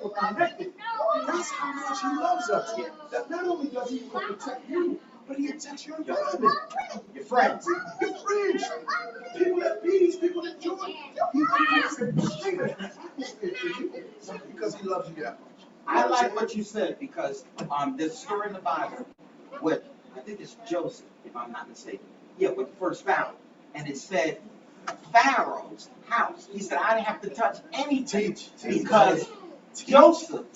we're connected. That's how much he loves us. That not only does he protect you, but he protects your environment. Your friends. Your friends. People at peace, people at joy. He creates an atmosphere for you because he loves you that much. I like what you said because there's a story in the Bible with, I think it's Joseph, if I'm not mistaken. Yeah, with the first Pharaoh. And it said, Pharaoh's house. He said, I didn't have to touch anything because Joseph,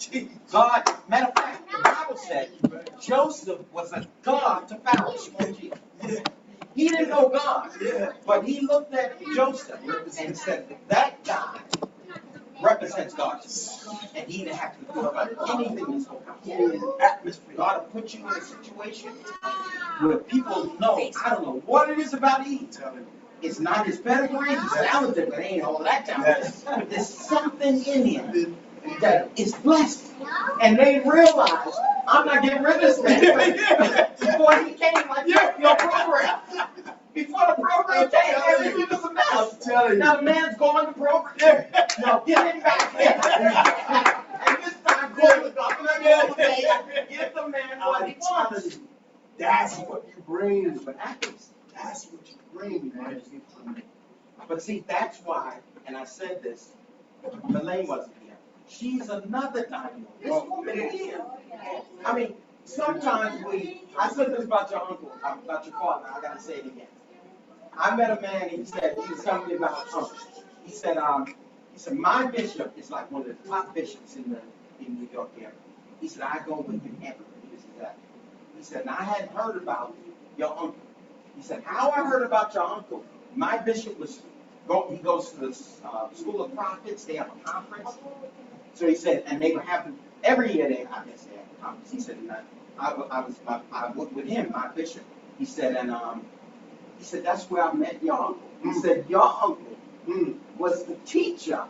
God, matter of fact, the Bible said Joseph was a God to Pharaoh. He didn't know God, but he looked at Joseph and said, that guy represents God to me. And he didn't have to do about anything that's going on. Atmosphere. God will put you in a situation where people know, I don't know what it is about Eve. It's not his pedigree, he's talented, but ain't all that talented. There's something in him that is blessed. And they realize, I'm not getting rid of this man. Before he came, like your program. Before the program came, everything was a mess. Now the man's going to program. No, get him back here. And this time, go with God. Give the man what he wants. That's what you bring. That's what happens. That's what you bring, man. But see, that's why, and I said this, Elaine wasn't here. She's another dynamo. This woman here. I mean, sometimes I said this about your uncle, about your father, I gotta say it again. I met a man, he was telling me about uncle. He said, my bishop is like one of the top bishops in New York area. He said, I go with him everywhere. He said, and I hadn't heard about your uncle. He said, how I heard about your uncle, my bishop he goes to the School of Prophets, they have a conference. So he said, and they would have, every year they have a conference. He said, and I went with him, my bishop. He said, and he said, that's where I met your uncle. He said, your uncle was the teacher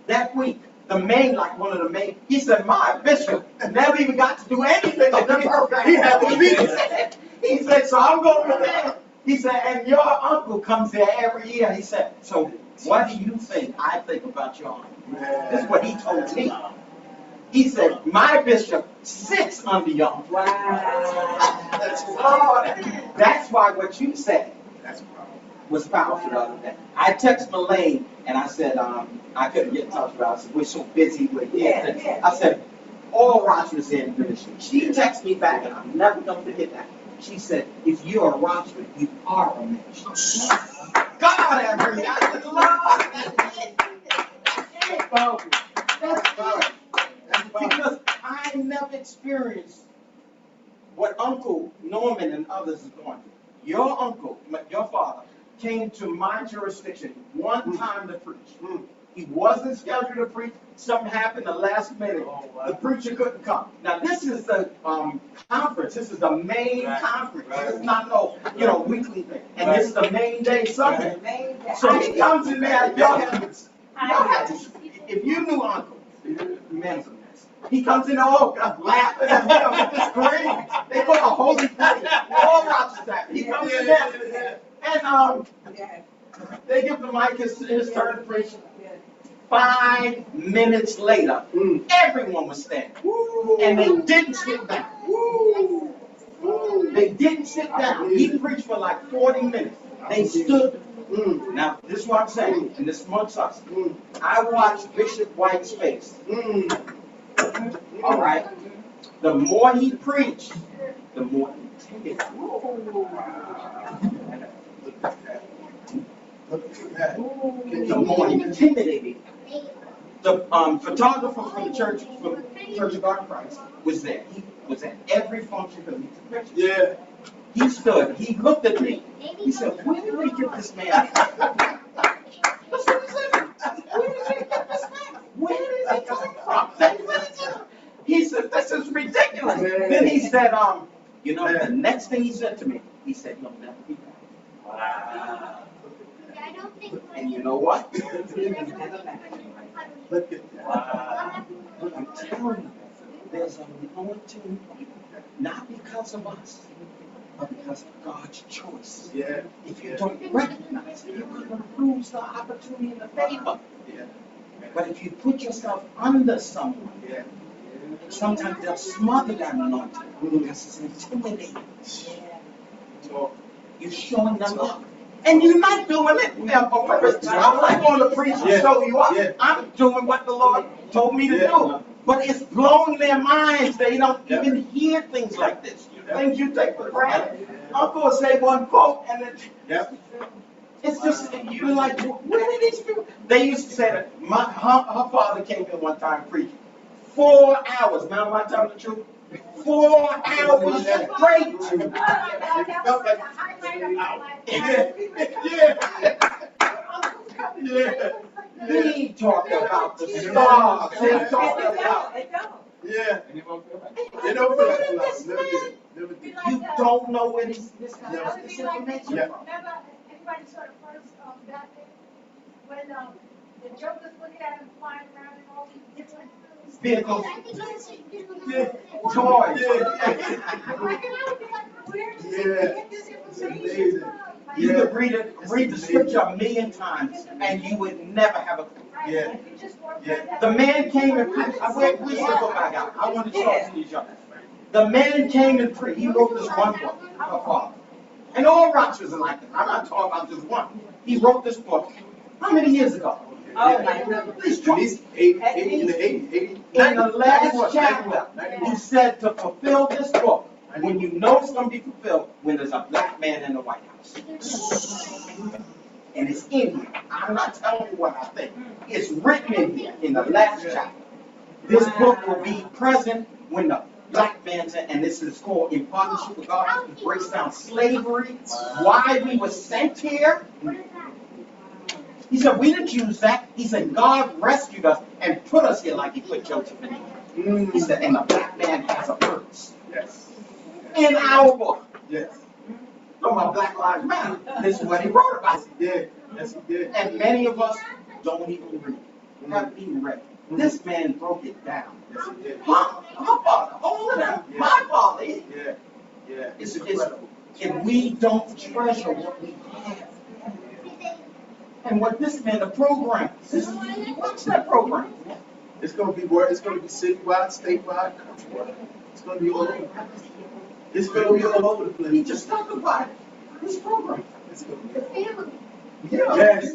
that week. One of the main, he said, my bishop never even got to do anything on the program. He had to be. He said, so I'm going with him. He said, and your uncle comes there every year. He said, so what do you think I think about your uncle? This is what he told me. He said, my bishop sits under your uncle. That's why what you said was powerful the other day. I texted Elaine and I said, I couldn't get in touch with her. I said, we're so busy with it. I said, all Rochers in ministry. She texted me back and I'm never going to forget that. She said, if you're a Rochman, you are a ministry. God have mercy. I said, Lord, that's powerful. Because I never experienced what Uncle Norman and others are going through. Your uncle, your father, came to my jurisdiction one time to preach. He wasn't scheduled to preach. Something happened the last minute. The preacher couldn't come. Now this is the conference. This is the main conference. This is not no weekly thing. And this is the main day Sunday. So he comes in there. Y'all have to, if you knew Uncle, man's a mess. He comes in laughing at him. It's great. They put a holy place. All Rochers that. He comes in there. And they give the mic his turn to preach. 5 minutes later, everyone was standing. And they didn't sit down. They didn't sit down. He preached for like 40 minutes. They stood. Now, this is what I'm saying, and this is amongst us. I watched Bishop White's face. All right? The more he preached, the more he intimidated. The more he intimidated. The photographer from the Church of God in Christ was there. He was at every function because he took pictures. Yeah. He stood. He looked at me. He said, "Where did we get this man?" That's what he said. Where did we get this man? Where is he coming from? He said, "This is ridiculous." Then he said, the next thing he said to me, he said, "You'll never be back." Wow. And you know what? Look at that. Wow. I'm telling you, there's an anointing, not because of us, but because of God's choice. Yeah. If you don't recognize it, you're going to lose the opportunity and the favor. Yeah. But if you put yourself under someone, sometimes they'll smother that anointing because it's intimidating. You're showing them up. And you're not doing it on purpose. I'm not going to preach and show you up. I'm doing what the Lord told me to do. But it's blowing their minds. They don't even hear things like this. Things you take for granted. I'm going to say one quote, and it's just, you're like, where did these people? They used to say that her father came in one time preaching. 4 hours. Now, am I telling the truth? 4 hours straight. He talked about the stars. He talked about. They don't feel like never did. You don't know where this guy Yeah. got this information from. Remember, everybody saw the first that day when the Joker's looking at him flying around in all these different Vehicles. toys. Toys. Where did they get this information from? You could read the scripture 1,000,000 times and you would never have a clue. Right, you just walk around that- The man came and preached. Where's the book I got? I want to talk to these young. The man came and preached. He wrote this one book, her father. And all Rochers are like this. I'm not talking about just one. He wrote this book. How many years ago? In the 80s. In the last chapter, he said to fulfill this book, when you know it's going to be fulfilled, when there's a black man in the White House. And it's in here. I'm not telling you what I think. It's written in here in the last chapter. This book will be present when the black man's in, and this is called In Partnership with God. It breaks down slavery, why we were sent here. He said, we didn't choose that. He said, God rescued us and put us here like he put Joseph in here. He said, and the black man has a purpose. Yes. In our book. Yes. Talking about Black Lives Matter. This is what he wrote about. He did. Yes, he did. And many of us don't even read. Haven't even read. This man broke it down. Yes, he did. Her father, all of them, my father. Yeah. It's if we don't treasure what we have. And what this man, the program, what's that program? It's gonna be where it's gonna be citywide, statewide, countrywide. It's gonna be all over the place. It's gonna be all over the place. He just talked about it. This program. It's gonna be. Family. Yes.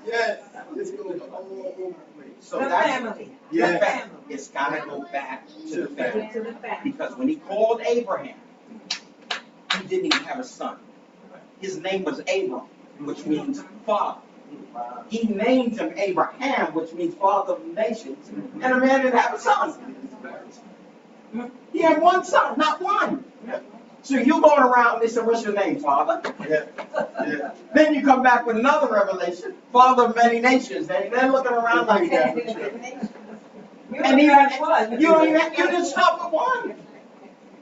Yes. It's gonna be all over the place. So The that's family. Yeah. the family. It's gotta go back to the family. To the family. Because when he called Abraham, he didn't even have a son. His name was Abram, which means father. He named him Abraham, which means father of nations. And a man didn't have a son. He had one son, not one. So you going around, they said, what's your name, father? Yeah. Then you come back with another revelation, father of many nations. They're looking around like that. And you didn't stop with one.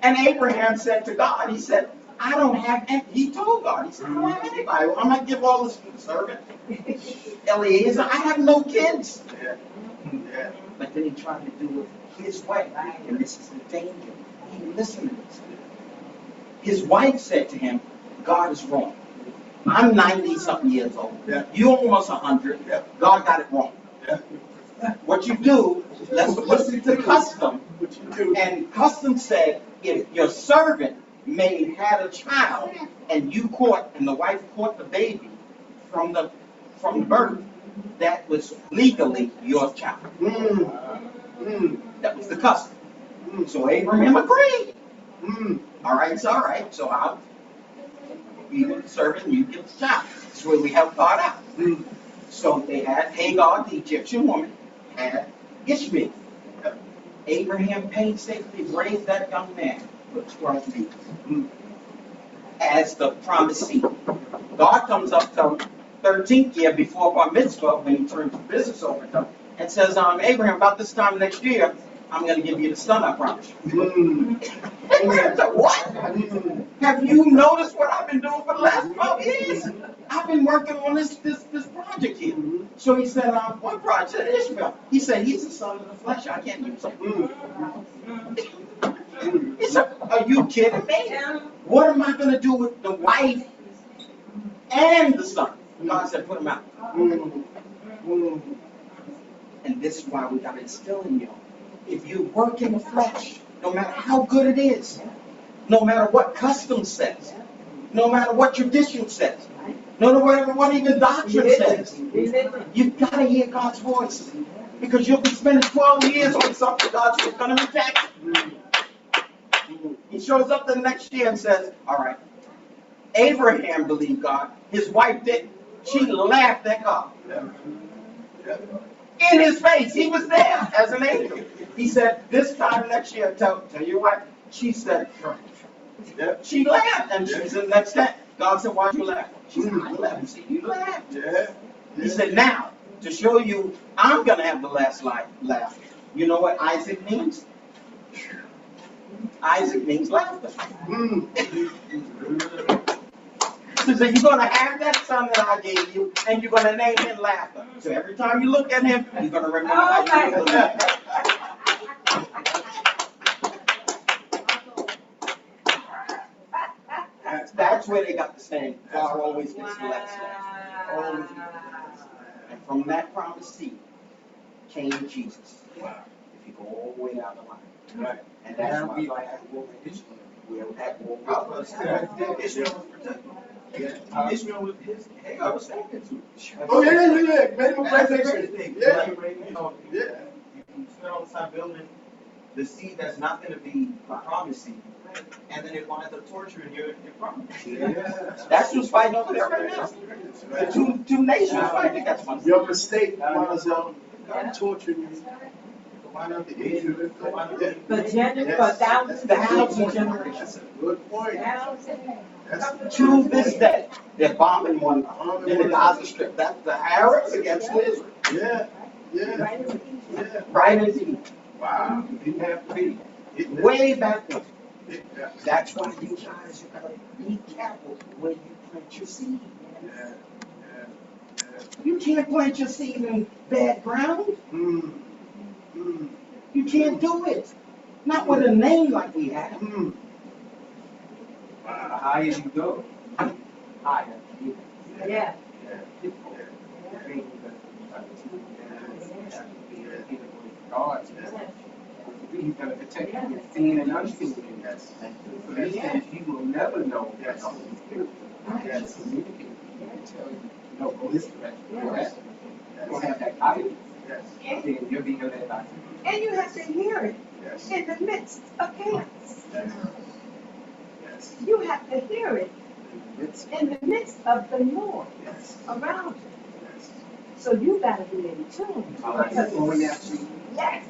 And Abraham said to God, he said, I don't have any. He told God, he said, I don't have anybody. I'm going to give all this to the servant. Eliezer, I have no kids. Yeah. But then he tried to do it his way. And this is the danger. He listened to this. His wife said to him, God is wrong. I'm 90-something years old. Yeah. You're almost 100. Yeah. God got it wrong. Yeah. What you do, let's listen to custom. What you do? And custom said, if your servant had a child and you caught, and the wife caught the baby from the birth, that was legally your child. That was the custom. So Abraham agreed. All right, it's all right. So I'll be with the servant, you get the child. That's where we have God out. So they had Hagar, the Egyptian woman, had Ishmael. Abraham painstakingly raised that young man for 12 years as the promised seed. God comes up to 13th year before Bar Mitzvah, when he turns the business over to him, and says, Abraham, about this time next year, I'm going to give you the son, I promise you. Abraham said, what? Have you noticed what I've been doing for the last 12 years? I've been working on this project here. So he said, what project? Ishmael. He said, he's the son of the flesh. I can't use him. He said, are you kidding me? What am I going to do with the wife and the son? And God said, put them out. And this is why we got to instill in you. If you work in the flesh, no matter how good it is, no matter what custom says, no matter what tradition says, no matter what even doctrine says, you've got to hear God's voice. Because you'll be spending 12 years on something God's just going to reject. He shows up the next year and says, all right, Abraham believed God. His wife didn't. She laughed at God. In his face. He was there as an angel. He said, this time next year, tell your wife. She said, she laughed. And she said, next time. God said, why'd you laugh? She said, I laughed. He said, you laughed. He said, now, to show you, I'm going to have the last laugh. You know what Isaac means? Isaac means laughter. He said, you're going to have that son that I gave you, and you're going to name him Laughter. So every time you look at him, you're going to remember how you used to laugh. That's where they got the saying, God always gets the last laugh. Always gets the last laugh. And from that promised seed came Jesus. If you go all the way down the line. Right. And that's why we like at war with Ishmael. We're at war with Ishmael. Ishmael was his. Hagar was taken to. Oh, yeah. Made him a That's a presentation. great thing. Yeah. You spend all the time building the seed that's not going to be a promised seed. And then it winds up torturing your promise. That's who's fighting over there right now. The two nations fighting. That's one. Your mistake was torturing you. For thousands of generations. Good point. To this day, they're bombing one in the Gaza Strip. That's the Arabs against Israel. Yeah. Right in Egypt. Wow. You didn't have to be. Way back then. That's why you guys gotta be careful where you plant your seed. You can't plant your seed in bad ground. You can't do it. Not with a name like we have. The higher you go, higher. Yeah. God, He's going to protect you from seen and unseen. So he says you will never know that the Holy Spirit will communicate. He can tell you, no, go this direction, go that. You don't have that guidance. Then you're being led by him. And you have to hear it in the midst of chaos. You have to hear it in the midst of the noise around you. So you got to be in tune. Going after you. Yes.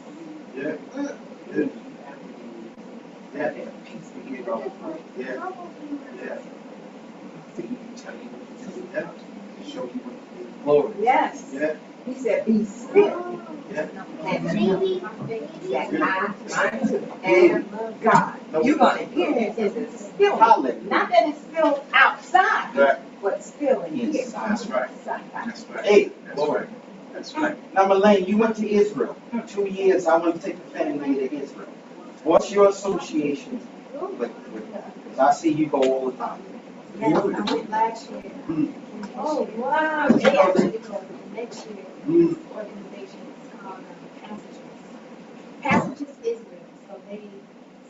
Peace to get off. So he can tell you to show you what glory. Yes. He said, be still. And know that I am God. You're going to hear it in the still. Not that it's still outside, but still in here. That's right. Hey, Lord. That's right. now Elaine, you went to Israel. 2 years, I want to take the family to Israel. What's your association with that? Because I see you go all the time. Yeah, I went last year. Oh, wow. They actually go next year. Organization is called PATRIARCHs. PATRIARCHs Israel. So they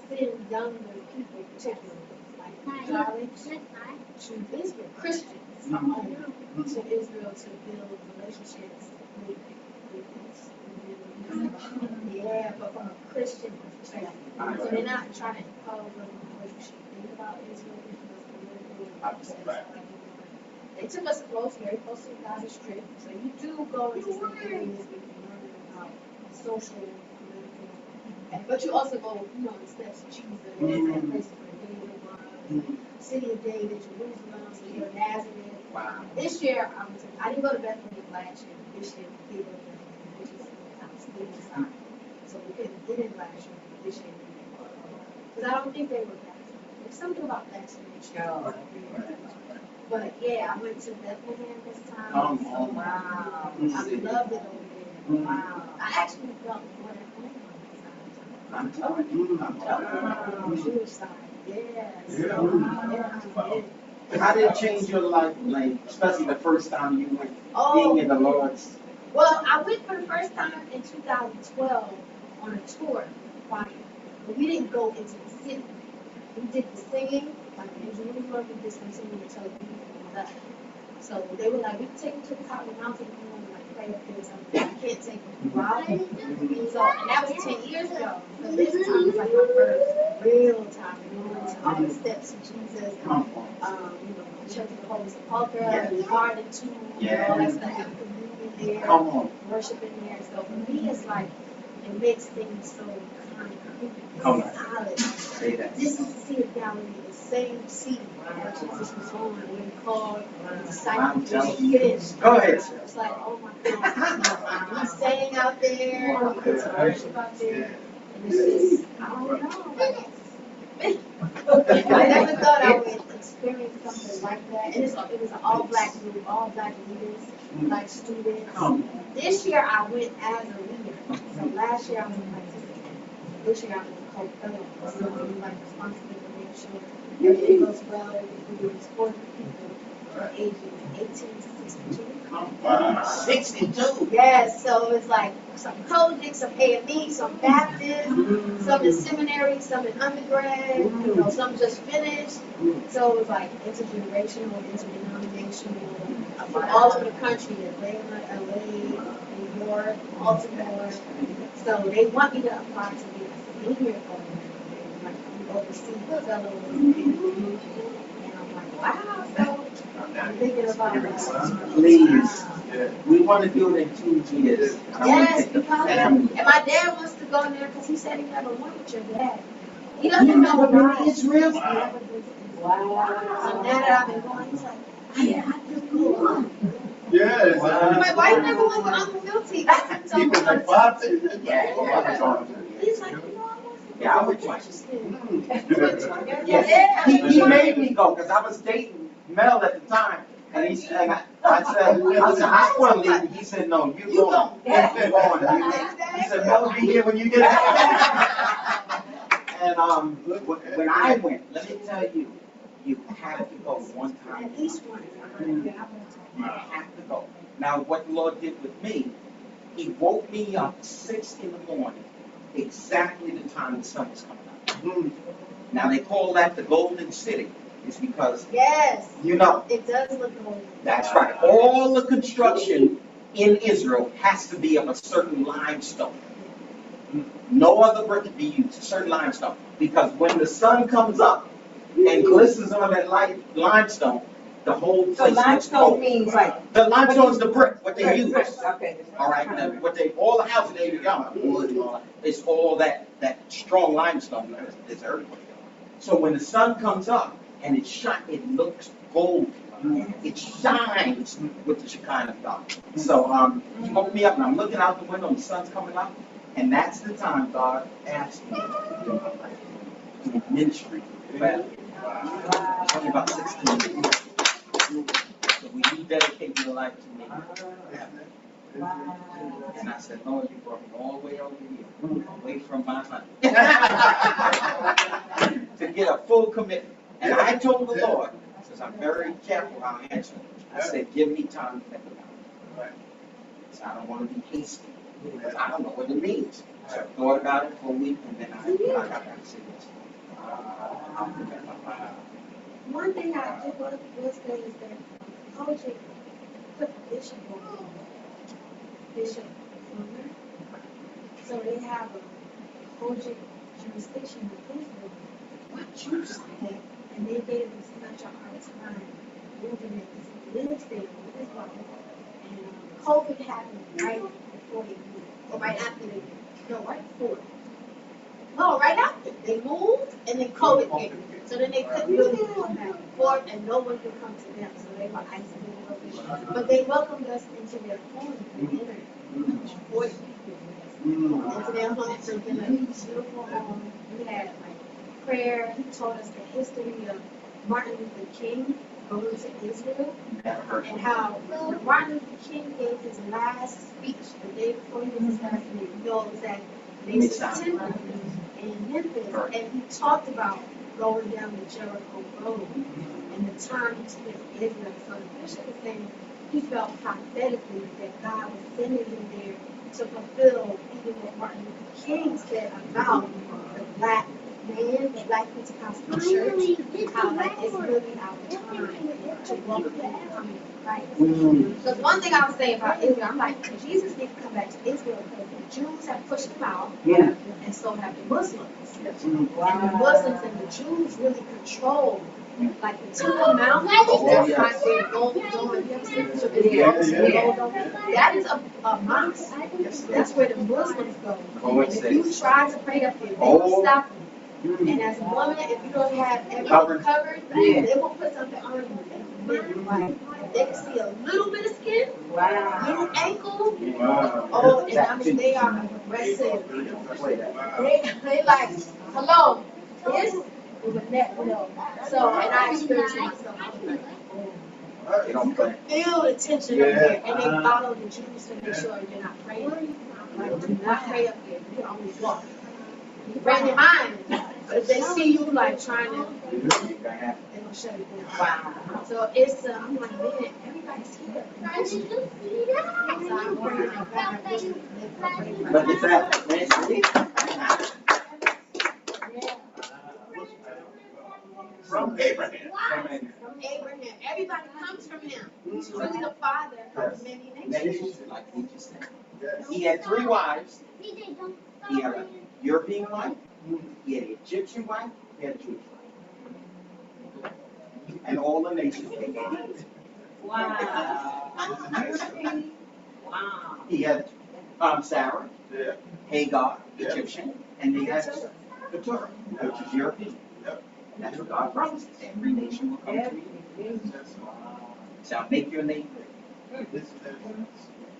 send younger people, particularly like Charlie, to Israel, Christians, to Israel to build relationships with yeah, but from a Christian perspective. So they're not trying to impose on what you should think about Israel because political. They took us close, very close to Gaza Strip. So you do go into some areas where you learn about social, political, but you also go, the steps of Jesus, and places where David was, city of David, Jerusalem, city of Nazareth. Wow. This year, I didn't go to Bethlehem last year. This year, we did go to Bethlehem, which is kind of still. So we couldn't get in last year. This year, we did. Because I don't think they were vaccinated. There's something about vaccination. But yeah, I went to Bethlehem this time. Oh, wow. I loved it over there. Wow. I actually felt more at home on this side. I'm telling you. Jewish side. Yeah. So, How did it change your life, like, especially the first time you went Oh, being in the Lord's? well, I went for the first time in 2012 on a tour, choir. But we didn't go into the city. We did the singing, like in Jerusalem, we did some singing until the people left. So they were like, we can take you to the top of the mountain, you know, like pray up there or something. I can't take you out. So, and that was 10 years ago. So this time was like my first real time, you know, to all the steps of Jesus, you know, Church of the Holy Sepulchre, the garden too, you know, all that stuff, and communion there, Come on. worship in there. So for me, it's like, it makes things so concrete, Come on. solid. Say that. This is the Sea of Galilee, the same sea that Jesus was on when he called the disciples to fish. Go ahead, sir. It's like, oh my God. We sang out there, we get to worship out there, and it's just, I don't know. I never thought I would experience something like that. And it was an all-black group, all black leaders, black students. This year I went as a leader. So last year I was a participant. This year I was a co-fellow. So I'm like responsible to make sure everything goes well. We were 40 people from ages 18 to 62. 62. Yes, so it's like some Kojic, some AME, some Baptist, some in seminary, some in undergrad, you know, some just finished. So it's like intergenerational, interdenominational, from all over the country, Atlanta, LA, New York, Baltimore. So they want me to apply to be a senior program, like oversee the fellows, and I'm like, wow, so I'm thinking about that. Please. We want to do it in 2 years. Yes, because and my dad wants to go in there because he said he never went with your dad. He doesn't know about Israel. Wow. So now that I've been going, he's like, yeah, I just go. Yes. I'm like, why you never went with Uncle Milty? So He was like, "Bob, he's like, you know, I want to go. Yeah, I would I'm like interested. Yeah. He made me go because I was dating Mel at the time. And he said, I said, I want to leave. He said, no, you go. He said, Mel will be here when you get back. And when I went, let me tell you, you have to go one time. At least one time. You have to go. Now, what the Lord did with me, He woke me up 6 in the morning, exactly the time the sun was coming up. Now, they call that the Golden City. It's because, Yes, you know, it does look old. that's right. All the construction in Israel has to be of a certain limestone. No other brick can be used, a certain limestone. Because when the sun comes up and glistens on that limestone, the whole place. So limestone means like. The limestone is the brick, what they use. Okay. All right, now, all the houses they got, wood and all that, it's all that strong limestone. There's earthquake. So when the sun comes up and it looks gold. It shines with the Shekinah of God. So He woke me up and I'm looking out the window and the sun's coming up, and that's the time God asked me to give my life to the ministry. It's only about 16 years. So will you dedicate your life to me? And I said, Lord, you brought me all the way over here, away from my honey, to get a full commitment. And I told the Lord, because I'm very careful how I answer, I said, give me time to think about it. So I don't want to be hasty, because I don't know what it means. So I thought about it for a week, and then I got back and said, yes, I'll prepare my mind. One thing I did want to say is that Kojic put Bishop on Bishop Fuller. So they have a Kojic jurisdiction in Israel. What you said, and they gave us such a hard time moving it because he lives there with his wife. And COVID happened right before they moved, or right after they moved. No, right before. No, right after. They moved, and then COVID came. So then they couldn't really come back and forth, and no one could come to them. So they were isolated over there. But they welcomed us into their home for dinner. 40 people into their home for dinner. Beautiful home. We had like prayer. He taught us the history of Martin Luther King going to Israel, and how Martin Luther King gave his last speech the day before he was assassinated. You know, it was at Macy's Temple in Memphis, and he talked about going down the Jericho Road and the time he spent in Israel. So the bishop was saying he felt prophetically that God was sending him there to fulfill even what Martin Luther King said about the black man, the black Pentecostal church, how like it's really our time to welcome people coming to Christ. Because one thing I was saying about Israel, I'm like, Jesus needs to come back to Israel because the Jews have pushed him out, and so have the Muslims. And the Muslims and the Jews really control like the Temple Mount, that's like their gold dome. You ever seen the gold dome? That is a mosque. That's where the Muslims go. And if you try to pray up there, they will stop you. And as a woman, if you don't have everything covered, they will put something on you. Like, they can see a little bit of skin, little ankle. Oh, and I mean, they are aggressive. They like, hello, this is a net, So, and I experienced it myself. I was like, oh. They don't play. Feel the tension up there, and they follow the Jews to make sure you're not praying. Like, do not pray up there. You can only walk. You pray in your mind, but if they see you like trying to, they gonna shut it down. Wow. So it's, I'm like, man, everybody's here. So I'm praying that God will live for But it's that, From Abraham. From Abraham. Everybody comes from him. He's really the father of many nations. like he just said. He had 3 wives. He had a European wife, he had an Egyptian wife, he had a Jewish wife. And all the nations they gave. Wow. Wow. He had Sarah, Hagar, Egyptian, and they had the Torah, which is European. That's what God promised. Every nation will come to you. Shall make your name great.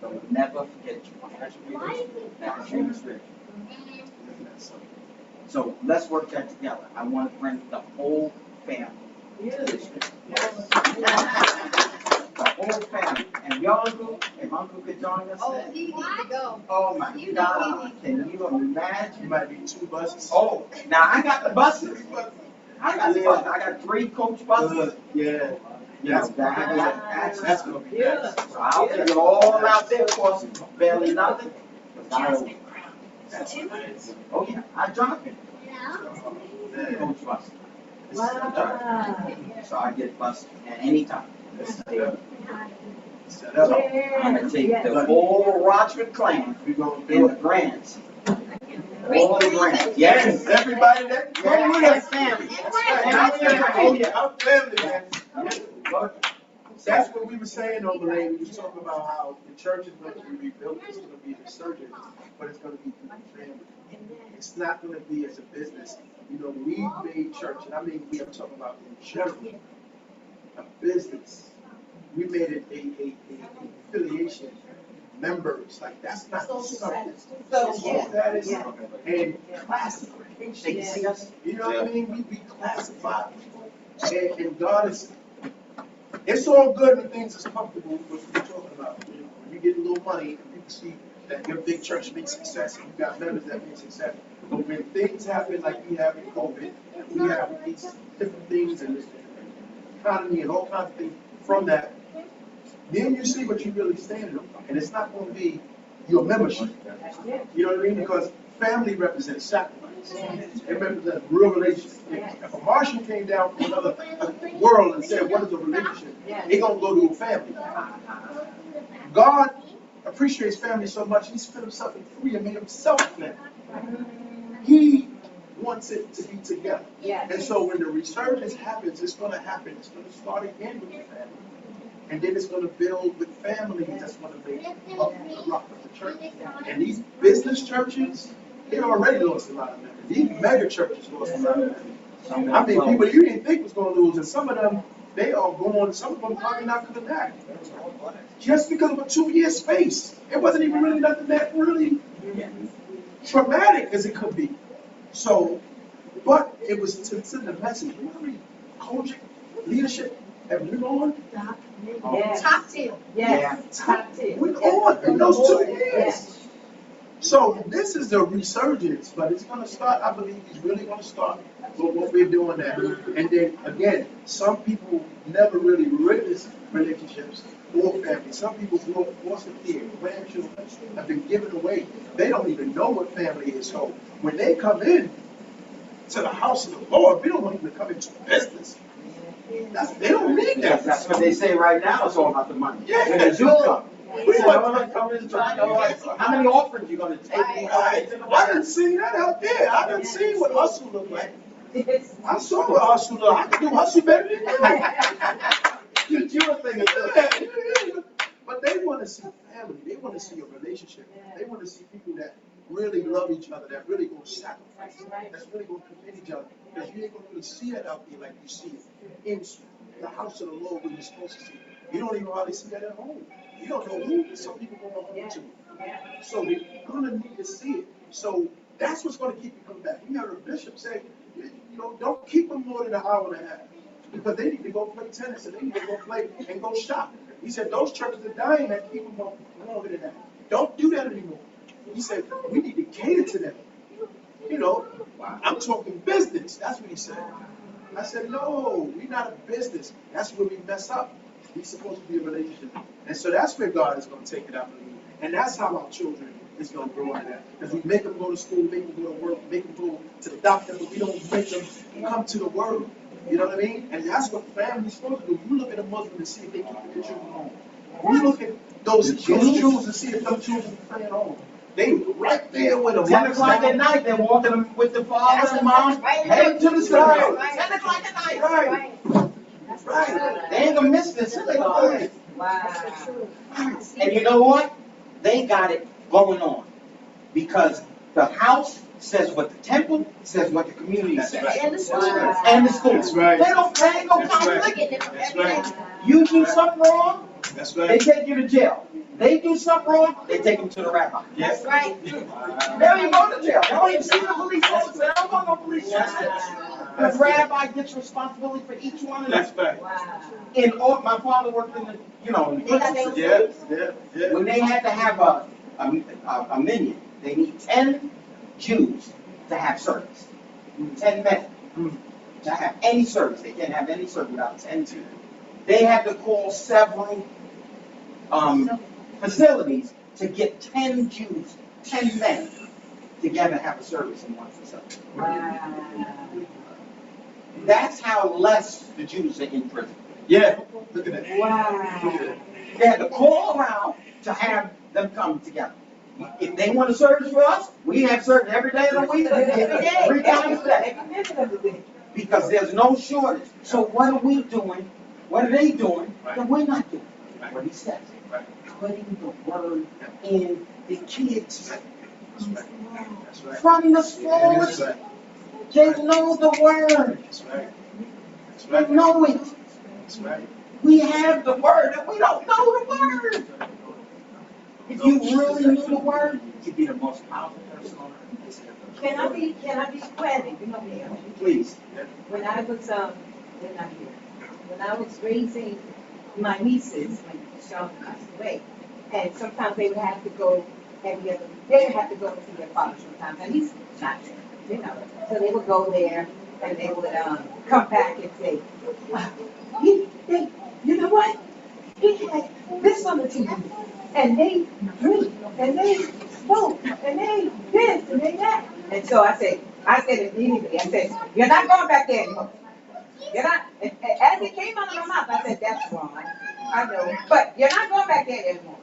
Don't never forget your scripture. So let's work that together. I want to bring the whole family to this scripture. The whole family. And your uncle, if uncle could join us. Oh, he needs to go. Oh my God. Can you imagine? You might need 2 buses. Oh, now I got the buses. I got 3 coach buses. Yeah. That's gonna be nice. So I'll take it all out there for barely nothing. Oh yeah, I drive it. Coach bus. So I get bus at any time. Set up. I'm gonna take the whole Rochford clan in the grants. All the grants. Yes, everybody there. Yes, family. Oh yeah, I'm family, man. That's what we were saying over there. We were talking about how the church is going to be rebuilt. It's going to be a resurgence, but it's going to be through the family. It's not going to be as a business. You know, we made church, and I mean we are talking about in general, a business. We made it a affiliation, members. Like that's not something. That is and classification. They can see us. You know what I mean? We classify people, and God is. It's all good when things is comfortable, what we're talking about. You know, when you get a little money and people see that your big church makes success and you got members that make success. But when things happen like we have in COVID, and we have these different things and the economy and all kinds of things from that, then you see what you really stand on. And it's not going to be your membership. You know what I mean? Because family represents sacrifice. It represents real relationships. If a Martian came down from another world and said, what is a relationship? They're going to go to a family. God appreciates family so much, he split himself in 3 and made himself a family. He wants it to be together. And so when the resurgence happens, it's going to happen. It's going to start again with the family. And then it's going to build with families that's going to make up the rock of the church. And these business churches, they already lost a lot of members. These mega churches lost a lot of members. I mean, people you didn't think was going to lose, and some of them, they are going, some of them probably not coming back. Just because of a 2-year space. It wasn't even really nothing that really traumatic as it could be. So, but it was to the message. Really, coaching, leadership, have we on? Top 10. Yes. Top 10. We're on in those 2 years. So this is a resurgence, but it's gonna start, I believe it's really gonna start with what we're doing now. And then again, some people never really witness relationships or family. Some people grow up foster care, grandchildren have been given away. They don't even know what family is. So when they come in to the house of the Lord, we don't want them to come into business. They don't need that. That's what they say right now, it's all about the money. Yeah. When the Jews come. We So want- I'm gonna come in and try to, how many offerings you gonna take? I didn't see that out there. I didn't see what hustle looked like. I saw what hustle looked like. I can do hustle better than you. The Jewish thing is, But they want to see family. They want to see a relationship. They want to see people that really love each other, that really gonna sacrifice, that's really gonna commit each other. Because you ain't gonna really see that out there like you see it in the house of the Lord where you're supposed to see it. You don't even hardly see that at home. You don't know who some people go home to. So we're gonna need to see it. So that's what's gonna keep you coming back. You heard a bishop say, don't keep them more than an hour and a half. Because they need to go play tennis and they need to go play and go shop. He said those churches are dying that keep them longer than that. Don't do that anymore. He said we need to cater to them. I'm talking business. That's what he said. I said, no, we're not a business. That's where we mess up. We're supposed to be a relationship. And so that's where God is going to take it out of you. And that's how our children is going to grow into that. Because we make them go to school, make them go to work, make them go to the doctor, but we don't make them come to the Word. You know what I mean? And that's what family's supposed to do. You look at a Muslim and see if they keep their children home. You look at those Jews and see if those children are praying home. They right there with them. 10 o'clock at night, they're walking with the father and mom, heading to the store. 10 o'clock at night. Right. They ain't gonna miss this. Right. Wow. And you know what? They got it going on. Because the house says what the temple says, what the community says. And the school. Wow. And the school. That's right. They ain't gonna That's right. conflict. That's right. You do something wrong, That's they right. take you to jail. They do something wrong, they take them to the rabbi. That's right. They don't even go to jail. They don't even see the police officer. They don't want no police officer. The rabbi gets responsibility for each one of That's them. right. Wow. In all, my father worked in the, in the prison system. Yeah. When they had to have a minion, they need 10 Jews to have service. 10 men to have any service. They can't have any service without 10 Jews. They had to call several facilities to get 10 Jews, 10 men together to have a service in one facility. Wow. That's how less the Jews are in prison. Yeah. Look at that. Wow. They had to call around to have them come together. If they want a service for us, we have service every day of the week, Every day. 3 times a day, Every minute of the day. because there's no shortage. So what are we doing? What are they doing that we're not doing? What he says, putting the word in the kids. That's right. From the That's smallest, right. they know the word. That's right. That's They right. know it. That's right. We have the word and we don't know the word. If you really knew the word, you'd be the most powerful person on earth. Can I be candid? You know me. Please. When I was, they're not here. When I was raising my nieces, when Sean passed away, and sometimes they would have to go every other, they would have to go to see their father sometimes, and he's not there, So they would go there, and they would come back and say, you know what? He had this on the TV, and they drink, and they smoke, and they this, and they that. And so I said immediately, I said, you're not going back there anymore. You're not, as it came out of my mouth, I said, that's wrong. I know, but you're not going back there anymore.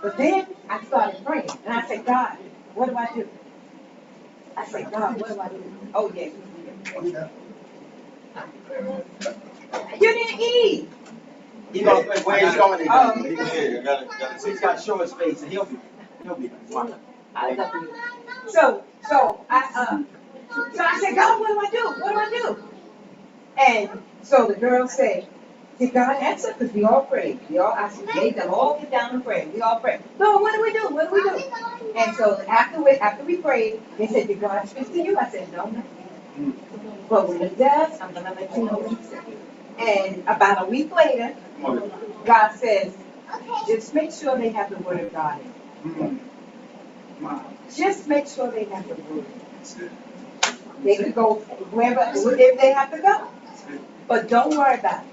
But then I started praying, and I said, God, what do I do? I said, God, what do I do? Oh, yes. You didn't eat. He goes, where he's going, Oh. he's got to show his face, and he'll be fine. I love you. So I said, God, what do I do? What do I do? And so the girl said, did God answer? Because we all prayed. I said, they can all get down and pray. We all prayed. No, what do we do? What do we do? And so after we prayed, they said, did God speak to you? I said, no. But when he does, I'm going to let you know what he said. And about a week later, God says, just make sure they have the word of God in. just make sure they have the word. They could go wherever, if they have to go. But don't worry about it.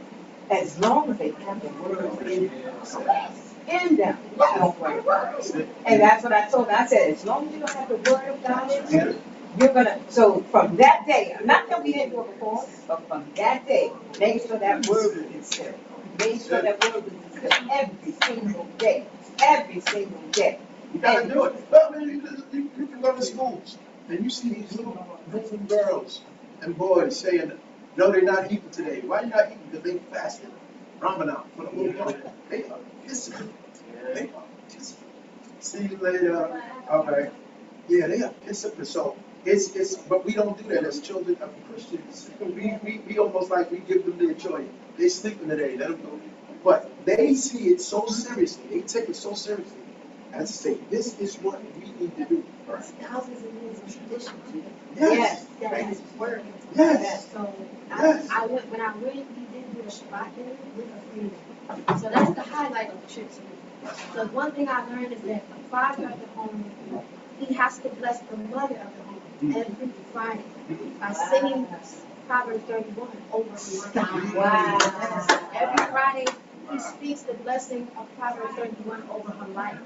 As long as they have the word in them, don't worry about it. And that's what I told them. I said, as long as you don't have the word of God in you, you're gonna, so from that day, not that we didn't do it before, but from that day, make sure that word was instilled. Make sure that word was instilled every single day. Every single day. You gotta do it. Well, I mean, you can go to schools and you see these little Muslim girls and boys saying, no, they're not eating today. Why are you not eating? Because they fasted. Ramadan for the whole month. They are disciplined. They are disciplined. See you later. All right. Yeah, they are disciplined. So but we don't do that as children of Christians. We almost like we give them their choice. They're sleeping today. Let them go. But they see it so seriously. They take it so seriously. As to say, this is what we need to do. Right. Thousands of years of tradition. Yes. That has worked. Yes. So Yes. I went, when I went, we did do a Shabbat dinner with a freedom. So that's the highlight of the trip to me. So one thing I learned is that the father of the home, he has to bless the mother of the home every Friday by singing Proverbs 31 over the home. Wow. Every Friday, he speaks the blessing of Proverbs 31 over her life.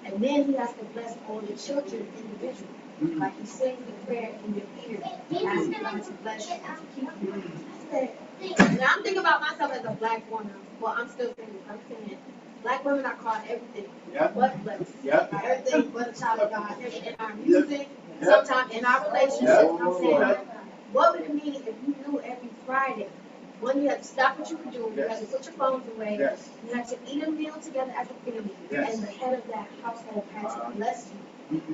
And then he has to bless all the children individually. Like he sings the prayer in your ear. He asks God to bless you, to keep you. Now I'm thinking about myself as a black woman. Well, I'm still thinking, I'm saying, black women are called everything but blessed. Everything but a child of God. In our music, sometimes in our relationship, I'm saying, what would it mean if you knew every Friday? One, you had to stop what you were doing, you had to put your phones away, you had to eat a meal together as a family, and the head of that household had to bless you.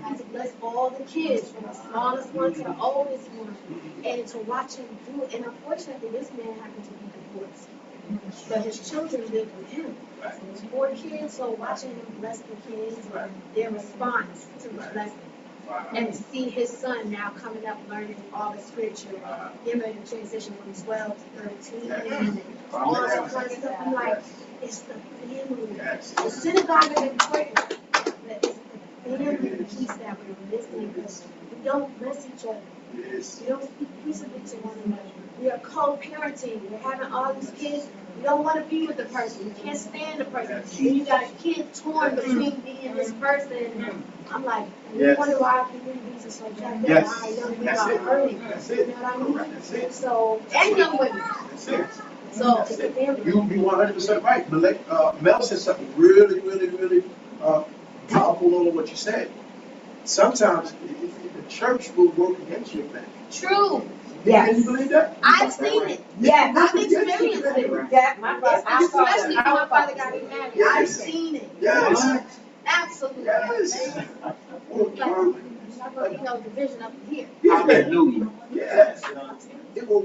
Had to bless all the kids, from the smallest one to the oldest one, and to watch him do it. And unfortunately, this man happened to be divorced, but his children lived with him. So there's 4 kids, so watching him bless the kids and their response to the blessing. And to see his son now coming up learning all the scripture, him in the transition from 12 to 13, and all that kind of stuff. I'm like, it's the family. The synagogue is important, but it's the family piece that we're missing because we don't bless each other. We don't speak peaceably to one another. We are co-parenting. We're having all these kids. We don't want to be with the person. We can't stand the person. Then you got a kid torn between me and this person. I'm like, we wonder why our communities are so jacked up. Why young people are hurting. You know what I mean? So, and young women. So, it's a family. You'll be 100% right. Mel said something really, really, really powerful on what you said. Sometimes the church will work against your family. True. Yes. Can you believe that? I've seen it. Yes. I've experienced it. That my father, Especially when my father got remarried. I've seen it. Yes. Absolutely. Yes. Like, division up here. Hallelujah. Yes. It will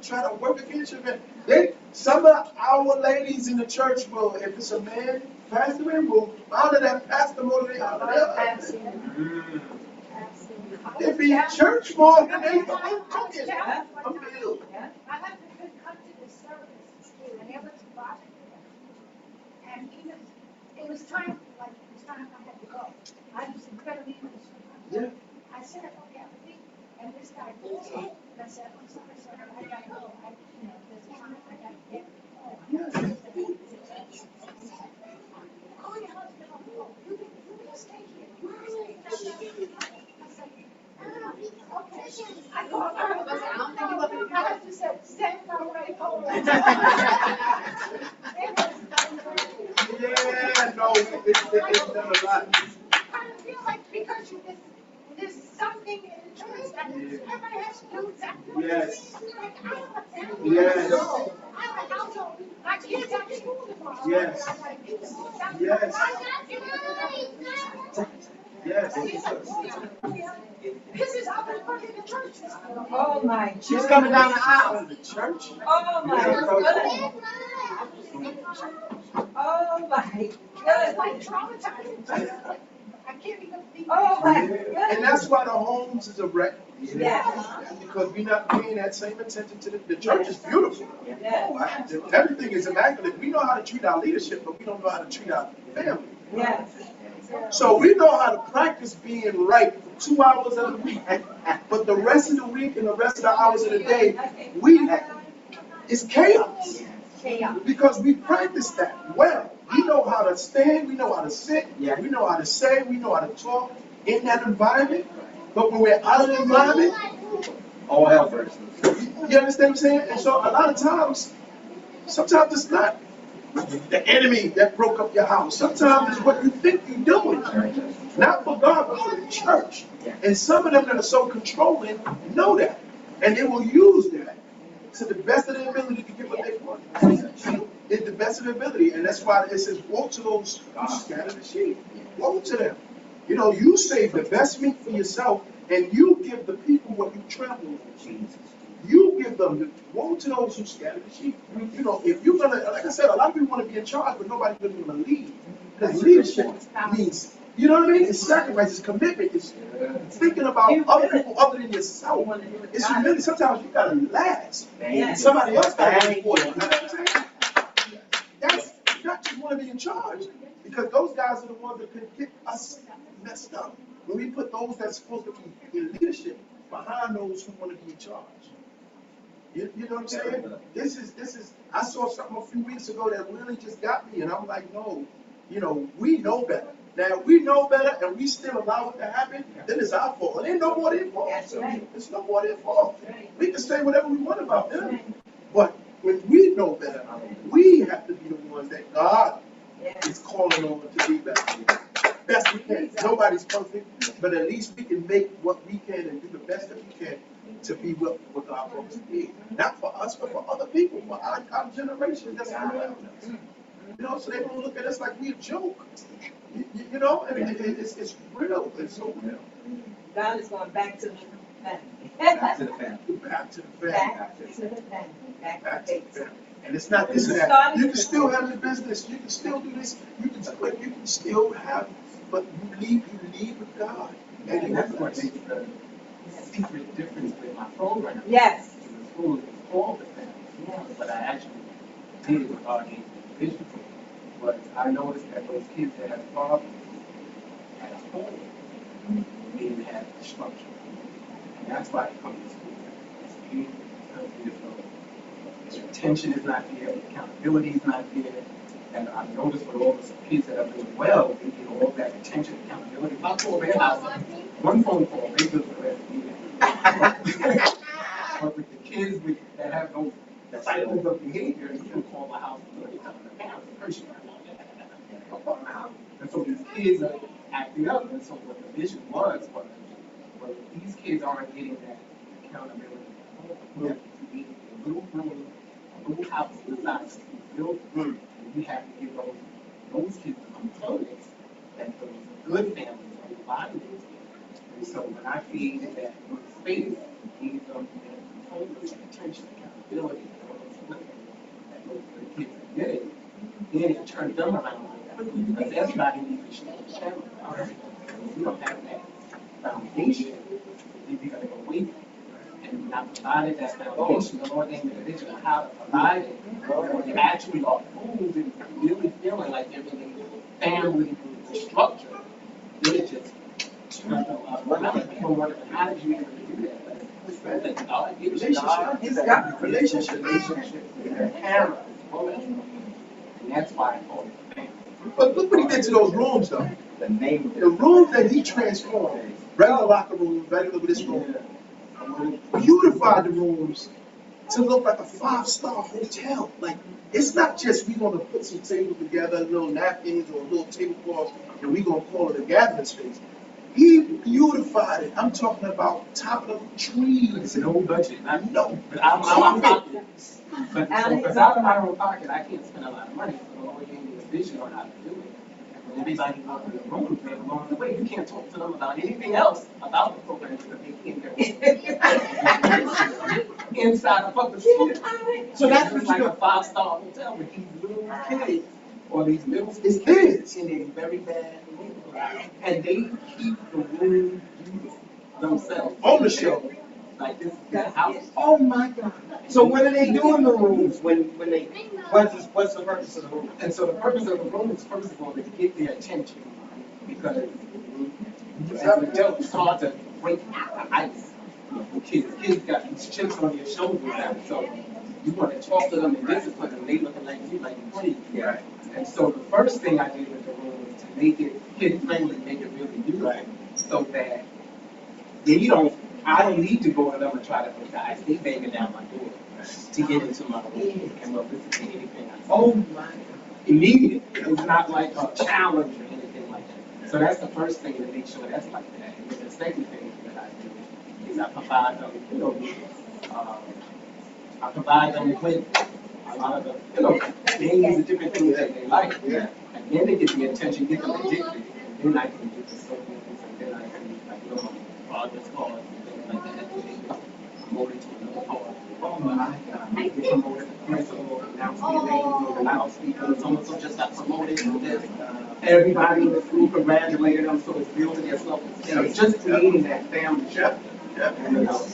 try to work against your family. Some of our ladies in the church will, if it's a man, pastor man, will honor that pastor more than they honor their husband. Absolutely. They be in church more than they cooking. A meal. My husband couldn't come to the service, and there was Bobby, and it was time I had to go. I was incredibly concerned. I said, okay, I'll leave, and this guy goes in, and I said, I'm sorry, sir, I gotta go. There's a time I gotta get. Call your husband on the phone. You can stay here. I said, okay. I called her. I don't think you want me to come. She said, stand my way home. Yeah, no, it's done a lot. I feel like because there's something in the church that everybody has to do exactly. Yes. Like I have a family. Yes. I have a household. My kids have to school tomorrow. Yes. Yes. Yes. This is how they work in the church. oh my She's coming down the aisle. The church? Oh my goodness. Oh my It's goodness. like traumatizing. I can't even believe. Oh my And goodness. that's why the homes is a wreck. Yes. Because we're not paying that same attention to the church is beautiful. Yes. Everything is immaculate. We know how to treat our leadership, but we don't know how to treat our family. Yes. So we know how to practice being right for 2 hours of the week. But the rest of the week and the rest of the hours of the day, it's chaos. Because we practice that well. We know how to stand, we know how to sit, we know how to say, we know how to talk in that environment. But when we're out of the environment, All hell breaks loose. you understand what I'm saying? And so a lot of times, sometimes it's not the enemy that broke up your house. Sometimes it's what you think you're doing. Not for God, but for the church. And some of them that are so controlling know that. And they will use that to the best of their ability to get what they want. It's the best of their ability. And that's why it says, woe to those who scatter the sheep. Woe to them. You know, you save the best meat for yourself, and you give the people what you trample on. You give them the woe to those who scatter the sheep. You know, if you're gonna, like I said, a lot of people want to be in charge, but nobody really want to lead. Because leadership means, you know what I mean? It's sacrifice, it's commitment, it's thinking about other people other than yourself. It's humility. Sometimes you gotta last. Somebody else gotta be for you. You know what I'm saying? That's not just want to be in charge. Because those guys are the ones that can get us messed up. When we put those that's supposed to be in leadership behind those who want to be in charge. You know what I'm saying? This is, I saw something a few weeks ago that really just got me, and I'm like, no, you know, we know better. Now, if we know better and we still allow it to happen, then it's our fault. It ain't no more their fault. It's no more their fault. We can say whatever we want about them. But when we know better, we have to be the ones that God is calling on to be better. Best we can. Nobody's perfect, but at least we can make what we can and do the best that we can to be what God wants to be. Not for us, but for other people, for our generation that's around us. You know, so they don't look at us like we're a joke. You know, I mean, it's real. It's so real. God is going back to the family. Back to the family. Back to the family. Back to the family. Back to the family. And it's not this and that. You can still have your business. You can still do this. You can still have, but you leave with God. And that's what makes the secret difference with my program. Yes. In the school is called the family. But I actually did with our vision. But I noticed that those kids that had problems at home didn't have the structure. And that's why they come to school. Because retention is not there, accountability is not there. And I've noticed with all the kids that are doing well, they get all that attention, accountability. If I call their house, one phone call, they do the rest of the year. But with the kids that have those cycles of behavior, you can call the house and they tell the parents, the person, and so these kids are acting up. And so what the vision was these kids aren't getting that accountability. You have to be a little room, a little house designed to be built. And we have to give those kids the components that those good families are providing those kids. And so when I created that space, gave them the components of attention, accountability, that those good kids are getting, then it turned them around. Because everybody needs to share if you don't have that foundation, then you're going to go weak. And when I provided that foundation, the Lord gave me the vision of how to provide it. You actually are moved and really feeling like you're in a family structure. Then it just turned around. People wonder, how did you even do that? But God gives you God. Relationship. Parents, and that's why I call it family. But look what he did to those rooms, though. The rooms that he transformed, regular locker rooms, regular with this room, beautified the rooms to look like a 5-star hotel. Like, it's not just we gonna put some tables together, little napkins or a little tablecloth, and we gonna call it a gathering space. He beautified it. I'm talking about top of the trees. No budget. No. But I'm out of pocket. But because out of my own pocket, I can't spend a lot of money. So the Lord gave me a vision on how to do it. And when everybody walks in the room, they're blown away. You can't talk to them about anything else about the program because they can't get inside a public school. So that's what like a 5-star hotel with these little kids or these little kids in a very bad neighborhood. And they keep the room beautiful themselves. On the show. Like this is their house. Oh my God. So what are they doing in the rooms when they, what's the purpose of the room? And so the purpose of the room is, first of all, to get their attention. because as an adult, it's hard to break out of ice. Kids got these chips on your shoulders now, so you want to talk to them and discipline them. They looking like you, like a kid. Right. And so the first thing I did with the room was to make it kid friendly, make it really beautiful, so that I don't need to go to them and try to break the ice. They banging down my door to get into my room and listen to anything I say. Oh my God. Immediately. It's not like a challenge or anything like that. So that's the first thing, to make sure that's like that. And then the second thing that I do is I provide them, I provide them with a lot of the, games and different things that they like. Yeah. And then they get the attention, get them addicted. And then I can do the slogans, and then I can, progress cards and things like that. And they get promoted to another part. Oh my God. They get promoted to principal, announce their names on the loudspeaker. So-and-so just got promoted to this. Everybody in the school congratulated them, so it's building their self-esteem. It's just creating that family show.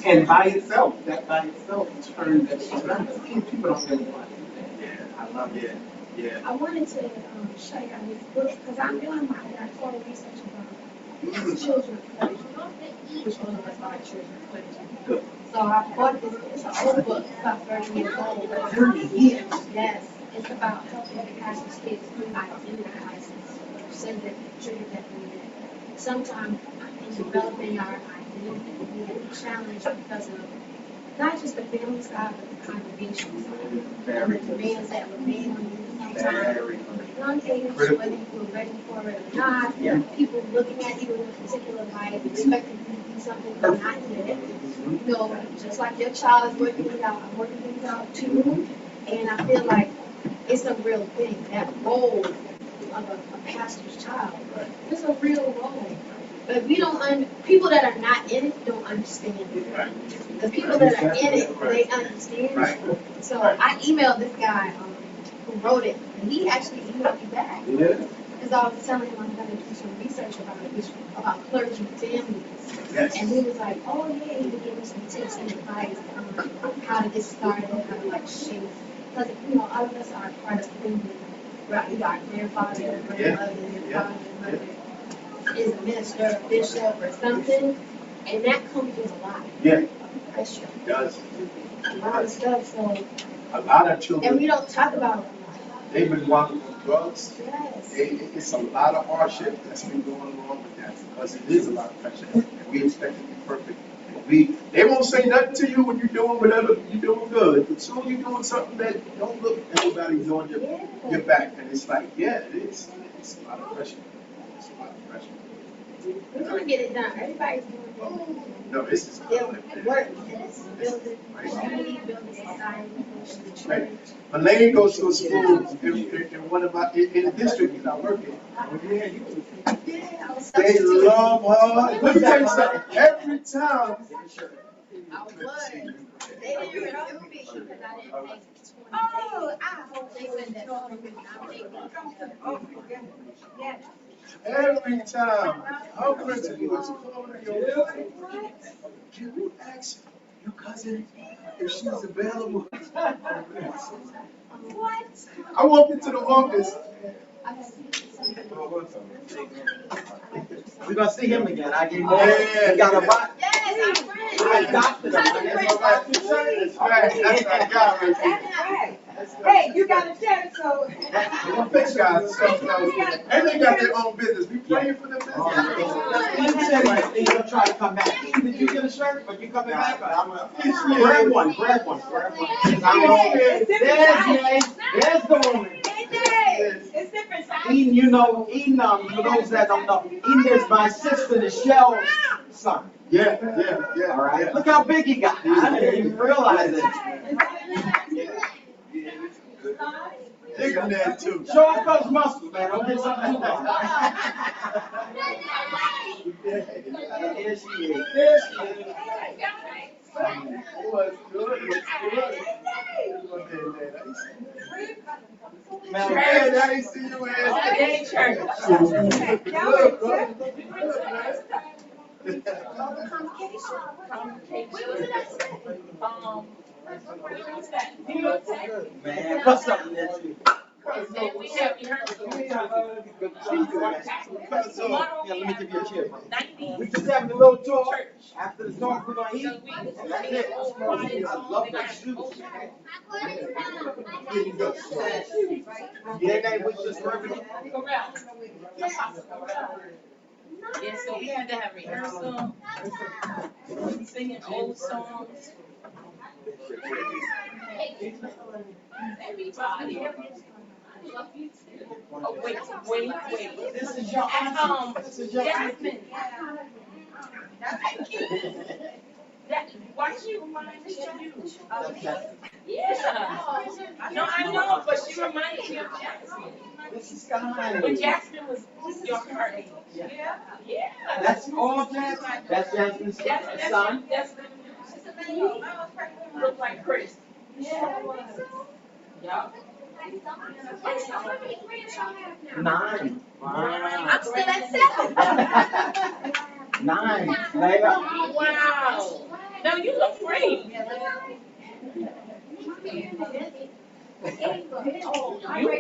And by itself, that by itself turns that people don't really want to do that. Yeah, I love it. Yeah. I wanted to show you this book because I'm doing my doctoral research about children's courage. Which one of us are children's courage? So I bought this. It's an old book. It's about 30 years old. 30 years? Yes. It's about helping the Catholic kids through identity send that trigger that we did. Sometimes in developing our identity, we get challenged because of not just the family side, but the congregation side. And the demands that were made on you sometimes. Young age, whether you were ready for it or not, people looking at you in a particular light, expecting you to be something you're not yet. You know, just like your child is working things out, I'm working things out too. And I feel like it's a real thing. That role of a pastor's child, it's a real role. But we don't, people that are not in it don't understand it. The people that are in it, they understand. So I emailed this guy who wrote it, and he actually emailed me back. Because I was telling him I'm going to do some research about clergy families. Yes. And he was like, oh yeah, he would give me some tips and advice on how to get started, how to shape. Because, all of us are part of family. Right? You got grandfather, grandmother, your father, mother is a minister, a bishop, or something. And that comes with a lot. Yeah. Pressure. It does. A lot of stuff. So, A lot of and children, we don't talk about it a lot. they've been walking with drugs. Yes. It's a lot of hardship that's been going along with that because it is a lot of pressure. And we expect to be perfect. They won't say nothing to you when you're doing whatever you're doing good. But soon you're doing something that don't look, everybody's on your back. And it's like, yeah, it is. It's a lot of pressure. It's a lot of pressure. We're going to get it done. Everybody's doing it. No, this is It works. It's building community, building society, building the church. Elaine goes to a school in one of my, in the district that I work in. I was They substitute. love her. Let me tell you something. Every time. I was. They didn't remove me because I didn't make 20 days. Oh, They said that all of them not making. oh, yes. Every time. Our principal is calling your can you ask your cousin if she's available? What? I walked into the office. We're going to see him again. I gave him Yeah. he got a box. Yes, I'm friends. I adopted him. That's right. That's our guy right there. That's right. Hey, you got a check, so. We're gonna fix guys. And they got their own business. We praying for them He business. said he's going to try to come back. Did you get a shirt? But you coming back? Grab one. Grab one. It's different. There's the woman. It's different size. Eden, for those that don't know, Eden is my sister, the Shell's son. Yeah. All right. Look how big he got. I didn't even realize it. Big on that too. Show off those muscles, man. Don't get something else. Here she is. There she is. What's good? Man, I ain't see you man, put something in you. then we have rehearsal. Tomorrow Yeah, let me give you a cheer, bro. 90. We just having a little talk. Church. After the talk, we're gonna eat. So we And that's it. need old I wives, love they that got shoes. old Really good. Their name was just perfect. Corral. Apostle Corral. Yeah, so we had to have rehearsal, singing old songs. Everybody. I love you too. Oh, wait. This is your auntie. This is your auntie. Jasmine. Why she remind me of you? Yeah. No, I know, but she reminded me of Jasmine. This is Sky. When Jasmine was her age. Yeah. That's all Jasmine. That's Jasmine's son. Jasmine looked like Chris. Yeah. 9. I'm still at 7. 9. Later. Wow. No, you look great. You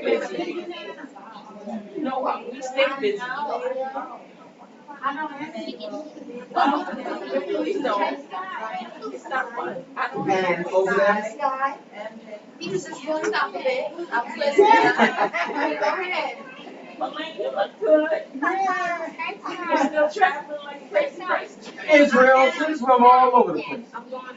busy. You know what? We stay busy. Please don't. It's not fun. I don't And over there. He was just going to stop a bit. I was listening. Go ahead. Elaine, you look good. You're still traveling like crazy. Israel, she's from all over the place. I'm going.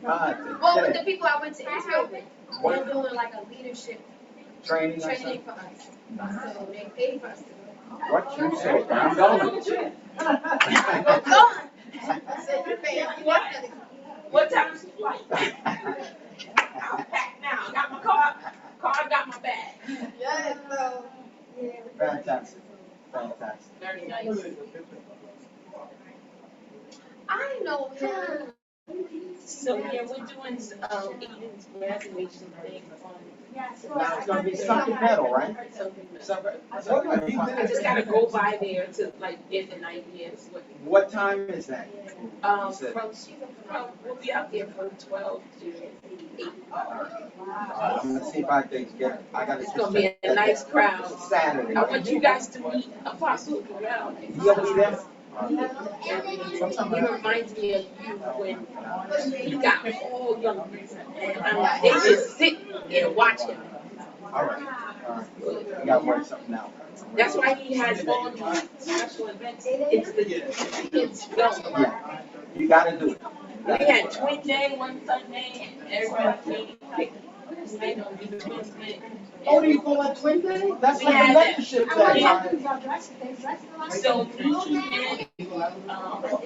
God, Well, with the people I went to Israel with, they're doing like a leadership training or training something. for us. So they paid for us to go. What you say? I'm going. I'm going. I said, you pay. What time is the flight? I'm packed now. I got my car, got my bag. Yes, so, yeah. Fantastic. Very nice. I know him. So yeah, we're doing Eden's graduation thing on Now it's gonna be something metal, right? something. Something. I just gotta go by there to like get an idea of What time is that? we'll be out there from 12 to 8. I'm gonna see if I can get. I gotta. It's gonna be a nice crowd. Saturday. I want you guys to meet Apostle Corral. You'll be there. He reminds me of you when he got all young. They just sit and watch him. All right. We gotta work something out. That's why he has all these special events. It's the kids film. Yeah. You gotta do it. We had Twin Day one Sunday, and everybody came. They don't do Twin Day. Oh, do you call that Twin Day? That's We like a had that. leadership Yeah. day. So me and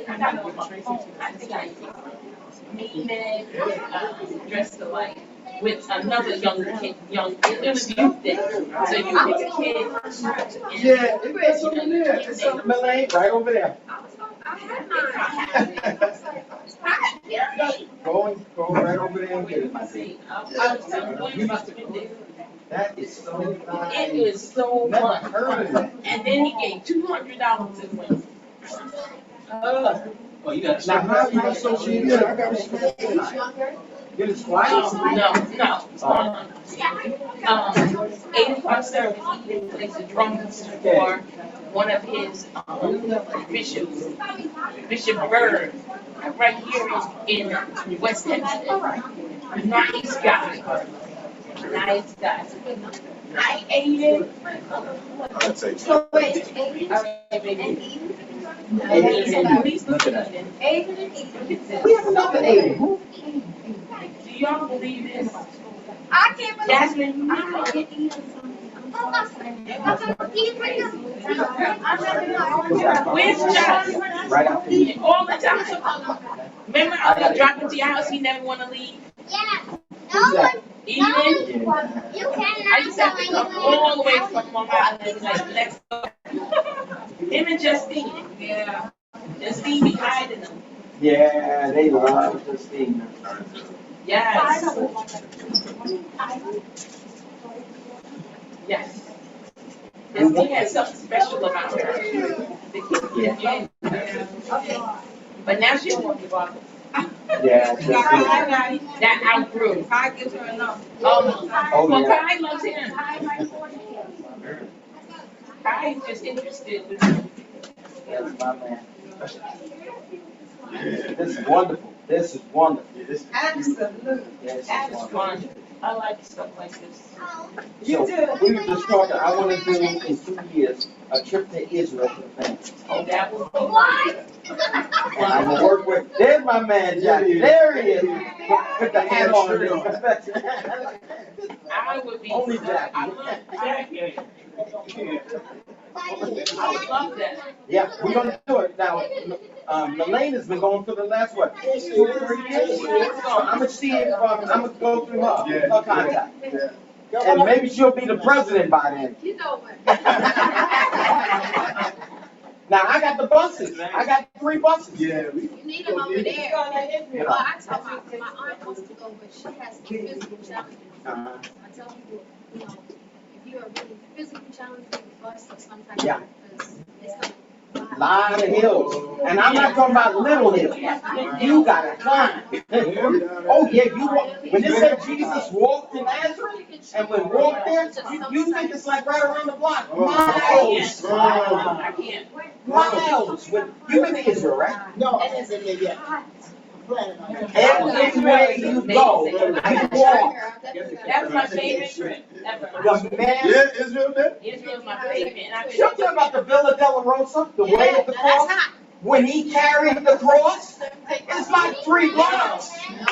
I got on my phone. I think I me and dressed alike with another young kid. It was youth day. So you get the kids. Yeah, it's over there. It's over Malay, right over there. Go right over there and get it, my dear. That is so nice. It was so Never fun. heard of that. And then he gave $200 to win. Now, how you associated with it? Get it quiet? No. 8 o'clock service, he plays the drums for one of his bishops, Bishop Bird, right here in West Hempstead. Nice guy. Hi, Aiden. So wait, All right, baby. Please look at Aiden. We have another Aiden. Do y'all believe this? I can't believe. Jasmine, where's Josh? Right after you. All the time. Remember I was dropping to your house, he never want to leave? Who's that? Even? I used to have to come all the way from Long Island, like, let's go. Him and Justine. Yeah. Justine be hiding them. Yeah, they love Christine. Yes. Yes. Justine has something special about her. Yeah. Okay. But now she don't want to give up. Yeah, That outgrew. Kai gives her enough. Oh, Oh, well, yeah. Kai loves him. I like 40 kids. Kai is just interested with him. That's my man. This is wonderful. This is wonderful. Absolutely. This That is is wonderful. fun. I like stuff like this. So we were just talking, I want to do in 2 years a trip to Israel for the family. Oh, that will be What? And I'm gonna work with, there's my man, Jackie. There he is. Put the hat on. I would be. Only Jackie. I love Jackie. I would love that. Yeah, we're gonna do it. Now, Elaine has been going for the last, what, 2 or 3 years? So I'm gonna see if, I'm gonna go through her contact. And maybe she'll be the president by then. You know what? Now, I got the buses. I got 3 buses. Yeah, we. You need them over there. Well, I tell my aunt wants to go, but she has some physical challenges. Uh-huh. I tell people, you know, if you are really physically challenged, take a bus or some type Yeah. of, because it's gonna. Lot of hills. And I'm not talking about little hills. You gotta climb. Oh, yeah, you walk. When they said Jesus walked in Nazareth and when walked there, you think it's like right around the block. Miles. I can't. Miles. You've been to Israel, right? No, I haven't been there yet. Everywhere you go, you walk. That was my favorite trip ever. The man. Yeah, Israel there? Israel's my favorite. And I You talking about the Villa Della Rosa, the way of the cross? When he carried the cross, it's like 3 blocks.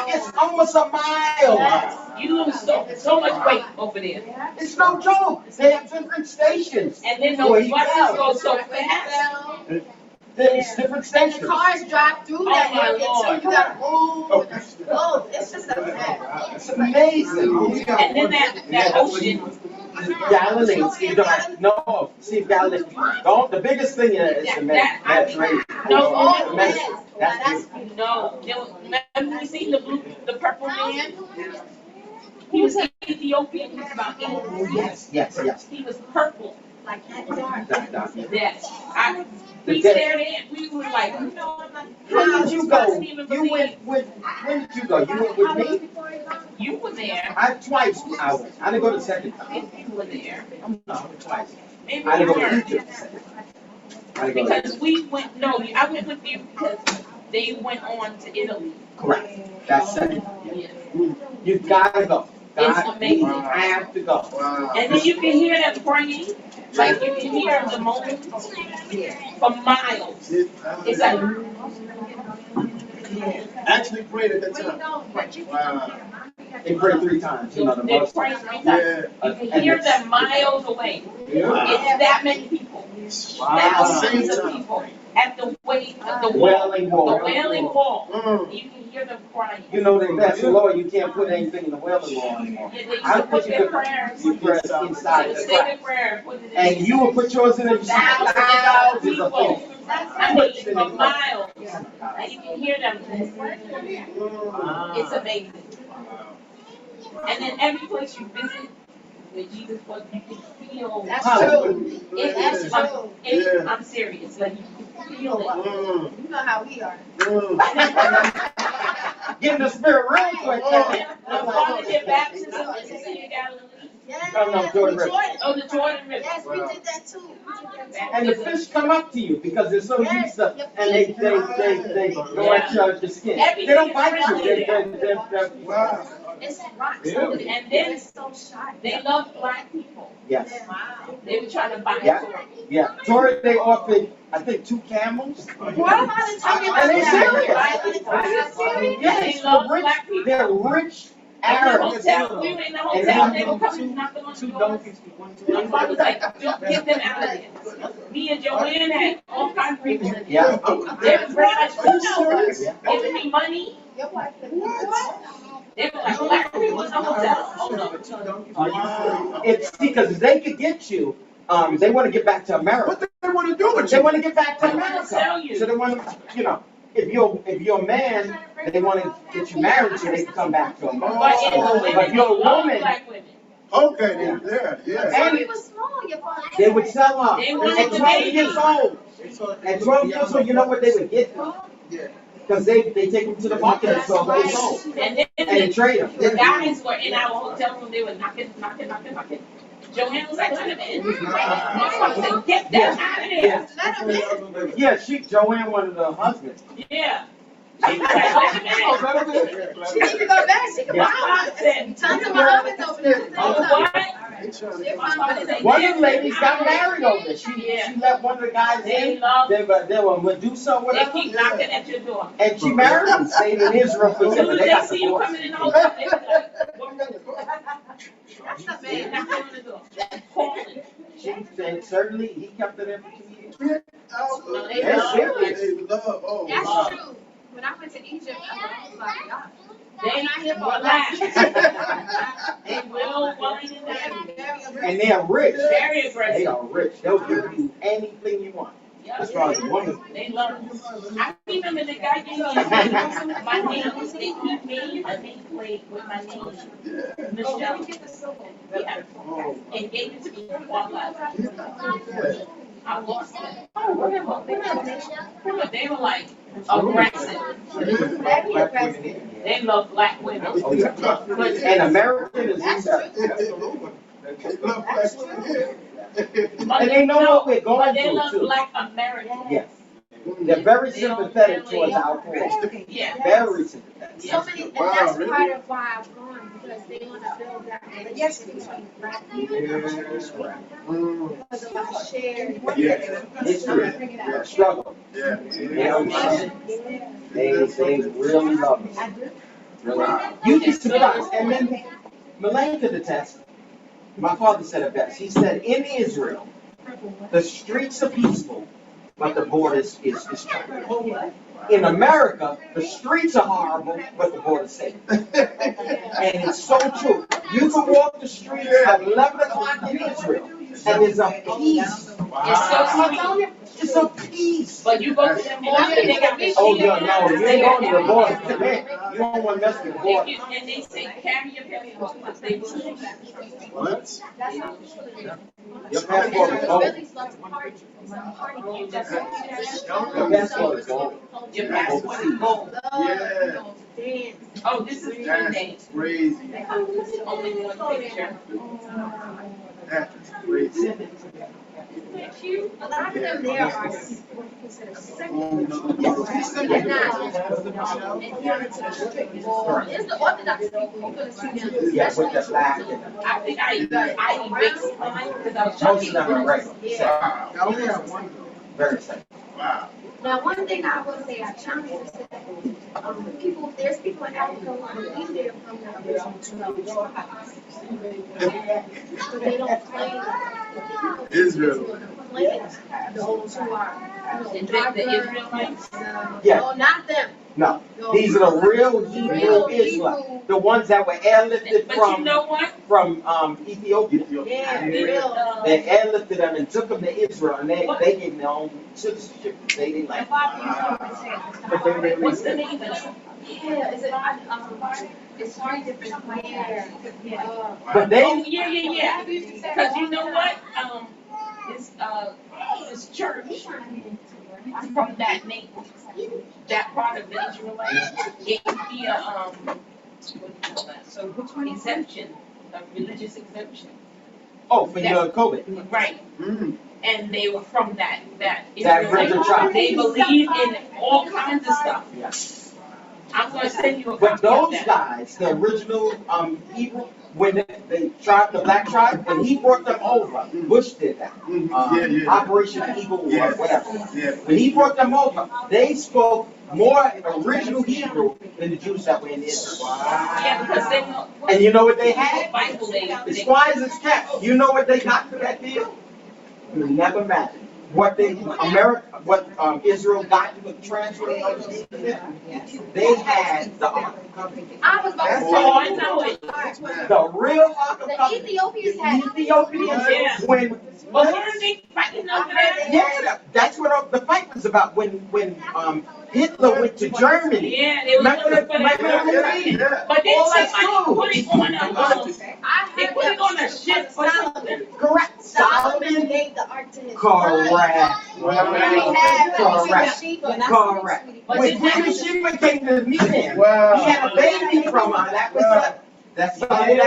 It's almost a mile. You lose so much weight over there. It's no joke. They have different stations. And then Where those he buses fell. go so fast. There's different And stations. the cars drive through that Oh, my area Lord. too. You gotta move. Oh, it's just a mess. It's amazing. And then that ocean. Galilee, Steve, no, Steve, Galilee. Don't, the biggest thing is the Mediterranean. No, Oh, That's yes. that's no. Remember you seen the purple man? He was Ethiopian. He was about 8. yes. He was purple. Like that dark. Yes. We stared in. We were like, you know, When did you go? Wasn't even You believe. went with, when did you go? You went with me? You were there. Twice I went. I didn't go the second time. If you were there. No, twice. Maybe I you didn't go to weren't. Egypt the second time. I didn't go to Because we went, no, I went with you because they went on to Italy. Correct. That's second. Yeah. You gotta go. It's God, amazing. you have to go. Wow. And then you can hear them praying, like you can hear the moans for miles. It's like, Actually prayed at that Where you time. going? But you Wow. They pray 3 times, you know, the they most. pray 3 times. Yeah. You can hear them miles away. Yeah. It's that many people. Thousands of people at the way of the wall, Wailing wall. the Wailing Wall. Mm. You can hear them crying. You know that that's the law, you can't put anything in the wailing wall anymore. Yeah, they used I to put think their prayers. you press inside They the would say crack. their prayer and put it in. And you will put yours in and you see Thousands thousands of of people. people. I mean, for miles. And you can hear them. It's amazing. And then every place you visit, where Jesus was, you can feel. That's Hallelujah. true. It's, That's true. I'm serious. Like you can feel it. Mm. You know how we are. Get in the spirit real quick. The water their baptism is the Sea of Galilee. Yeah. Oh, no, Jordan River. Oh, the Jordan River. Yes, we did that too. And the fish come up to you because they're so Yes, used to, your and they feet. go at your skin. They don't bite you. They're Wow. It's rocks. Yeah. over there. And then They're so shy. they love black people. yes, Wow. They were trying to buy Yeah. it. yeah. Tori, they offered, I think, 2 camels. Why am I talking about And they that? serious. Are you serious? Yes, They love the rich, black people. they're rich In the Arabs. hotel, we were in the hotel, they were coming knocking on the door. My father was like, get them out of there. Me and Joanne had all kinds of people in there. Yeah. They were bringing us food, giving me money. Your wife. They were like, black people in the hotel. Oh no. It's because if they could get you, they want to get back to America. What they want to do with They you? want to get back to I America. tell you. So they want to, you know, if you're a man, they want to get you married so they can come back to America. But in the But women, if you're a love woman, black women. Okay, then, yeah. And He was small, your father. they would sell them. They At wanted the 12 baby. years old. At 12 years old, you know what they would get them? Yeah. Cause they take them to the market and sell them home. And then And they trade them. the guys were in our hotel room, they were knocking. Joanne was like, let him in. I said, get that out of there. Let them in. Yeah, Joanne wanted a husband. Yeah. She was like, let him in. She need to go back, she can buy I said, tons of my ovens over there. what? One of the ladies got married over there. She let one of the guys They in. love, They were Medusa or they whatever. keep knocking at your door. And she married him, stayed in Israel for As years. soon But as they they got see you divorced. coming in the hotel, they be like, what? That's not They bad. knocking on the door, calling. And certainly he kept it in for 2 years. No, they That's love, serious. Hey, love, oh, That's wow. true. When I went to Egypt, I was like, God. they not here for relax. that. They will wine and dine. And they're rich. Very They aggressive. are rich. They'll give you anything you want. As far as women. They love it. I remember the guy gave me my name, he made a nameplate with my name. Michelle. Yeah. And gave it to me while I lost it. Oh, whatever. They were like aggressive. They love black women. Oh, yeah. And American is That's true. They love black women, yeah. And they know what we're going But they through love too. black Americans. Yes. They're very sympathetic towards our poor. Yeah. Very sympathetic. So many, and that's part of why I've gone, because they want to build that relationship between black people. Yes, right. Because of our shared. History, struggle. Yeah. They don't love it. They really love it. Really. You'd be surprised. And then Malaine could attest. My father said it best. He said, in Israel, the streets are peaceful, but the border is trouble. In America, the streets are horrible, but the border is safe. And it's so true. You can walk the streets at 11 o'clock in Israel, and there's a peace. It's a peace. But you go to the border, they got the Oh, yeah, no, you ain't going to the border today. You don't want to mess with the border. And they say, carry your passport, but they will. What? That's how it is. Your passport is gold. Really love to party. You just Your passport is gold. Your passport is gold. Yeah. Dance. Oh, this is the That's name. crazy. Only one picture. That's crazy. A lot of them there are what you consider secular. Yeah. It's the Orthodox people who gonna see them. Yeah, with the black and I think I erased mine because I was most of them talking. are regular. Yeah. I only have one. Very safe. Wow. Now, one thing I will say, I challenge you to say, there's people in Africa who believe they're from the original but they don't claim Israel. those who are, The Israelites. Yeah. No, not them. No, these are the real Hebrew Israelites, the ones that were airlifted But you know what? from Ethiopia. Yeah, real. They airlifted them and took them to Israel, and they gave them their own citizenship. They didn't like. But they What's the name of it? Yeah, is it, it's three different plans. But they. Oh, yeah. Because you know what? This church from that name, that part of the Israelites gave me a what do you call that? So exemption, a religious exemption. Oh, for your COVID. Right. Mm. And they were from that Israelite tribe. They believe in all kinds of stuff. Yeah. I'm gonna send you a But copy of those that. guys, the original Hebrew, when the black tribe, when he brought them over, Bush did that. Yeah. Operation Eagle War, Yes. whatever. Yeah. When he brought them over, they spoke more original Hebrew than the Jews that were in Israel. Yeah, because they know. And you know what they had? Bible, As quiet as it's kept. You know what they got for that deal? You never imagine. What Israel got to transfer those. They had the Ark. I was about to Oh, I say. know it. The real Ark of The Covenant. Ethiopians The had. Ethiopians, Yeah. when But weren't they fighting over that? yeah, that's what the fight was about. When Hitler went to Germany. Yeah, they were Remember looking for remember that. the movie? But then All that somebody put it on a, I they heard put it that on a ship or something. Correct. Solomon Solomon. gave the ark to his Correct. Correct. Correct. When Queen Sheba came to meet him, Wow. he had a baby from her. That was that's That's not in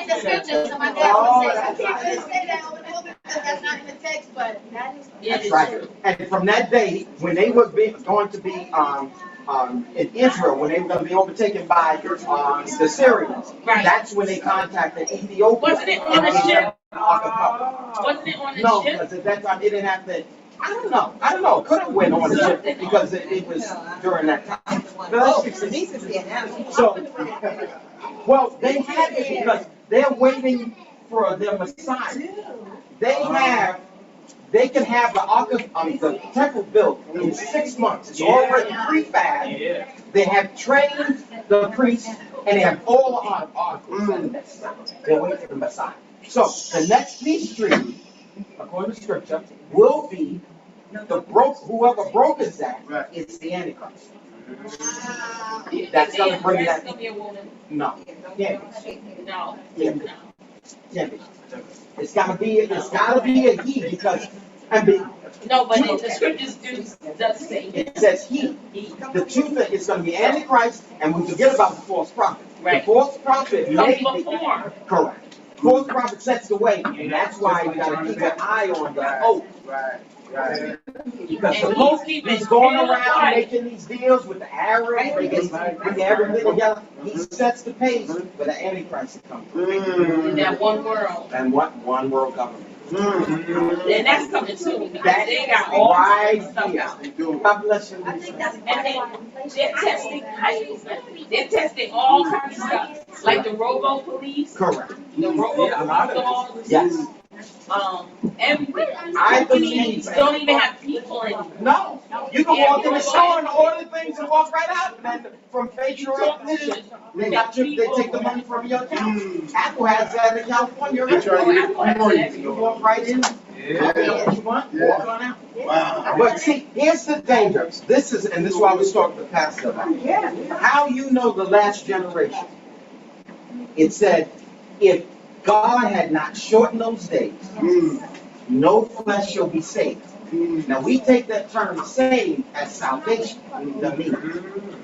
the scripture, so my dad would say, I can't really say that over the phone because that's not in the text, but that is. That's right. And from that day, when they were going to be in Israel, when they were going to be overtaken by the Syrians, Right. that's when they contacted Ethiopia. Wasn't it on the ship? Archipelago. Wasn't it on the No, ship? because at that time it didn't have to. I don't know. Could have went on the ship because it was during that time. But let's fix it. So, well, they had it because they're waiting for their Messiah. They can have the temple built in 6 months. It's already prefab. They have trained the priests and they have all the articles. They're waiting for the Messiah. So the next peace treaty, according to Scripture, will be whoever brokers that is the Antichrist. That's gonna bring that. Gonna be a woman. No, yeah, No. yeah, No. yeah. It's gotta be a he because No, but the scriptures does say it says he. The truth is gonna be Antichrist, and we forget about the false prophet. Right. The false prophet may Come be before. correct. False prophet sets the way, and that's why you gotta keep an eye on the oath. Right. Because the And Pope he's is going real around quiet. making these deals with the Arabs, bringing everything together. He sets the pace for the Antichrist to come. In that one world. And what one world government? And that's coming soon. Because That they got all right kinds of stuff here. out. God bless you. I think that's And they're testing, they're testing all kinds of stuff. Like the robo police, Correct. the robo dogs. Yes. And I companies believe- don't even have people anymore. No, you can walk in the store and order things and walk right out. And from facial recognition, they take the money from your account. Apple has that in California. They try to get Apple has that. You walk right in, get what you want, walk on out. Wow. But see, here's the danger. This is why I was talking to Pastor about. How you know the last generation? It said, if God had not shortened those days, no flesh shall be saved. Now we take that term saved as salvation, the meaning.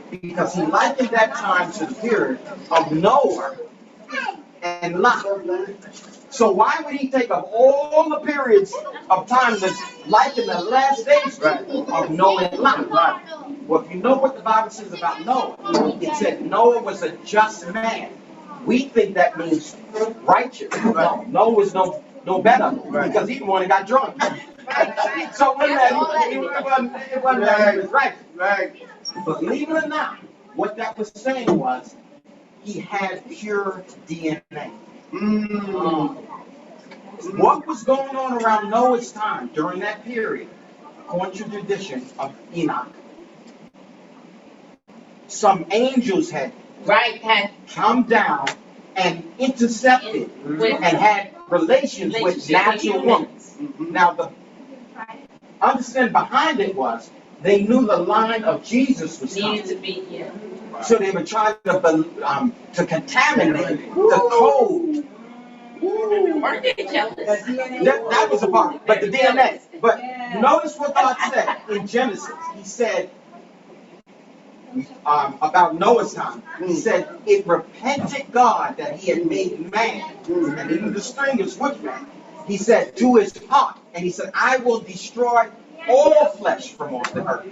Because he likened that time to the period of Noah and Lot. So why would he take of all the periods of time that liken the last days of Noah and Lot? Well, if you know what the Bible says about Noah, it said Noah was a just man. We think that means righteous. No, Noah was no better because he the one that got drunk. So it wasn't that he was righteous. Right. Believe it or not, what that was saying was he had pure DNA. What was going on around Noah's time during that period, according to tradition of Enoch? Some angels had come down and intercepted and had relations with natural women. Now, the understand behind it was they knew the line of Jesus was coming. Needed to be here. So they were trying to contaminate the code. Weren't they jealous? That was a part, but the DNA. But notice what God said in Genesis. He said about Noah's time. He said, it repented God that he had made man, and even the strangers with man. He said, to his heart, and he said, I will destroy all flesh from off the earth.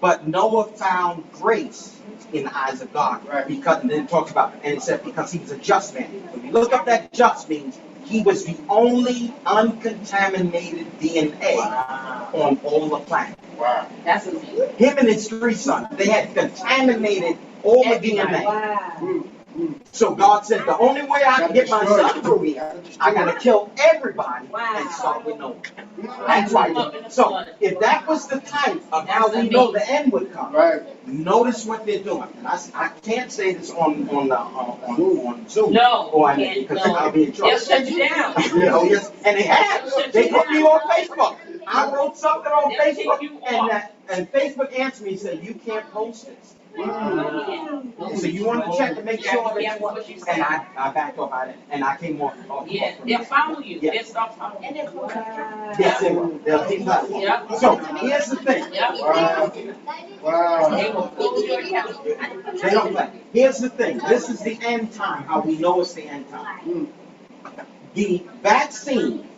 But Noah found grace in the eyes of God. Because, and then it talks about, and it said, because he was a just man. When you look up that just means, he was the only uncontaminated DNA on all the planet. Wow. That's amazing. Him and his 3 sons, they had contaminated all the DNA. So God said, the only way I can get my son through here, I gotta kill everybody and start with Noah. That's right. So if that was the type of how we know the end would come, notice what they're doing. And I can't say this on Zoom. No, or you can't, because no. I'll be in trouble. They'll shut you down. You know, yes, and they have. They put me on Facebook. I wrote something on They'll kick Facebook you and off. Facebook answered me and said, you can't post this. Yeah. So you want to check to make sure that Careful you, what you say. and I backed off on it, and I came off. Yeah, they'll follow you, Yeah. they'll start following And you. it's wow. Yes, they will. They'll keep that. Yep. So here's the thing. Yep. Wow. They will close your account. They don't play. Here's the thing. This is the end time, how we know it's the end time. The vaccine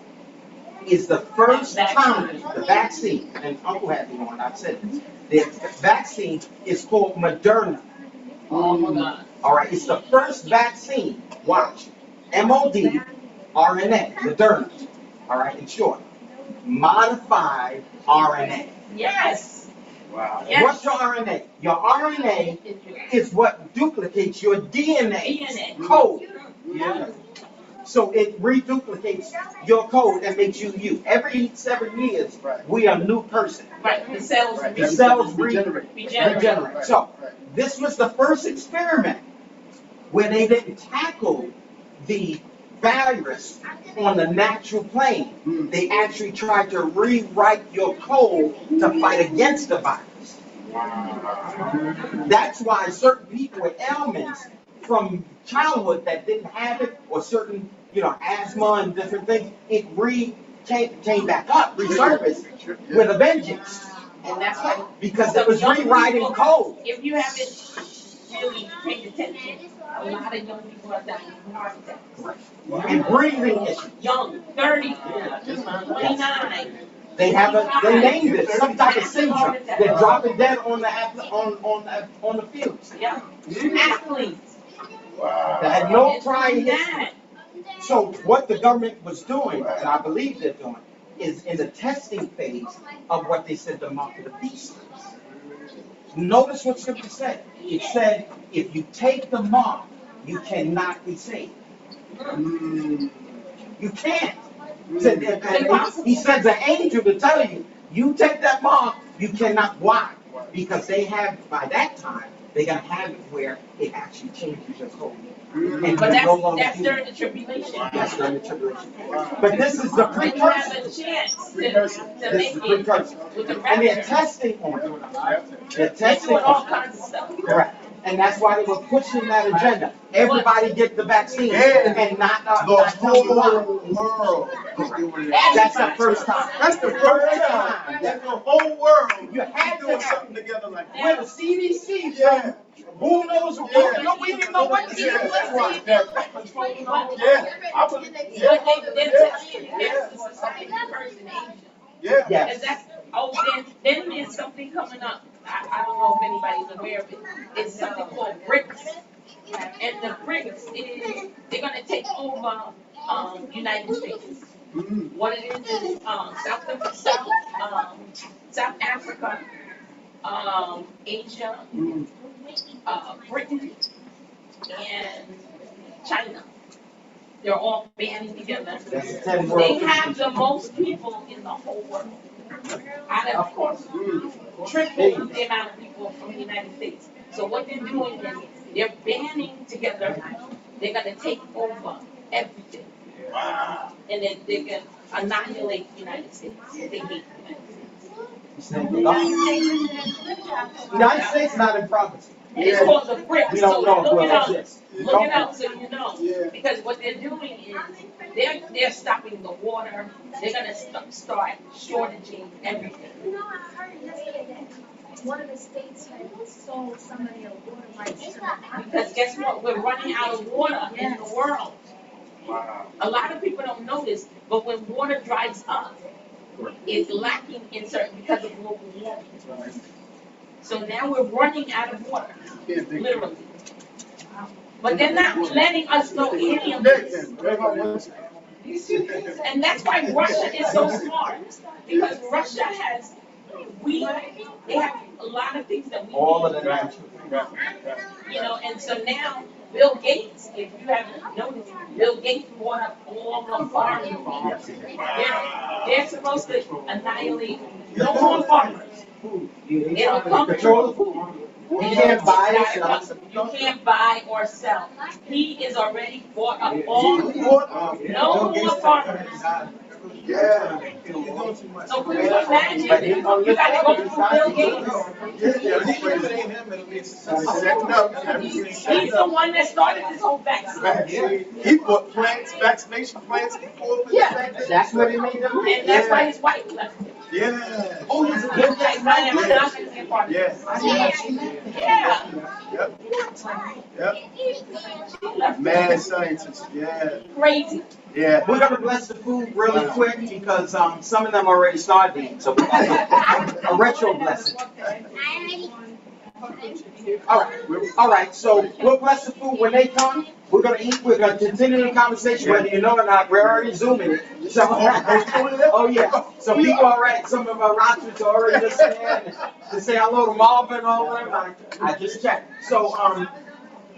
is the first time, the vaccine, and Uncle had me on, I've said this, the vaccine is called Moderna. Oh my God. All right, it's the first vaccine, watch, MOD, RNA, Moderna, all right, in short, modified RNA. Yes. Wow. Yes. What's your RNA? Your RNA is what duplicates your DNA DNA. code. Yeah. So it reduplicates your code and makes you you. Every 7 years, Right. we are a new person. Right, the cells Right. The cells Regenerate. regenerate. So this was the first experiment where they didn't tackle the virus on the natural plane. Mm. They actually tried to rewrite your code to fight against the virus. That's why certain people with ailments from childhood that didn't have it, or certain, asthma and different things, it came back up, resurfaced with a vengeance. And that's why. Because it was rewriting code. If you haven't really paid attention, a lot of young people are dying of heart attacks. And breathing issues. Young, 30, 29. They named it some type of syndrome. They're dropping dead on the fields. Yeah. Athletes. Wow. That had no It's prior like history. that. So what the government was doing, and I believe they're doing, is in the testing phase of what they said the mark of the beast is. Notice what scripture said. It said, if you take the mark, you cannot be saved. Mm. You can't. He sends an angel to tell you, you take that mark, you cannot. Why? Because they have, by that time, they're going to have it where it actually changes your code. And But you no longer that's do during it. the tribulation. That's during the tribulation. But this is the When you have precursor. a chance to This make is the it precursor. with the And they're rapture. testing on it. They're They're testing doing all on it. kinds of stuff. Correct. And that's why they were pushing that agenda. Everybody get the vaccine Yeah. and not The tell you why. whole world is doing it. That's the first time. That's the first time that the whole world You had is doing to have something together like Where that. the CDC, Yeah. who knows? We didn't know what to do. Yeah, that's right. They're Yeah. controlling all Yeah. I believe. But they're Yeah. telling you there's a society first in Asia. Yeah. Yes. And then there's something coming up. I don't know if anybody's aware of it. It's something called BRICS. And the BRICS is, they're gonna take over, United States. Mm. What it is South Africa, Asia, Mm. Britain, and China. They're all banding together. That's 10 They world. have the most people in the whole world. Out of course, Mm. triple the amount of people from the United States. So what they're doing is they're banding together. They're gonna take over everything. Wow. And then they can annihilate the United States. They hate the United States. United States not in prophecy. And it's called the BRICS. We So don't know look who it up. exists. Look it up so you know. Yeah. Because what they're doing is they're stopping the water. They're gonna start shortaging everything. You know, I heard yesterday that one of the states had sold some of their water rights to the Because guess what? We're running out of water in the world. Wow. A lot of people don't know this, but when water dries up, it's lacking in certain because of global warming. So now we're running out of water, Can't think. literally. But they're not letting us know any of this. And that's why Russia is so smart. Because Russia has, they have a lot of things that we All of need. the natural. You know, and so now Bill Gates, if you haven't noticed, Bill Gates bought up all the farming. They're supposed to annihilate no more farmers. It'll come Control the food. You can't buy it, sell it. You can't buy or sell. He is already bought up all. No more farmers. Yeah. He's doing too much. So could you imagine, But he's gonna you lift gotta up go and through start Bill to Gates. Yeah, that's crazy. Setting up. He's the one that started this whole vaccine. He bought plants, vaccination plants before. Yeah, that's what he made them. And that's why his wife left him. Yeah. Oh, he's a good guy. That's why I'm not gonna be a part of it. Yeah. Yeah. Yep. Yep. Mad scientist. Yeah. Crazy. Yeah. We're gonna bless the food really quick because some of them already started eating, so we're gonna do a retro blessing. All right, so we'll bless the food when they come. We're gonna eat, we're gonna continue the conversation, whether you know or not, we're already zooming it. So, oh yeah, so people already, some of our rosters are already listening in to say hello to Marvin and all of them. I just checked. So,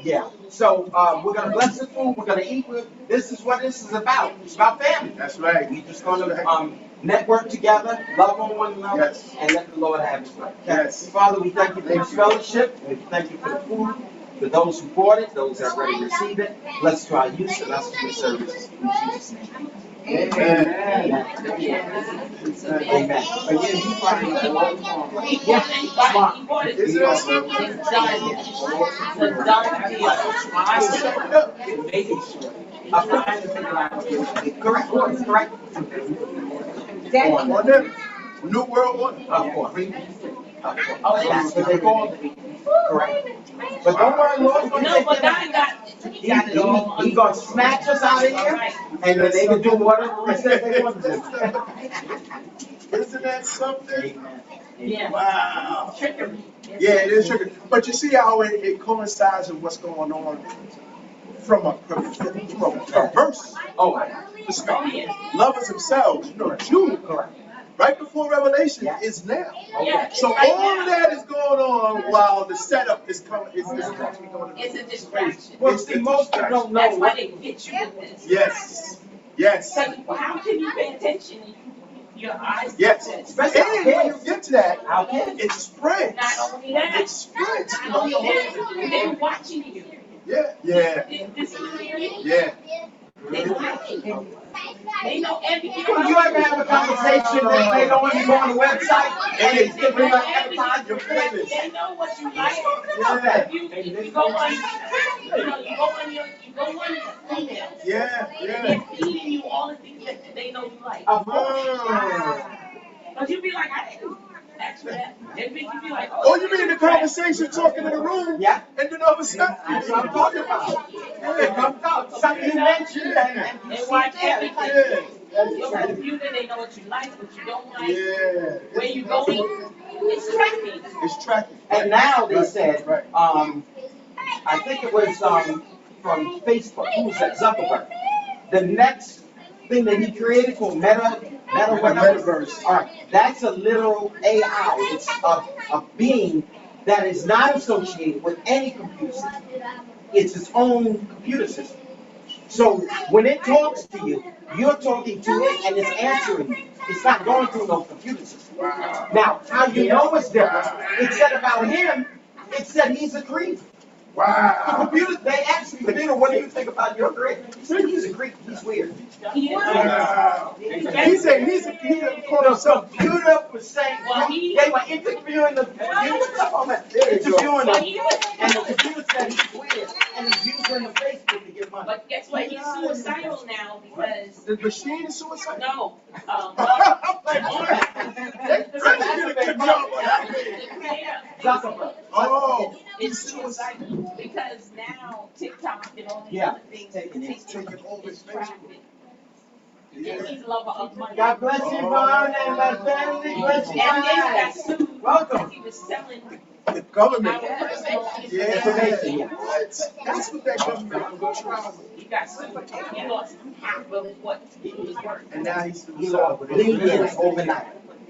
yeah, so we're gonna bless the food, we're gonna eat with, this is what this is about. It's about family. That's right. We're just gonna network together, love on one another, Yes. and let the Lord have his way. Yes. Father, we thank you for this fellowship, we thank you for the food, for those who bought it, those that already received it. Bless to our youth and us to your services. In Jesus' name. Amen. Amen. Again, you find a long time. He bought it. Is it It's awesome? done. It's a done deal. Set it up. Making sure. Correct, correct. On them. New World Order. Of course. That's what they call it. Correct. But don't worry, Lord's gonna No, take but care of God it. got, he got it all. He gonna snatch us out of here, and then they can do whatever they say they want to do. Isn't that something? Yeah. Wow. Trickery. Yeah, it is tricky. But you see how it coincides with what's going on from a verse. Oh, Perspective. Lovers themselves, Jude, correct. right before Revelation Yeah. is now. Yeah. So all of that is going on while the setup is coming. Is actually going on. It's a distraction. Well, see, most people don't know That's why what. they get you with this. Yes. Yes. Because how can you pay attention and your eyes? Yes. Especially And when you get to that, How can it spreads. Not only that, It spreads. not only that, they're watching you. Yeah. Yeah. This is you. Yeah. They watching you. They know everything. Well, you ever have a conversation and they don't even go on the website and they give you like advertise your business? They know what you like. Yeah. If you go on, you go on your email. Yeah. They're feeding you all the things that they know you like. Of course. But you be like, I didn't ask for that. And then you be like, Oh, you mean the conversation talking in the room? Yeah. And then all of a sudden, That's what I'm talking about. It comes out. Something you mentioned and They you watch see everything. Yeah. Your computer, they know what you like, what you don't like, Yeah. where you going. It's tracking. It's tracking. And now they said, Right. I think it was from Facebook. Who was that? Zuckerberg. The next thing that he created called Meta whatever. Metaverse. All right, that's a literal AI. It's a being that is not associated with any computer system. It's its own computer system. So when it talks to you, you're talking to it and it's answering you. It's not going through no computer system. Now, how you know it's different? It said about him, it said he's a creep. The Wow. computer, they asked the computer, what do you think about your creep? He said he's a creep. He's weird. Wow. He said he called The himself. computer was saying, Well, he- they were interviewing the computer, interviewing But him, he was, and the computer said he's weird, and he's using the Facebook to get money. but guess what? He's suicidal now because, The machine is suicide. no, I'm like, they trying to get a good job on that. yeah. Zuckerberg. Oh. It's suicidal because now TikTok and all these Yeah, other things taking it. Taking over is Facebook. traffic. And he's a lover of money. God bless you, Vaughn, and my family. Bless you, And then he got guys. sued Welcome. because he was selling The government. our personal Yeah. information. Yeah. What? That's what that government will try. He got sued. He lost half of what he was worth And now he's He lost billions overnight.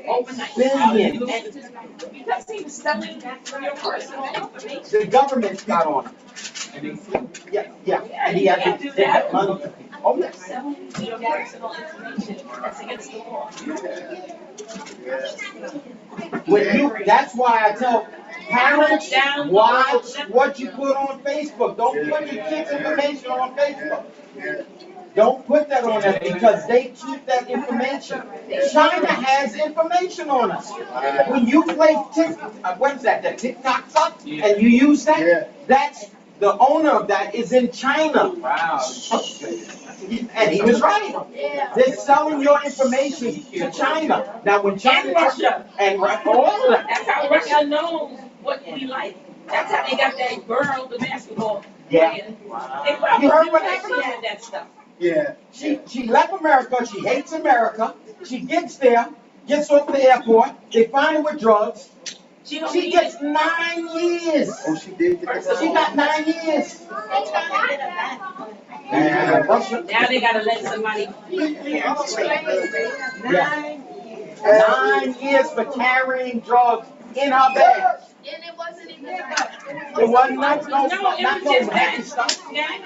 overnight. Billions. And because he was selling your personal information. The government got on him. Yeah, and he had to get money. Oh, yes. Selling your personal information, that's against the law. When you, that's why I tell parents, watch what you put on Facebook. Don't put your kids' information on Facebook. Don't put that on us because they keep that information. China has information on us. When you play what is that, the TikTok stuff, and you use that, that's the owner of that is in China. Wow. And he was right. They're selling your information to China. Now when China And Russia. and all of that. That's how Russia knows what we like. That's how they got that girl, the basketball Yeah. player. They probably You heard knew what that happened? she had that stuff. Yeah. She left America. She hates America. She gets there, gets off the airport. They find her with drugs. She don't She need gets it. 9 years. Oh, she did get that. She got 9 years. And Russia. Now they gotta let somebody. Yeah. 9 years for carrying drugs in her bag. And it wasn't even It wasn't not No, it was just heavy that. stuff. That,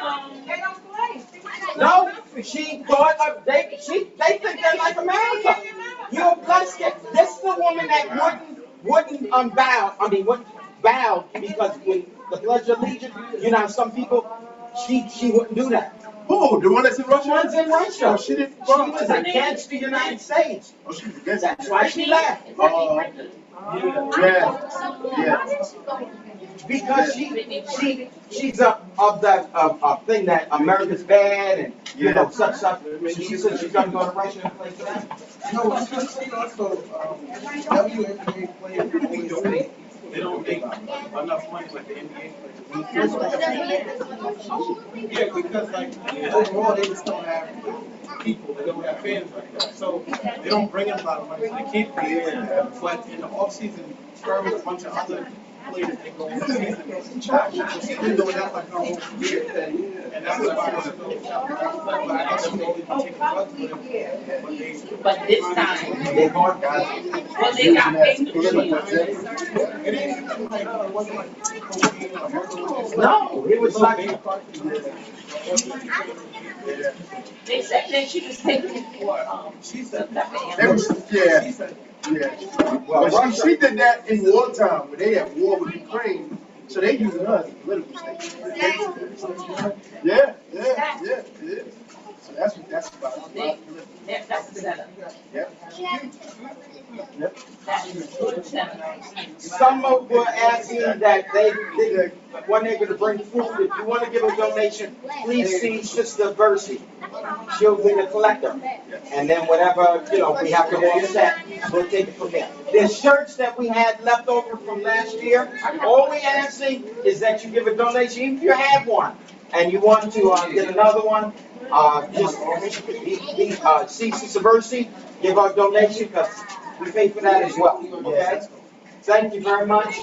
No, she thought of they think they're like America. You're blessed. This is the woman that wouldn't unbow. I mean, wouldn't bow because when the Pledge of Allegiance, you know, some people, she wouldn't do that. Who? The one that's in She Russia? was in Russia. Oh, she didn't. She was against the United States. Oh, she was against That's why she left. Yeah. Because she's of that thing that America's bad and you know such stuff. She said she's gonna go to Russia and play for them. No, also, WNBA players always say they don't make enough money like the NBA players. Yeah, because like overall they just don't have people, they don't have fans like that. So they don't bring in a lot of money, so they can't create that. But in the off season, her with a bunch of other players, they go in the season. So she's been doing that like her whole year. And that's why I guess she only can take drugs with her. but this time, They bought guys. well, they got big machines. It ain't even like, it wasn't like cocaine or heroin. No, it was like They said that she was taking it for, She some said, type of they animal. was, yeah, yeah. Well, she did that in wartime, when they had war with Ukraine, so they using her as a political statement. Yeah. So that's about it. That's the setup. Yep. That is a good setup. some of were asking that they weren't able to bring food. If you want to give a donation, please see Sister Versi. She'll be the collector. And then whatever, you know, we have to offset, we'll take it from there. The shirts that we had left over from last year, all we're asking is that you give a donation, even if you have one, and you want to get another one, just see Sister Versi, give our donation, because we pay for that as well, okay? Thank you very much.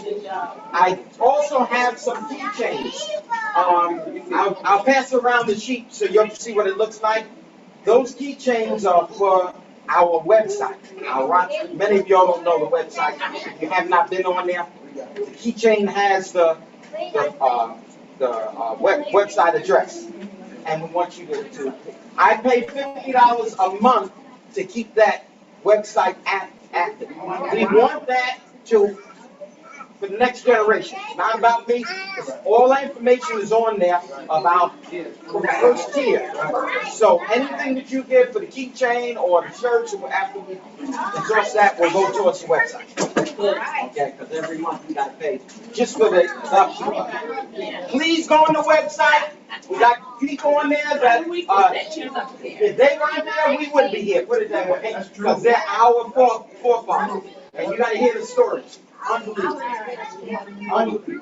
I also have some keychains. I'll pass around the sheet so you can see what it looks like. Those keychains are for our website. Many of y'all don't know the website. If you have not been on there, the keychain has the website address. And we want you to I pay $50 a month to keep that website active. We want that for the next generation. It's not about me. All the information is on there about the first tier. So anything that you give for the keychain or the shirts or after we exhaust that will go towards the website. Okay, because every month we gotta pay just for the upkeep. Please go on the website. We got people on there that if they weren't there, we wouldn't be here. Put it that way, because they're our forefathers, and you gotta hear the stories. Unbelievable. Unbelievable.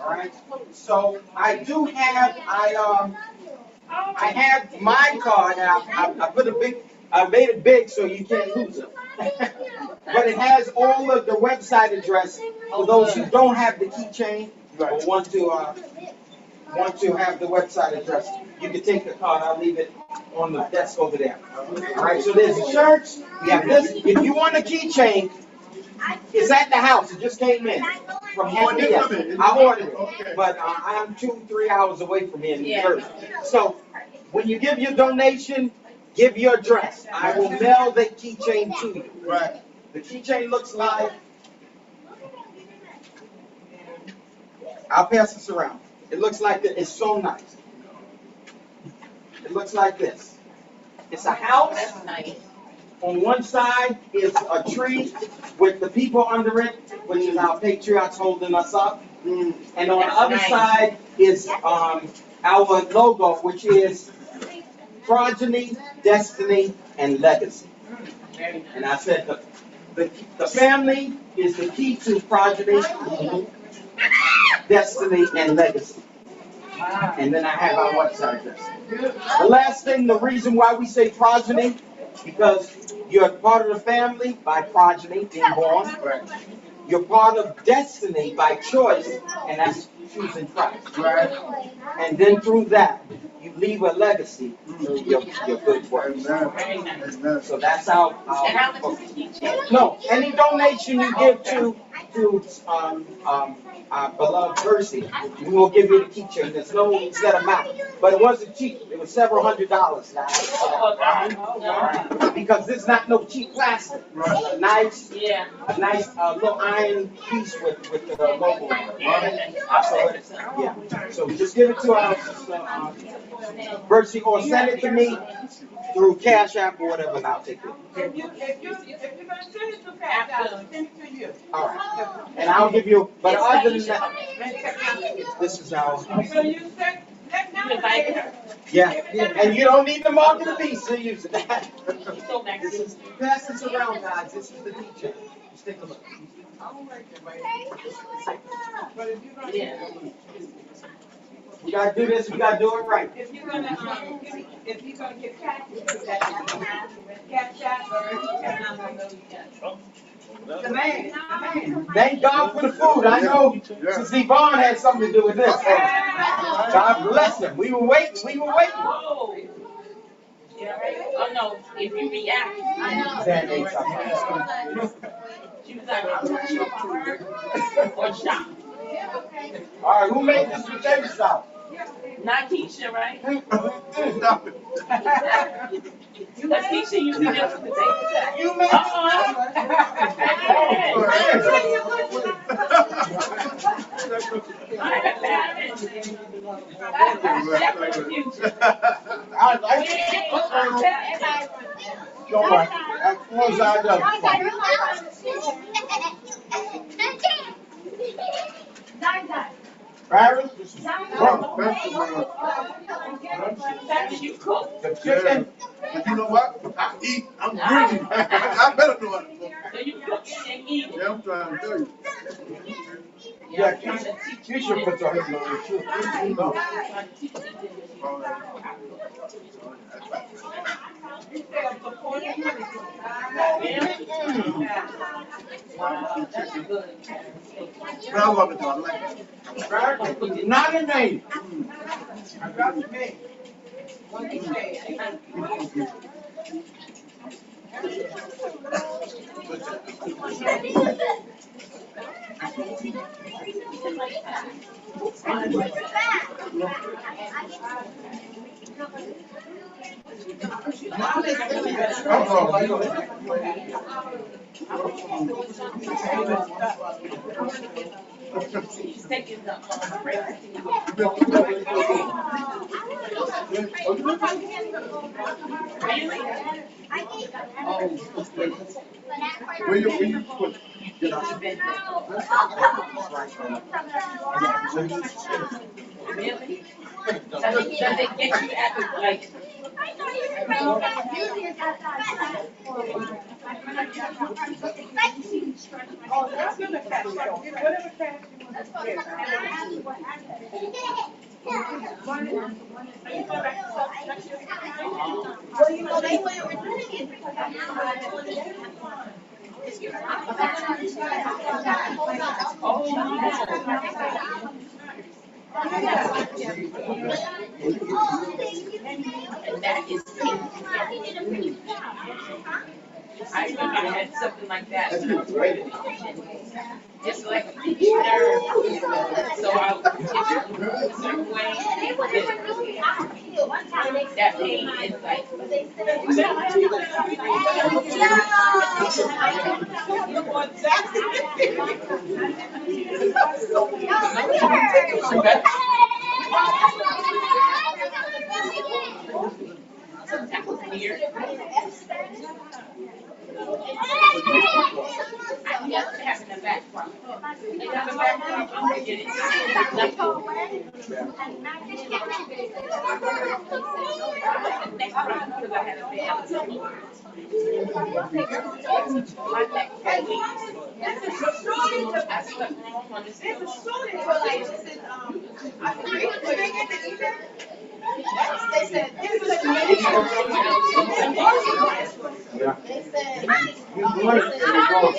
All right. So I do have I have my card. I made it big so you can't lose it. But it has all of the website address for those who don't have the keychain or want to have the website address. You can take the card. I'll leave it on the desk over there. All right. So there's the shirts. We have this. If you want a keychain, it's at the house. It just came in from UPS. I ordered it, but I'm 2-3 hours away from here in New Jersey. So when you give your donation, give your address. I will mail the keychain to you. Right. The keychain looks like. I'll pass this around. It looks like it's so nice. It looks like this. It's a house. That's nice. On one side is a tree with the people under it, which is our patriarchs holding us up. And on the That's other nice. side is our logo, which is progeny, destiny, and legacy. Very nice. And I said the family is the key to progeny, destiny, and legacy. And then I have our website address. The last thing, the reason why we say progeny, because you're part of the family by progeny, being born. You're part of destiny by choice, and that's choosing Christ. And then through that, you leave a legacy through your good works. Very nice. So that's how. And how much is the keychain? No, any donation you give to our beloved Percy, we will give you the keychain. There's no set amount, but it wasn't cheap. It was several $100s now. Because this is not no cheap plastic. A nice little iron piece with the logo on it. So just give it to our sister Percy, or send it to me through Cash App or whatever, and I'll take it. If you're gonna send it to Pat, I'll send it to you. All right. And I'll give you, but other than that, this is our, So you said, that number there. yeah. And you don't need to mark the piece to use it. This is, pass this around, guys. This is the teacher. Just take a look. But if you're gonna, Yeah. We gotta do this, we gotta do it right. if you're gonna get cash, cash out or the man. Thank God for the food. I know Sister Yvonne had something to do with this. God bless him. We were waiting. Oh. Yeah, right. Oh, no, if you react, That ain't something. she was like, I'm not sure or shocked. All right, who made this potato salad? Not Keisha, right? Stop it. Because Keisha usually does the potato salad. You made I have parents. That's the future. Don't worry. As long as I know. Paris, this is That's you cook. the chicken. But you know what? I eat. I'm greedy. I better know it. So you cook and eat. Yeah, I'm trying to tell you. Yeah, Keisha puts her hands on it too. But I love it though. I like it. Not a name. I got the man. What he said. She's taking the Where you put? Really? Does it get you at the, like, Oh, that's gonna cash out. Whatever cash you want to Well, you know, they went and that is pink. I remember I had something like that. It's like a nerve. So I would get it a certain way. That pain is like. Yes, they have in the background. They have the background, I'm gonna get it. Next time, because I had a bad. My neck. They said, Yeah. they said, You learn and you go.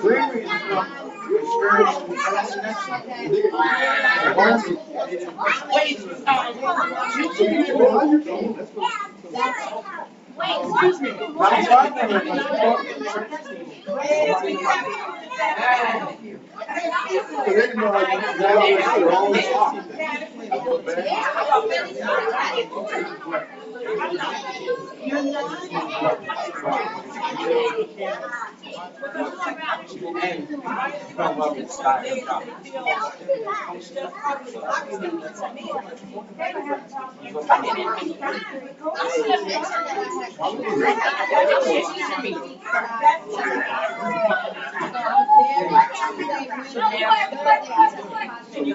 Bravery is from experience and Wait, excuse me. I'm talking to you. So they didn't know how you were always off. And you don't love the style of job.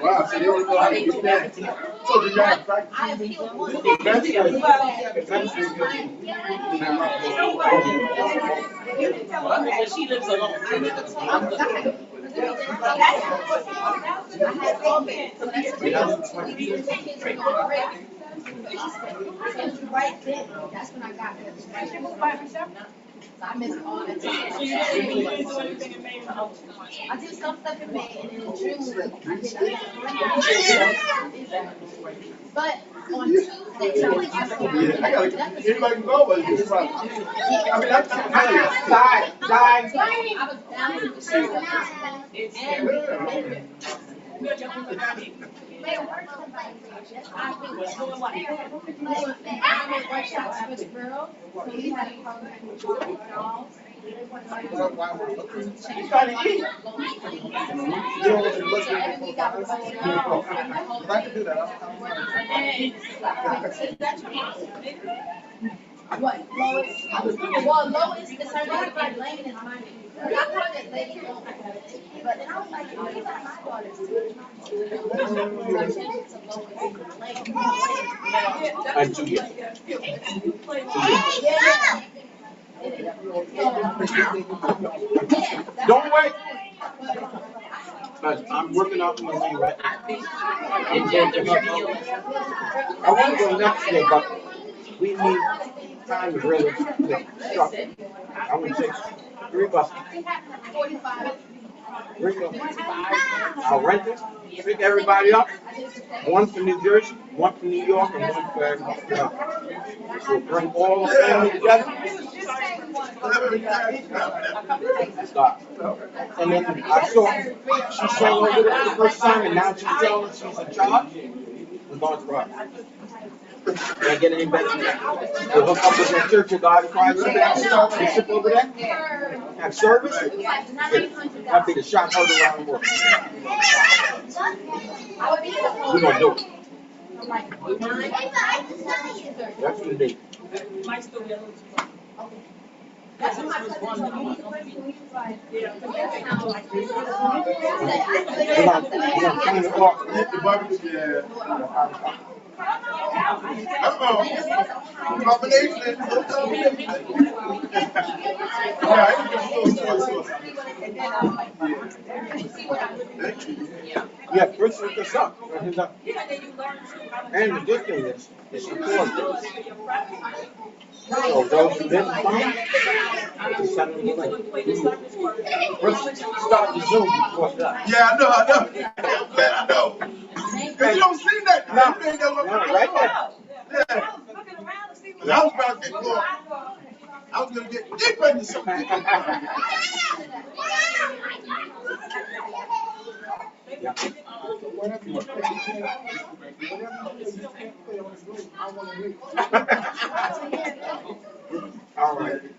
Wow, so they don't know how to get that. So did y'all practice? but she lives alone. Right then, that's when I got there. I missed all the time. I did some stuff in May, and then in June, I did but on Tuesday, I Anybody can go, but it's probably. I mean, that's not was down in the street. Workshops with girls, so we had a program with dolls. What, Lois? Well, Lois is her name, but Lane is my name. I called it Lady Lois. But then I was like, oh, these are my daughters too. So I changed it to Lois Lane. And 2 years. Don't wait. Because I'm working out my way right now. I want to go next year, but we need time to really get structured. I'm going to take 3 buses. 45. I'll rent it, pick everybody up. One from New Jersey, one from New York, and one from we'll bring all the family together. Stop. And then I saw she saw over there the first time, and now she's telling us she's in charge. We're going for her. Can't get any better than that. We'll hook up with that Church of God in Christ Bishop over there. Have service. That'd be the shot heard around the world. We're gonna do it. That's the date. That's what my cousin told me. We're gonna clean it off. Hit the buckets, yeah. Combination. All right, Yeah, first look this up. And the good thing is, it's recorded. So those who didn't find it, just send them the link. First, start the Zoom before that. yeah, I know. Man, I know. Cause you don't see that. No, right there. Yeah. And I was about to get going. I was gonna get deep into something. Yeah.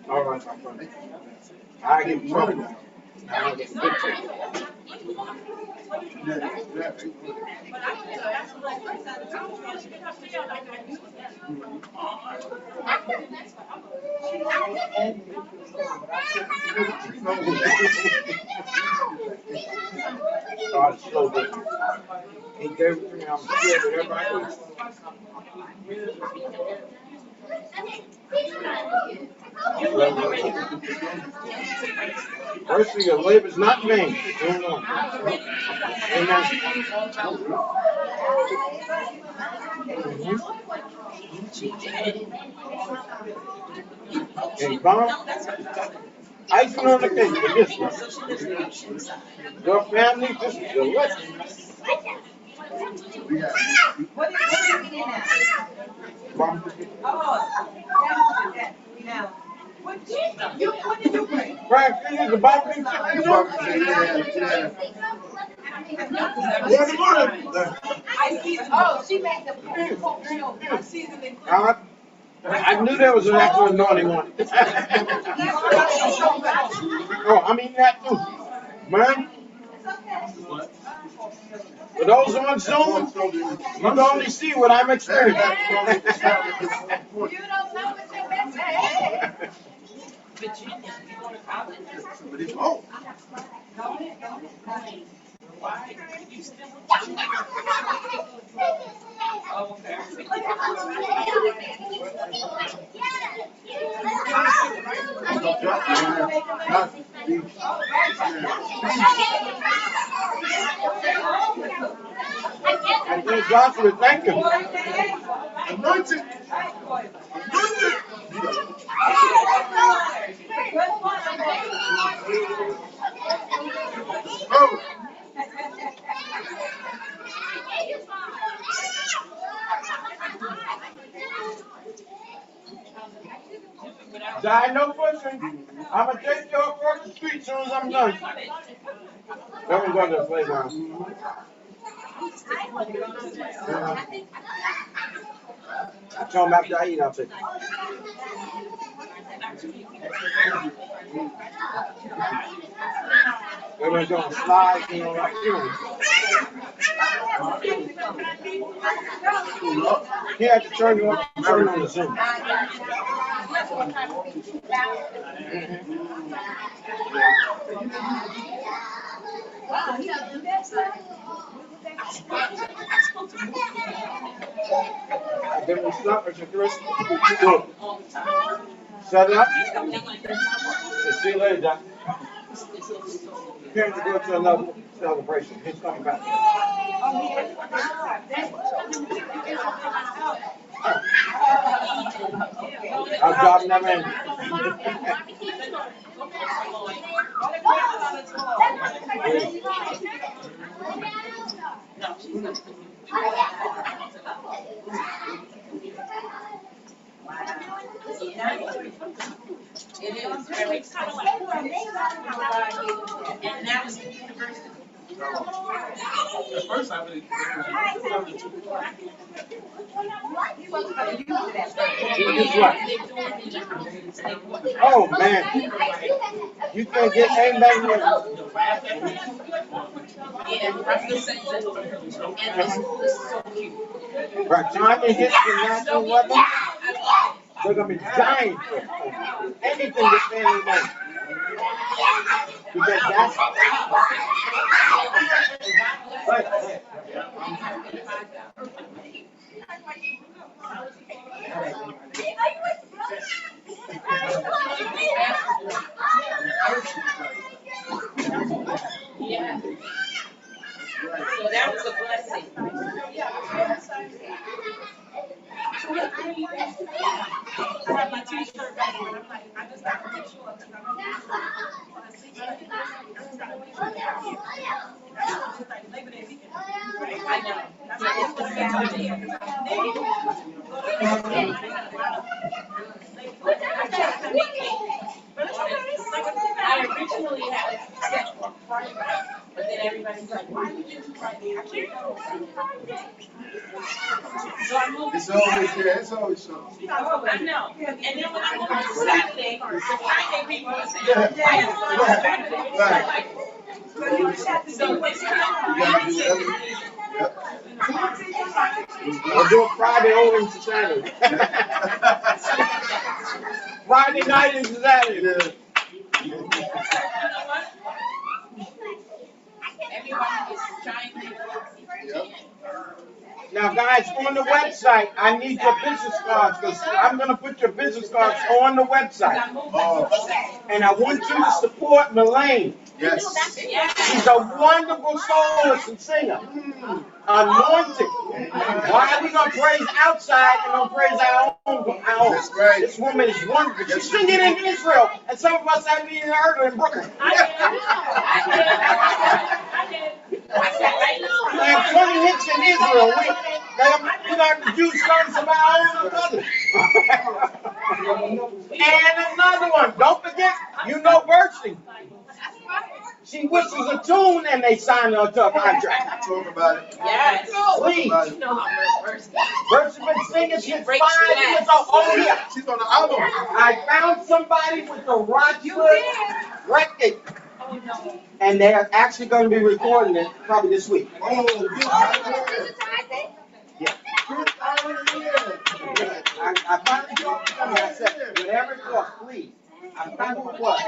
All right, my friend. I get in trouble now. I don't get good church. God is so good. He gave it to me. I'm scared with everybody else. First, your labor is not vain. Amen. And Bob, icing on the cake for this one. Your family, this is delicious. What are you eating now? Mom, Now, what did you bring? Frank, this is the barbecue chicken. I see. Oh, she made the pork show. I seasoned I knew there was an extra anointing on it. Oh, I'm eating that too. Man, for those on Zoom, you can only see what I'm experiencing. You don't know what your best Virginia, you go to college? Oh. Why? You still Oh, okay. I thank God for the thank you. Anointed. Oh. Die no pushing. I'm going to take you across the street as soon as I'm done. Then we go to the playground. I told him after I eat, I'll take it. We're going to go and slide, you know, like you. He had to turn on the Zoom. Then we stop at your first. Set it up. See you later, Doc. Preparing to go to another celebration. He's coming back. Our job never ends. It is very exciting. And now it's the university. At first I really Oh man, you can't get anything back here. Yeah, I feel safe. And this is so cute. By the time it hits the national level, they're gonna be dying for anything to stand in line. Because that's right. Yeah. So that was a blessing. I have my t-shirt back on. I'm like, I just got to make sure because I'm going to Labor Day weekend. I know. I originally had it set for Friday, but then everybody's like, why you didn't Friday? I can't go Friday. So I moved. It's always there, it's always something. I know. And then when I moved on Saturday, the Friday people were saying, why you moving on Saturday? Right. So this You gotta do everything. We'll do it Friday over into Saturday. Friday night into Saturday. everybody is trying to. Now, guys, on the website, I need your business cards because I'm going to put your business cards on the website. Oh, And I want you to support Melaine. yes. She's a wonderful soloist and singer. Anointed. Why are we going to praise outside and don't praise our own? That's right. This woman is wonderful. She's singing in Israel, and some of us haven't even heard her in Brooklyn. We have 20 hits in Israel. We're going to do songs of our own brothers. And another one. Don't forget, you know Bercy. She whistles a tune and they sign her to a contract. Talk about it. Yes. Please. You know how Bercy. Bercy's been singing since 5 breaks years old. Oh, yeah. She's on the album. I found somebody with the Rochford record. Oh, no. And they're actually going to be recording it probably this week. Oh, good idea. Yeah. Good idea. I finally talked to somebody. I said, whatever it costs, please. I found who it was.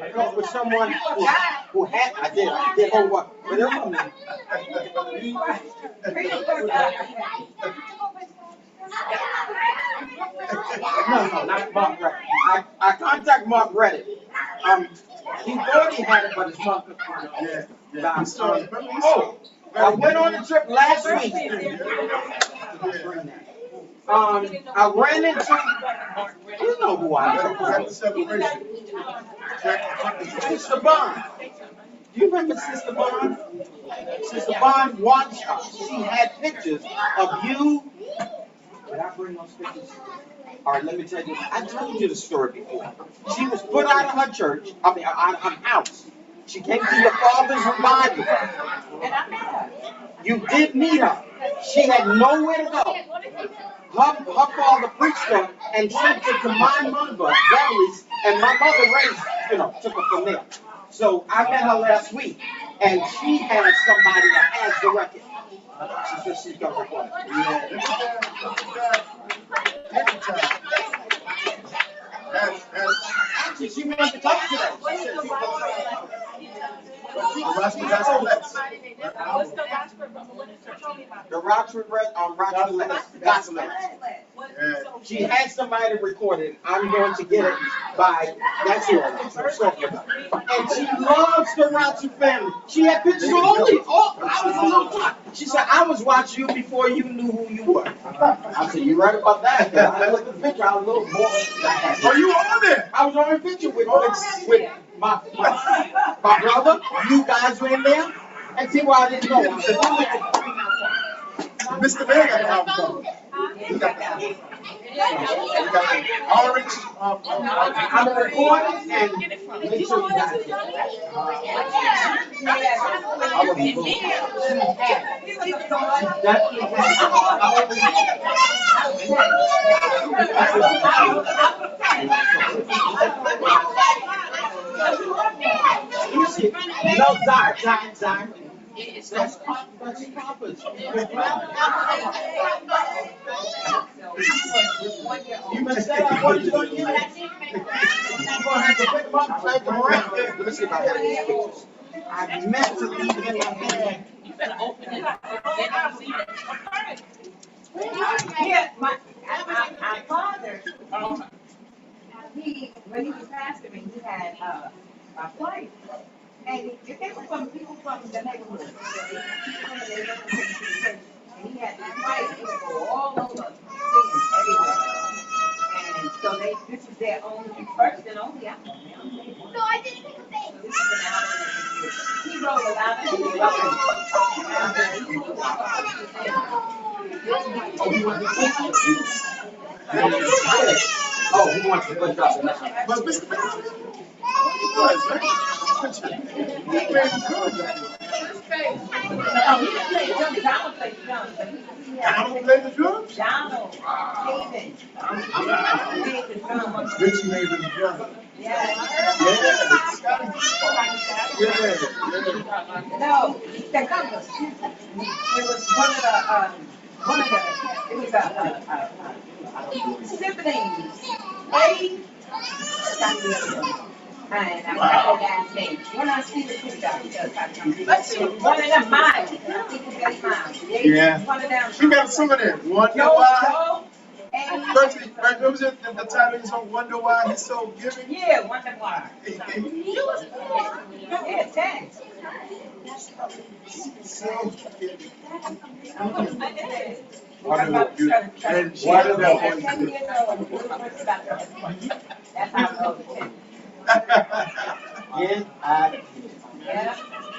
I talked with someone who had, I did homework. But it was me. No, not Mark Reddit. I contacted Mark Reddit. He thought he had it, but his mom couldn't find it. Yeah. Oh, I went on a trip last week. I ran into, you know who I am. Happy celebration. Sister Bond. Do you remember Sister Bond? Sister Bond watched us. She had pictures of you. Did I bring those pictures? All right, let me tell you. I told you the story before. She was put out of her church, out of her house. She came to your father's revival. And I met her. You did meet her. She had nowhere to go. Her father preached her and sent her to my mother, Beverly's, and my mother raised, took her from there. So I met her last week, and she has somebody that has the record. She said she's going to record it. Actually, she wanted to come today. She said she was the Rochford Gospel. She had somebody record it. I'm going to get it by, that's who I'm talking about. And she loves the Rochford family. She had pictures of I was a little child. She said, I was watching you before you knew who you were. I said, you right about that? I looked at the picture, I was a little boy. Oh, you were on there? I was on a picture with my brother. You guys were in there. And see why I didn't know. Mr. Man got an album. You got the orange. I'm recording and make sure you guys get it. No, Zion. That's Papa's. You better say that what you're going to get. You're going to have to pick them up and take them around. Let me see if I have these pictures. I meant to leave it in my bag. You better open it up. Then I'll see it. Yeah, my father, when he was pastoring, he had a wife. And if they were from people from the neighborhood, and he had this wife, they would go all over singing everywhere. And so this is their only, first and only album. No, I didn't think of So this is an album that he wrote a lot of music. Oh, he wants to put up now. But Mr. Man, he was, right? He ran good. Oh, he didn't play drums, I don't play drums, but he Donald play the drums? Donald, David. Richie made the drums. Yeah. Yeah. No, the compass. It was it was siblings. And I forgot that guy's name. When I see the picture, I'll tell you. But she was one of them miles. I think it's very miles. Yeah. One of them. She got some of that. Wonder why. First, right, what was it? The title of the song, Wonder Why He's So Giving? Yeah, wonder why. Yeah, thanks.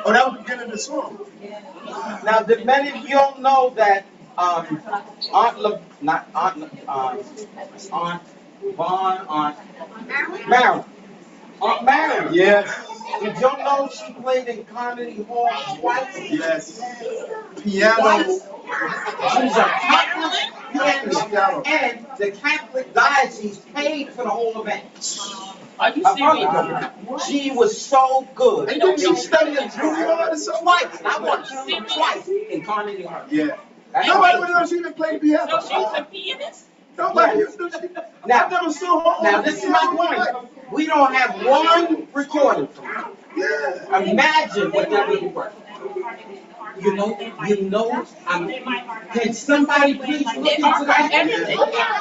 Oh, that was the beginning of the song. Now, did many of you all know that Aunt Marilyn. Aunt Marilyn. Yes. Did y'all know she played in Carnegie Hall twice? Yes. Piano. She's a Catholic pianist, and the Catholic diocese paid for the whole event. Are you serious? She was so good. And didn't she study in Juilliard or something? Twice, not once, twice in Carnegie Hall. Yeah. That's Nobody amazing. would know she even played piano. So she's a pianist? Nobody used to. I never saw her. Now, this is my point. We don't have one recording from her. Yeah. Imagine what that would be worth. Can somebody please look into that? If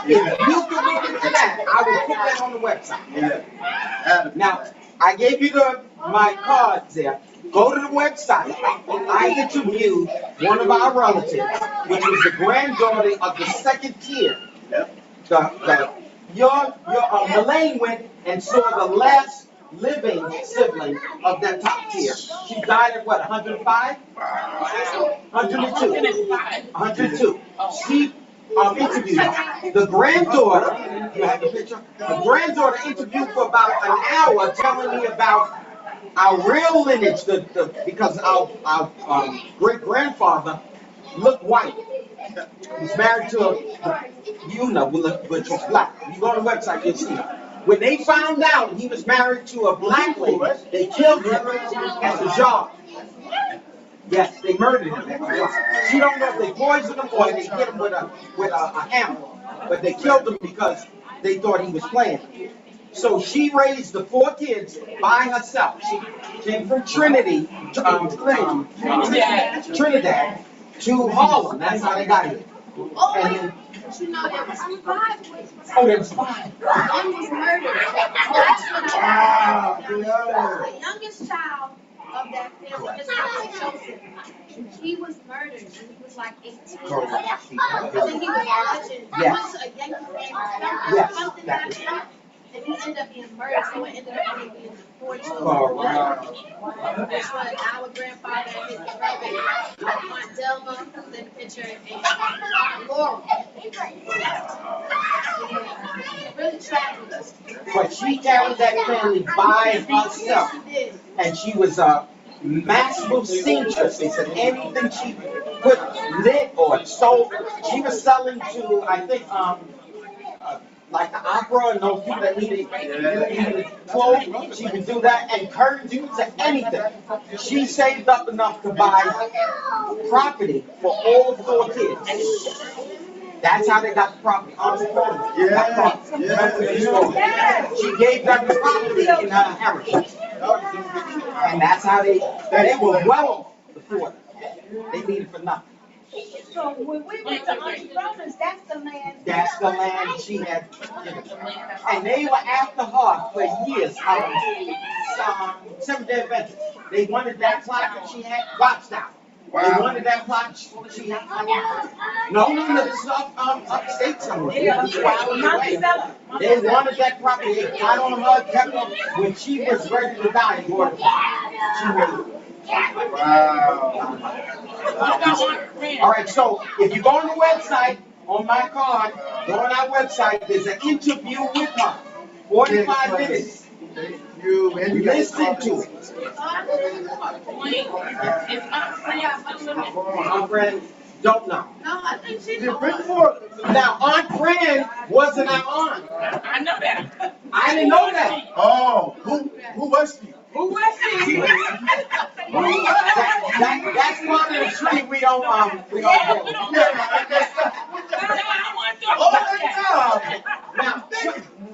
you could look into that, I will put that on the website. Yeah. Now, I gave you my cards there. Go to the website. I interviewed one of our relatives, which was the granddaughter of the second tier. Elaine went and saw the last living sibling of that top tier. She died at what, 105? 102. 102. She interviewed her. The granddaughter, you have the picture? The granddaughter interviewed for about an hour telling me about our real lineage, because our great-grandfather looked white. He's married to which was black. You go on the website, you'll see her. When they found out he was married to a black lady, they killed him at the job. Yes, they murdered him at the job. She don't know if they poisoned him or they hit him with a hammer, but they killed him because they thought he was playing. So she raised the 4 kids by herself. She came from Trinidad to Harlem. That's how they got here. And then, You know, there was 5 boys. there was 5. One was murdered. The youngest child of that family, his name was Joseph. He was murdered when he was like 18. And then he was watching. He went to a Yankee game, something like that. And he ended up being murdered, so it ended up being 4 children. Which was our grandfather and his brother, Aunt Delma, who's in the picture, and Laurel. Really tragic. But she carried that family by herself. And she was a masterful seamstress. They said anything she put lit or sold, she was selling to, I think, like the opera and those people that needed clothes, she would do that and encourage you to anything. She saved up enough to buy property for all 4 kids. That's how they got the property. She gave them the property in her inheritance. And that's how they were well off before. They needed for nothing. So when we went to Auntie Rhoda's, that's the land. That's the land she had. And they were after her for years. Seventh-day Adventist. They wanted that plaque that she had. Watch now. They wanted that plaque she had. No, this is upstate somewhere. They wanted that property. They got on her, kept her. When she was ready to die, she made it. Wow. All right, so if you go on the website, on my card, go on our website, there's an interview with her. 45 minutes. Listen to it. Is Aunt Fran still living? Aunt Fran, Don't know. No, I think she's Yeah, bring on. forth. Now, Aunt Fran wasn't our aunt. I know that. I didn't know that. Oh, who was she? Who was she? That's part of the tree we don't We build. don't Yeah, know. I guess so. I want to talk All about the that. time. Now,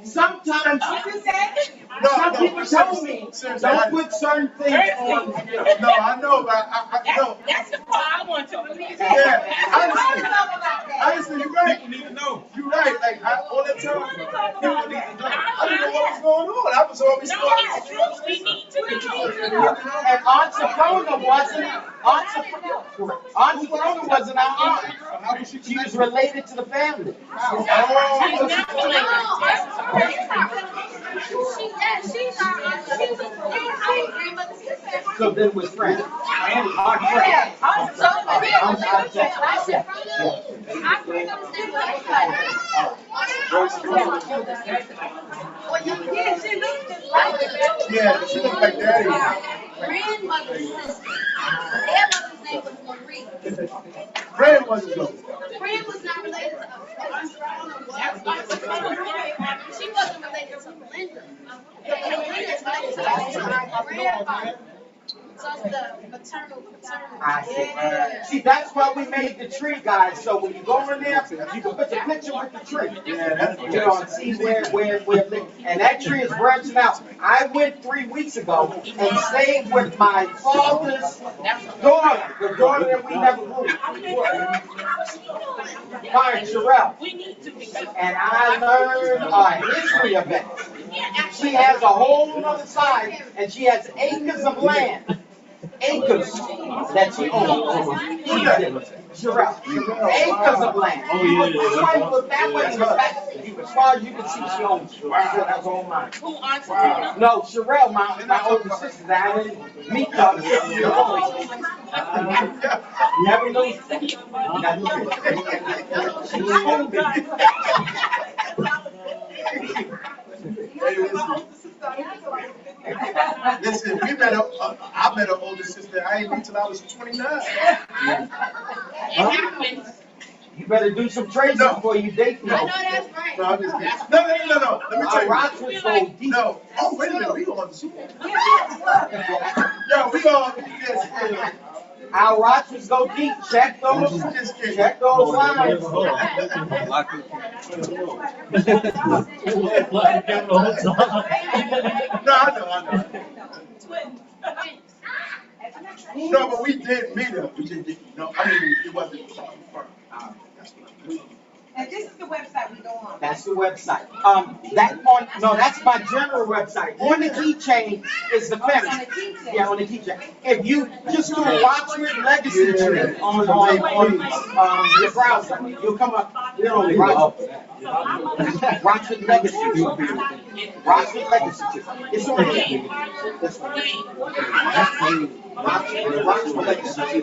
sometimes No, some no, people told me seriously, don't put certain things on. No, I know, but I know. That's the part I want to talk about. Yeah, honestly, you're right. People need to know. You're right. Like all the time, people need to know. I didn't know what was going on. I was always No, it's true. We need to know. And Aunt Sophronia wasn't our aunt. She was related to the family. She's not related. She's our grandmother's sister. So then we're friends. Aunt Fran. Our grandmother's name Yeah, she looked like daddy. grandmother's sister. Their mother's name was Marie. Fran wasn't though. Fran was not related to us. She wasn't related to Linda. Linda's related to our grandfather. So it's the maternal, paternal. I see. See, that's why we made the tree, guys. So when you go in there, you can put the picture with the tree. Yeah, that's You know, and see where and that tree is branching out. I went 3 weeks ago and stayed with my father's daughter, the daughter that we never grew. Fine, Sherelle. We need to because And I learned a history of it. She has a whole other side, and she has acres of land. Acres that she owns. Sherelle. Acres of land. You would look that way in the back. As far as you can see, she owns. So that's all mine. who aunts are No, Sherelle, my older sister, I didn't meet her. Never knew. Listen, I met her older sister. I ain't meet till I was 29. It happens. You better do some tracing No. before you date me. I know that's right. No, I'm just kidding. No. Let me tell Our you. rocks would go deep. No. Oh, wait a minute. We going to see that. Yo, we going. Yes. Our Rochers go deep. Check those lines. No, I know. No, but we did meet her. We just didn't know. I mean, it wasn't confirmed. And this is the website we go on. That's the website. That's my general website. On the keychain is the family. Yeah, on the keychain. If you just do Rochford Legacy Tree on your browser, you'll come up. You know, Rochford Legacy Tree. Rochford Legacy Tree. It's on here. This one. Rochford Legacy Tree.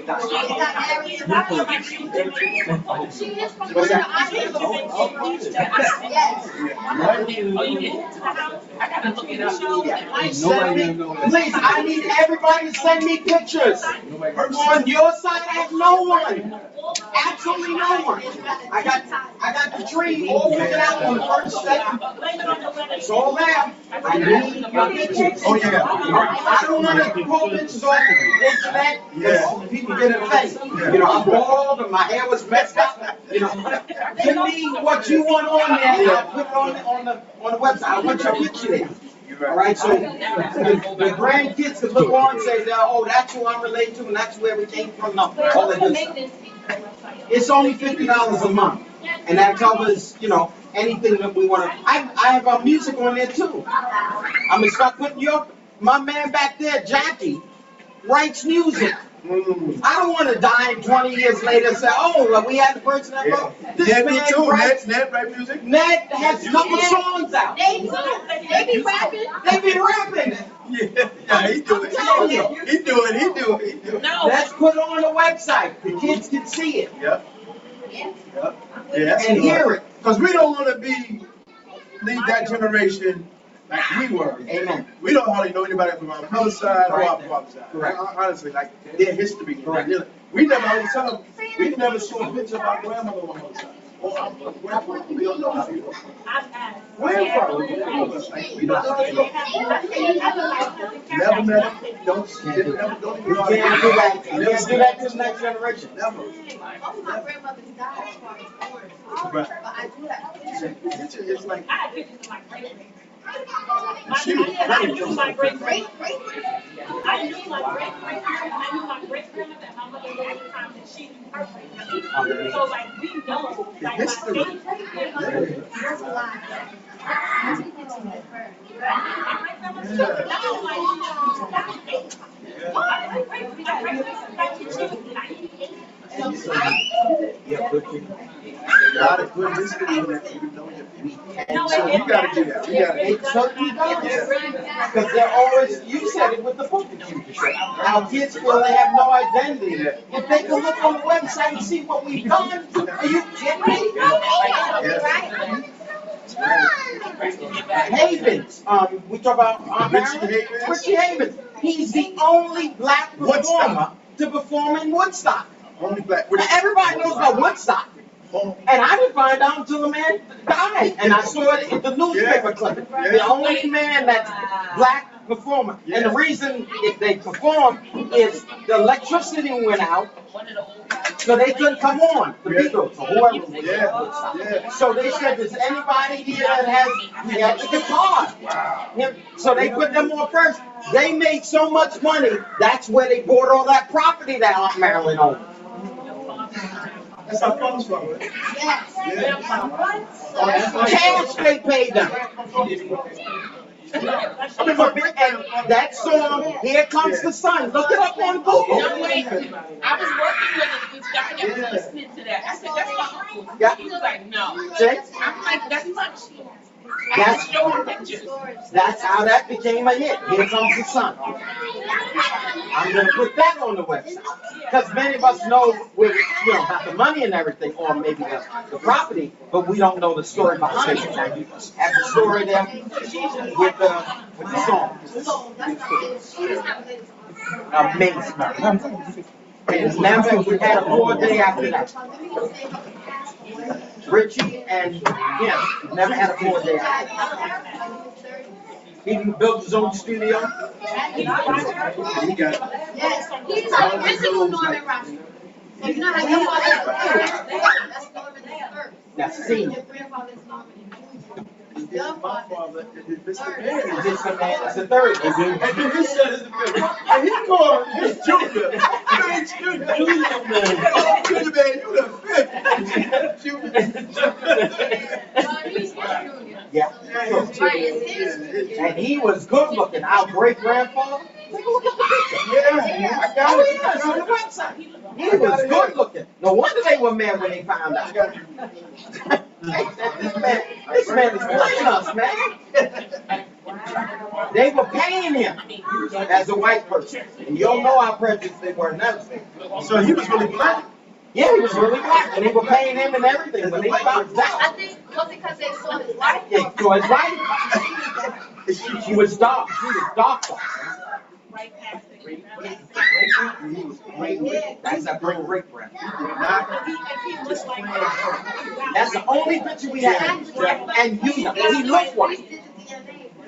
She is from What's that? Yes. Oh, you did? I gotta look it up. Please, I need everybody to send me pictures. On your side, I have no one. Absolutely no one. I got the tree all figured out on the first second. It's all there. I need your pictures. Oh, yeah. I don't want to pull pictures off the internet because people get offended. You know, I'm bald and my hair was messed up. You know, give me what you want on there and I'll put it on the website. I want your picture there. All right, so the grandkids can look on and say, oh, that's who I'm related to and that's where we came from. No, all that good stuff. It's only $50 a month, and that covers, you know, anything that we want to. I have our music on there too. I'm gonna start putting my man back there, Jackie, writes music. I don't want to die 20 years later and say, oh, well, we had the person that wrote this. Yeah, me man too. writes- Ned write music. Ned has a couple songs out. They do. They be rapping. They be rapping. Yeah, he do it. He do it. No. Let's put it on the website. The kids can see it Yep. Yeah, and hear it. Because we don't want to lead that generation like we were. Amen. We don't hardly know anybody from our mother's side or our Right. father's side. Correct. Honestly, like their history. Correct. We never, I was telling, we never saw a picture of our grandmother one more time. Or our grandfather, we don't know how to do it. Where from? We don't know. Never met him. Don't even You know. can't do that. You can't do that to the next generation. Never. Both of my grandmothers died as far as born. Right. But I do have pictures. It's like, I had pictures of my great great. she I knew my great great. Great. I knew my great great. I knew my great grandmother and my mother lived at the time that she knew her great grandmother. So like we know, like my history. great That's a lot. I think it's in the bird. Yeah, good people. a lot of good history in that you know your people. And so we gotta do that. We gotta. It certainly does. Because they're always, you said it with the book that you just said. Our kids feel they have no identity. If they can look on the website and see what we've done, are you kidding me? Havens, we talk about Richie Havens. He's the only black performer to perform in Woodstock. Only black. Now, everybody knows about Woodstock. And I didn't find out until the man died. And I saw it in the newspaper clipping. The only man that's black performer. And the reason if they perform is the electricity went out, so they couldn't come on, the Beatles or whoever was there. So they said, does anybody here that has the guitar? Wow. So they put them on first. They made so much money, that's where they bought all that property that Aunt Marilyn owned. That's how it comes from. Cash they paid them. That song, Here Comes the Sun, look it up on Google. No, wait. I was working with this guy that was listening to that. I said, that's my uncle. Yeah. He was like, no. See? I'm like, that's much. I just showed him pictures. That's how that became a hit. Here Comes the Sun. I'm gonna put that on the website. Because many of us know about the money and everything, or maybe the property, but we don't know the story behind it. Now you have the story there with the song. Amazing. And never we had a poor day after that. Richie and him never had a poor day after that. He built his own studio. We got. Yes, he's the original Norman Rockwell. So you know how your father's Norman first. That's senior. Your grandfather's Norman Jr. My father is Mr. It's the third. And then he said it's the fifth. And he called his junior. Junior man. Junior man, you the fifth. Junior. Yeah. And he was good looking. Our great grandfather. Take a look at the picture. Yeah, I got it. It's on the website. He was good looking. No wonder they were mad when they found out. This man is playing us, man. They were paying him as a white person. And you don't know how prejudiced they were now. So he was really black. Yeah, he was really black. And they were paying him and everything when they found I out. think was it because they saw his wife? Yeah, so his wife, she was dark. She was dark. Right past the He was great. That's a great grandfather. That's the only picture we have. And he looked white.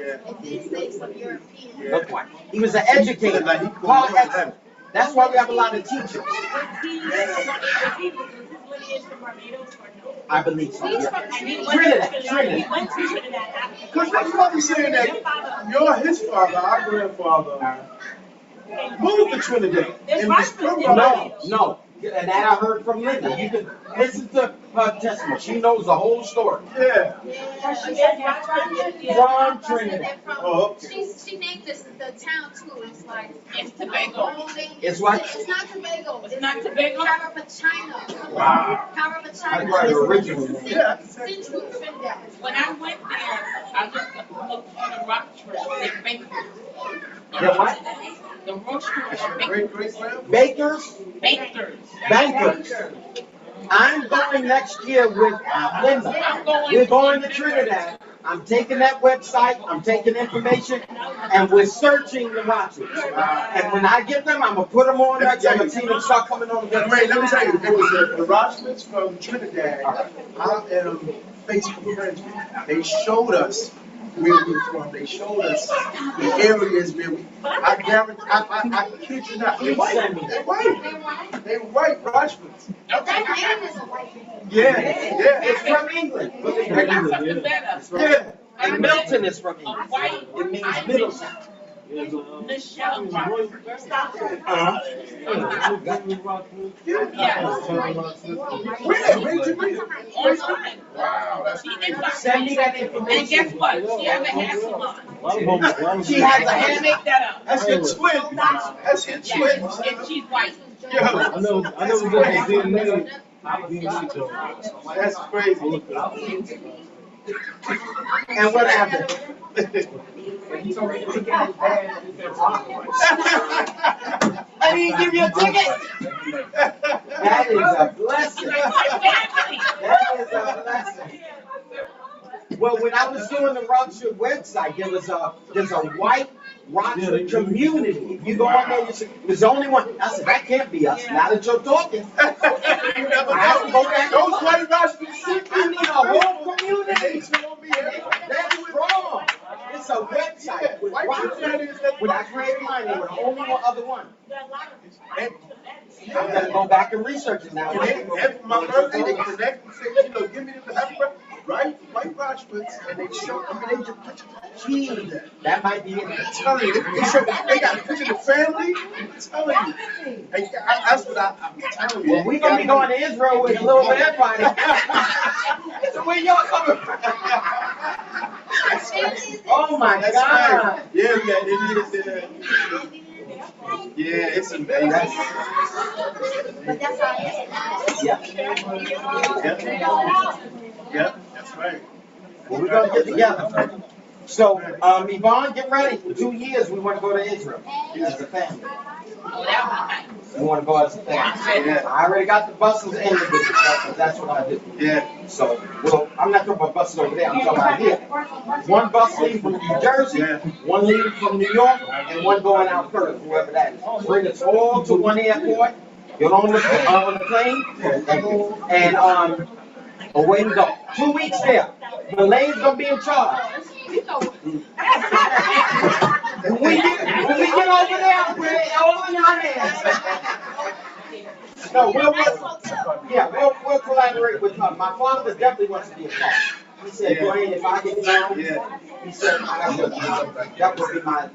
And these days some European. Looked white. He was an educator. Hard excellent. That's why we have a lot of teachers. I believe so. Yeah. Trinidad. Because what's funny saying that his father, our grandfather, moved to Trinidad. And was No. And that I heard from Linda. You can listen to her testimony. She knows the whole story. Yeah. From Trinidad. Oh, okay. She named this the town too. It's like It's Tobago. It's what? It's not Tobago. It's not Tobago? Carapachina. Wow. Carapachina. That's the original. Yeah. Central Trinidad. When I went there, I looked on the rock church, they bakers. The what? The roast church, Great-great-grandpa? Bakers? bakers. Bankers. I'm going next year with Linda. We're going to Trinidad I'm taking that website, I'm taking information, and we're searching the watches. And when I get them, I'm gonna put them on there, I'm gonna see them start coming on the Wait, let me tell you, website. it was the Rochmans from Trinidad. I am Facebook friends with them. They showed us where we were from. They showed us the areas where we. I guarantee. I kid you not. They're white. They're white. They're white Rochmans. That name is a white man. Yeah, yeah. It's from England. Yeah. And Milton is from A England. white It means Middletown. Michelle Roberts. Uh-huh. Online. Wow, that's She invited Send me that And information. guess what? She has a hair salon. She has a Let me hand. make that up. That's your twin. That's your twin. Yes, and she's white. Yo, I know we got the DNA. that's crazy. And what happened? I didn't give you a ticket. That is a blessing. That is a blessing. Well, when I was doing the Rockford website, there's a white Rockford community. If you go on there, you see, there's the only one. I said, that can't be us. Now that you're talking, I have to go back. Those white Rochmans. I mean, a whole community. That's wrong. It's a website with Rockford. When I created mine, there were the only one other one. I'm gonna go back and research it now. And for my birthday, they connect and say, give me the happy birthday. Right? White Rochmans, and they show, they just picture. Gee, that might be it. I'm telling you, they show, they got a picture of the family. I'm telling you. Hey, that's what I'm telling you. Well, we're gonna be going to Israel with a little bit of everybody. So where y'all coming from? Oh my That's God. right. Yeah, we got Indians there. Yeah, it's amazing. But that's how it is. Yep, that's right. Well, we're gonna get together. So, Yvonne, get ready. For 2 years, we want to go to Israel as a family. We want to go as a family. Yeah. I already got the buses and the business because that's what I do. Yeah. So, well, I'm not talking about buses over there. I'm talking about here. One bus leaving from New Jersey, one leaving from New York, and one going out further, whoever that is. Bring us all to one airport. Get on the plane, and away we go. 2 weeks there. Malane's gonna be in charge. When we get over there, we're all in our hands. No, we'll collaborate with her. My father definitely wants to be a part. He said, Dwayne, if I get down, he said, that would be my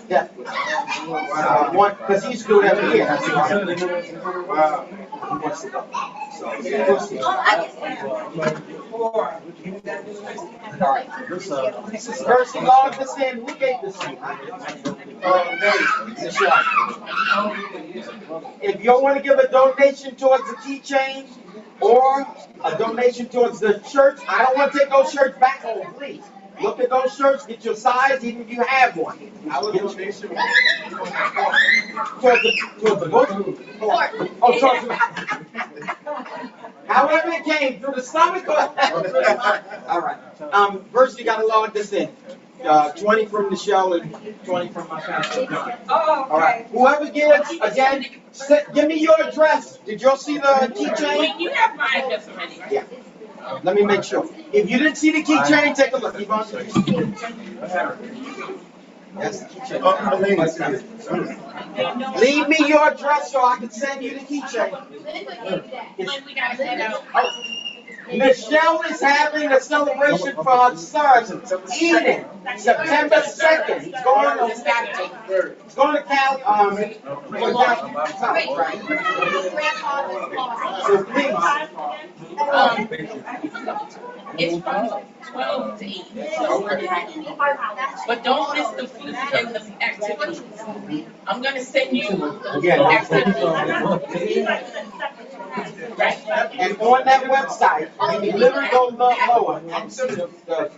death wish. Because he used to do it every year. Wow. He wants to go. So, we'll see. First of all, understand who gave this to you. If you want to give a donation towards the keychain or a donation towards the shirts, I don't want to take those shirts back home, please. Look at those shirts, get your size, even if you have one. Our donation Towards the book? Oh, towards the however it came, through the stomach or? All right. First you gotta log this in. 20 from the show and 20 from my family. Oh, All right. Whoever gives, again, give me your address. Did y'all see the keychain? You have my address already, right? Yeah. Let me make sure. If you didn't see the keychain, take a look. Yvonne, did you see it? That's the keychain. Leave me your address so I can send you the keychain. When we gotta head out. Michelle is having a celebration for her son, Eden, September 2nd. He's going to Cal, so please. It's from 12 to 8. But don't miss the food and the activities. I'm gonna send you Yeah. activities. And on that website, you can literally go lower and see the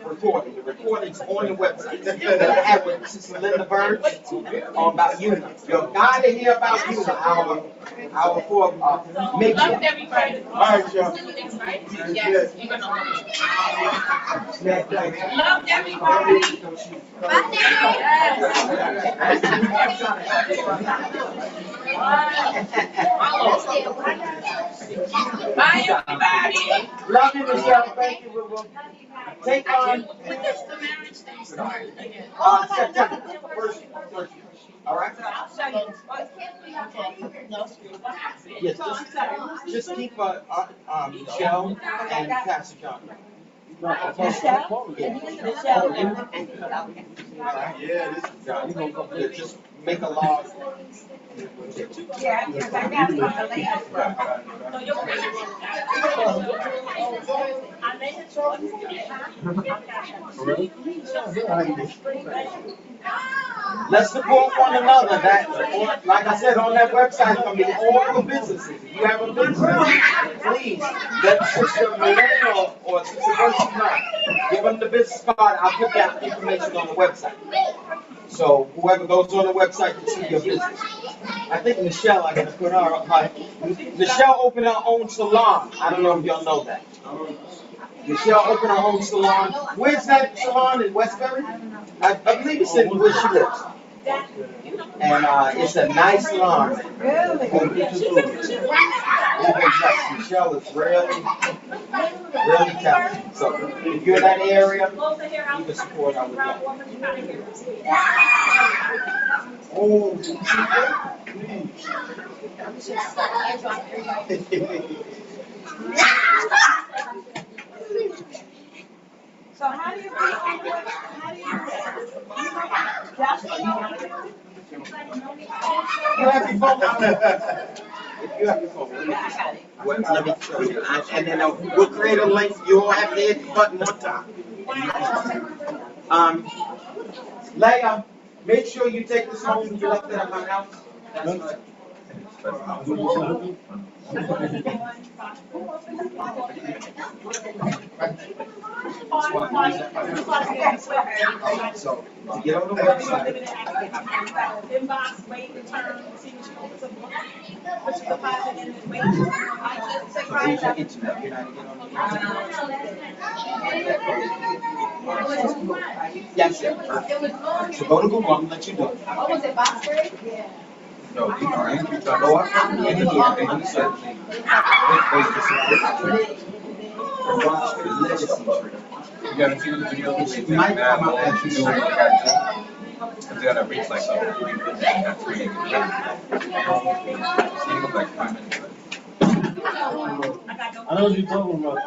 recording. The recording's on the website. That I had with Sister Linda Bird about you. You're dying to hear about you, our four make Loved everybody. All right, y'all. Yes, you're gonna loved everybody. Bye, everybody. Love you, Michelle. Thank you. We'll take on When does the marriage thing start again? September 1st. All right? Yes, just keep Michelle and Pastor John. Yeah, this John, just make a log. Yeah, because I got it on the latest. So you're Let's support one another. Like I said, on that website, it's going to be all the businesses. If you have a business, please let Sister Milena or Sister Bertie know. Give them the business card. I'll put that information on the website. So whoever goes on the website can see your business. I think Michelle, I'm going to put her. Michelle opened her own salon. I don't know if y'all know that. Michelle opened her own salon. Where's that salon in Westbury? I believe it's in where she lives. And it's a nice salon. Really? Michelle is really talented. So if you're in that area, you can support her with that. Oh, So how do you put on the website? How do you do You have your phone. If you have your phone, let me show you. And then we'll create a link. You all have to hit the button one time. Leah, make sure you take this home and you left it at my house. That's right. So, get on the website. Inbox, wait, return, see what you want to book. Put your deposit in and wait. So here's your internet. You're not getting on the Yes, sir. So go to Google. I'm gonna let you do it. What was it, Boxbury? Yeah. No, you are in. Go up in here and search. You gotta see the video. It might come up as you do it. Because they gotta reach like a 3 minutes. That's where you can get it. So you look like 5 minutes. I know what you're talking about.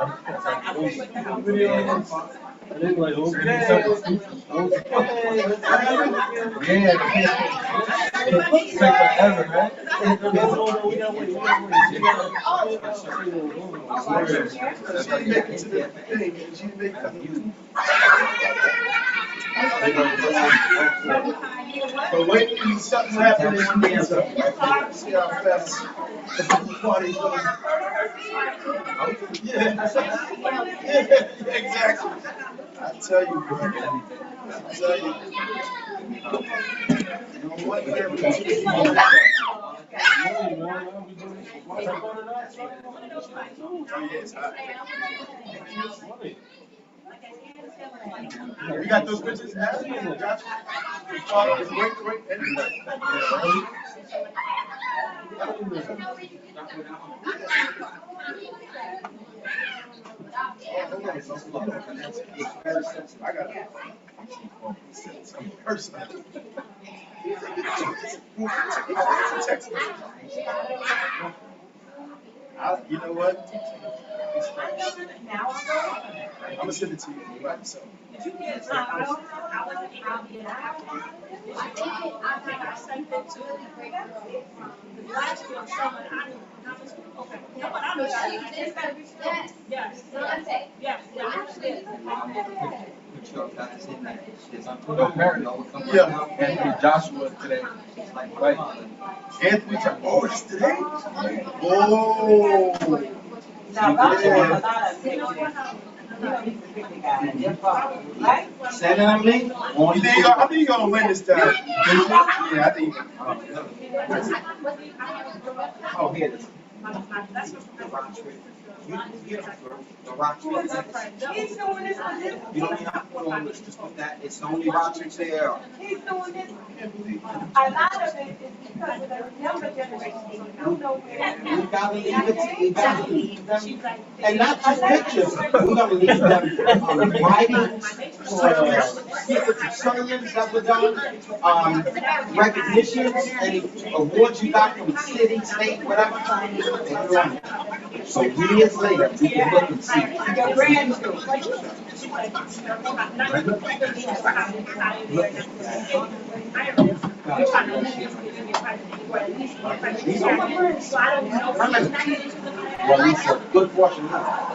Video. And they like, okay. It's like forever, man. but wait till something happens in the end. See how fast the party's going. Yeah, exactly. I tell you, bro. I tell you. You know what? We got those pictures. Josh? Wait. I got it. Personal. Text message. You know what? I'm gonna send it to you by yourself. Yes. put your guys in there. No, Mary. Yeah. Anthony Joshua today. Right. Anthony, oh, it's today? Oh. Now, a lot of right? 7 of me. I think you're gonna win this time. Yeah, I think. Oh, here it is. The rock tree. He's doing this for this. You don't even have to put on this, just put that, it's the only rock tree there. He's doing this. A lot of it is because of the younger generation. You know where. We gotta leave it, we gotta leave them, and not just pictures, we gotta leave them writing, sermons that were done, recognitions, any awards you got from the city, state, whatever. So years later, we can look and see. Your grandchildren. Well, it's a good portion now.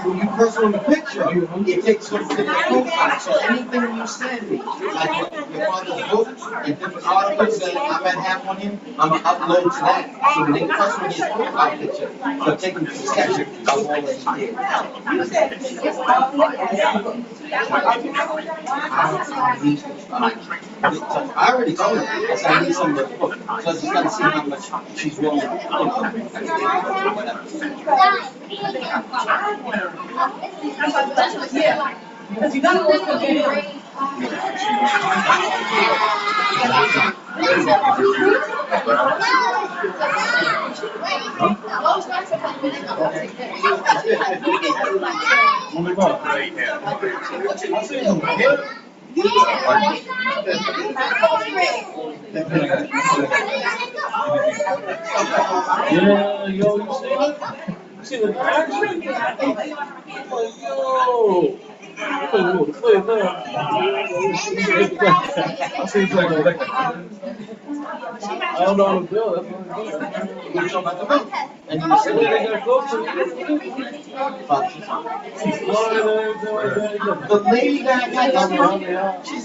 When you press on the picture, it takes you to the profile. So anything you send me, like your father's book and different articles that I might have on him, I'm gonna upload to that. So when they press on his profile picture, they'll take them to the section of all that he did. I already told her, I said, I need some of the book. So I just gotta see how much she's willing to put. Because you gotta look for video. Yeah, yo, you see it? You see the action? Yo. I don't know how to build. That's what I'm doing. And you see They gotta go to the lady that had she's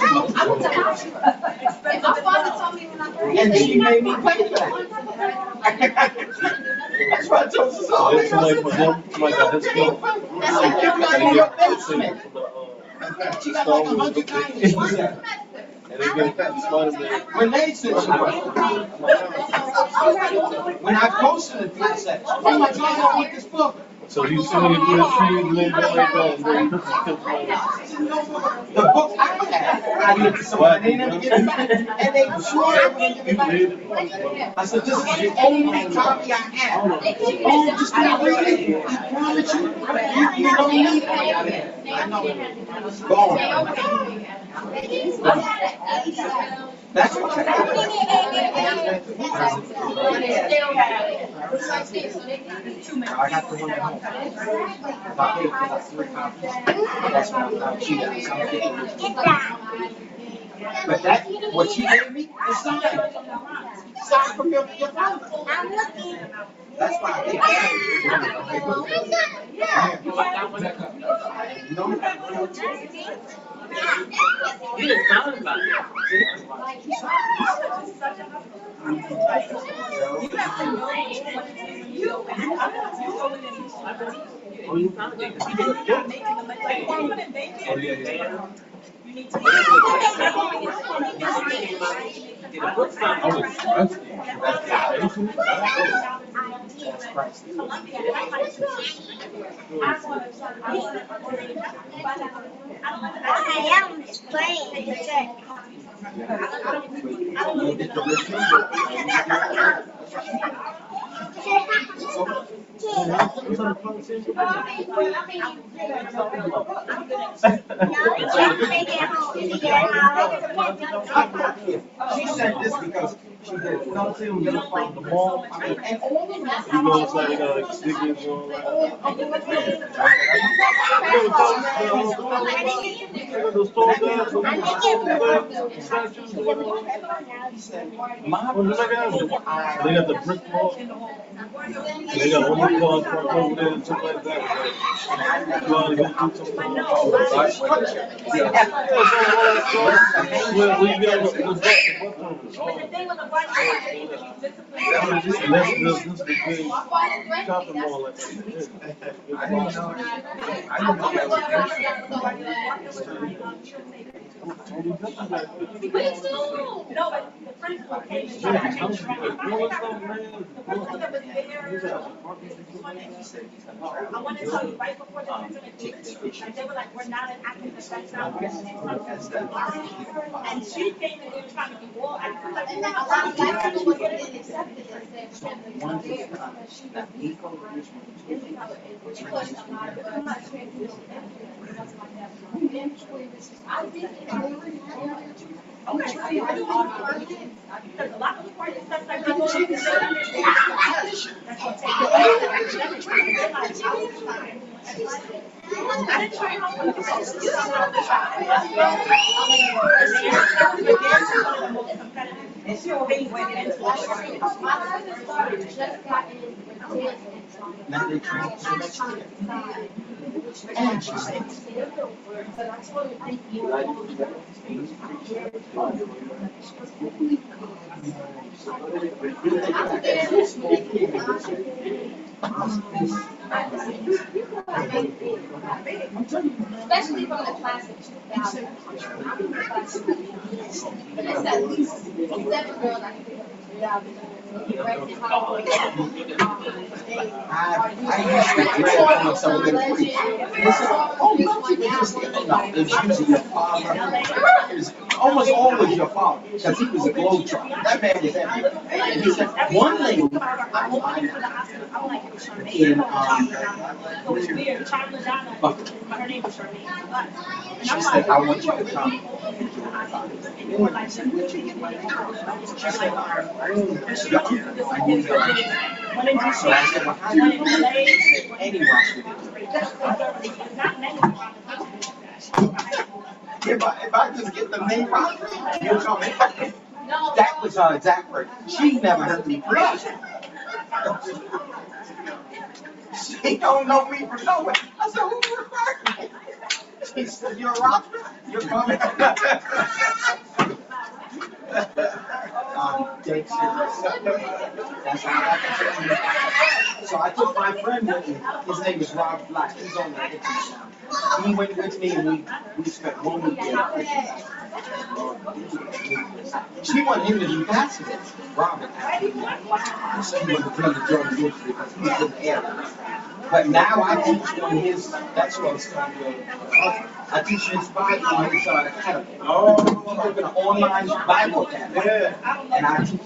and she made me pay for that. That's why I told you so. Somebody got his skill. That's like you're not in your basement. She got like 100 copies. And they get Spider-Man. When they said when I posted it, people said, "Oh my God, I want this book." So you see when you put a tree and then go like that, and then The book I had, I gave to somebody, they never give it back, and they were sure they were gonna give it back. I said, "This is the only copy I have." Oh, just can't read it. I promise you, you don't need it. I know. Gone. That's what I got the one at home. I paid for like 3 copies. That's what she got. So I'm getting it. But that, what she gave me is signed. Signed from your father. I'm looking. That's why I think You didn't sound about it. Oh, you found it because he didn't do it. Oh, yeah. The book sounds that's Christ. I am playing the check. She said this because She did. You know, see them in the mall. And all of us. You go inside, they got like stickers and all that. Those tall guys, those statues. They got the brick wall. They got one more car parked over there and stuff like that. You want to go do something? Where you get the That's the big shopping mall like that. No, but the principal came. I want to tell you right before the principal, like they were like, we're not an active defense now. And she came in there trying to be all active. Like, And then a lot of black people were getting accepted as their friend. She pushed a lot of I'm not sure if you know that. I think it's because a lot of the parties, stuff like that, she can say I didn't try home with the And she already went into my husband's daughter just got in with kids Now they train so much. and she said, but I told her, thank you. Especially from the class of 2000. But it's at least 7 girls I can pick up in 2000. I usually grab them some of them free. They said, oh, no, it's usually your father. It's almost always your father, because he was a globetrotter. That man was everywhere. And he said, one lady, in, she said, I want you to come. She said, so I said, well, how do you do it? She said, any rush with it. If I just get the name right, you'll come in. That was her exact word. She never heard me preach. She don't know me from nowhere. I said, who referred me? She said, you're a rocker? You're coming. Dead serious. That's how I can tell you. So I took my friend with me. His name is Rob Black. He's on the Italy now. He went with me and we spent 1 week there. She wanted him to be passionate. Robin actually. She wanted to join the ministry because he was in the area. But now I teach on his, that's what it's going to be. I teach his Bible on his academy. Oh, he's open an online Bible academy. Yeah. And I teach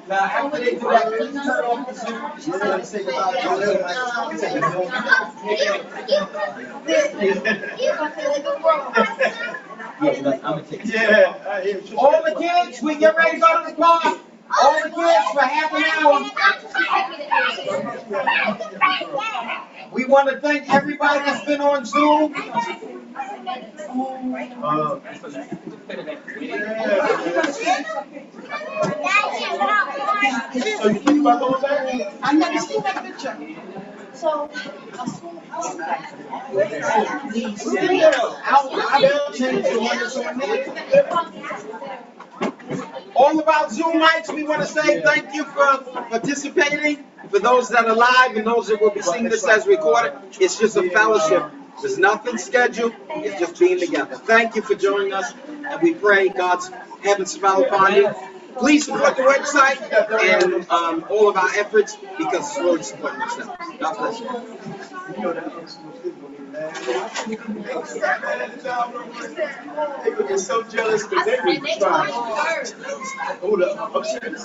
Now, after they do that, can you turn off the Zoom? You're going to say goodbye to all the kids, we get ready to go to the park. All the kids for half an hour. We want to thank everybody that's been on Zoom. So you think about those things? I never seen that picture. So, All about Zoom mics, we want to say thank you for participating. For those that are live and those that will be seeing this as recorded, it's just a fellowship. There's nothing scheduled, it's just being together. Thank you for joining us. and we pray God's heaven smile upon you. Please support the website and all of our efforts because it's really supporting yourself. God bless you. You know that other school kids gonna be mad. They would get so jealous because they would try. Hold up, upstairs.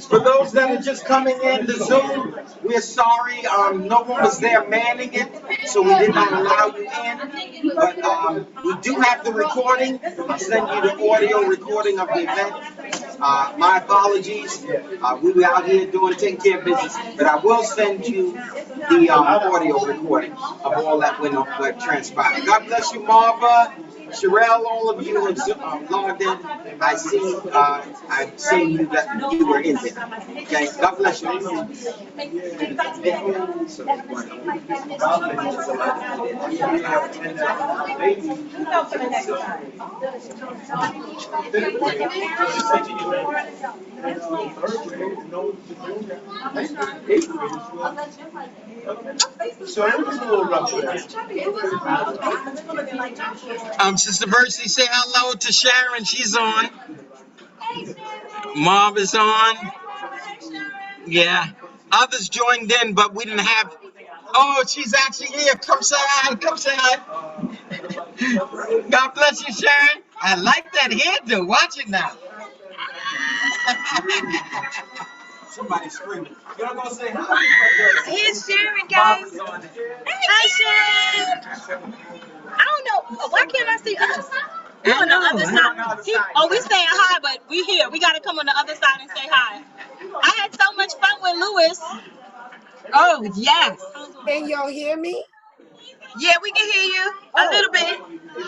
For those that are just coming in the Zoom, we're sorry. No one was there manning it, so we did not allow you in. But we do have the recording. I'll send you the audio recording of the event. My apologies. We were out here taking care of business, but I will send you the audio recording of all that went transpired. God bless you, Marva. Sherelle, all of you have logged in. I've seen you that you were in there. Okay, God bless you. So it was a little rough there. Sister Mercy, say hello to Sharon. She's on. Mom is on. Yeah. Others joined in, but we didn't have. Oh, she's actually here. Come say hi. Come say hi. God bless you, Sharon. I like that hairdo. Watch it now. Somebody screaming. You're gonna say hi. Here's Sharon, guys. Hi, Sharon. I don't know. Why can't I see us? We're on the other side. We saying hi, but we here. We got to come on the other side and say hi. I had so much fun with Lewis. Oh, yes. Can y'all hear me? Yeah, we can hear you. A little bit.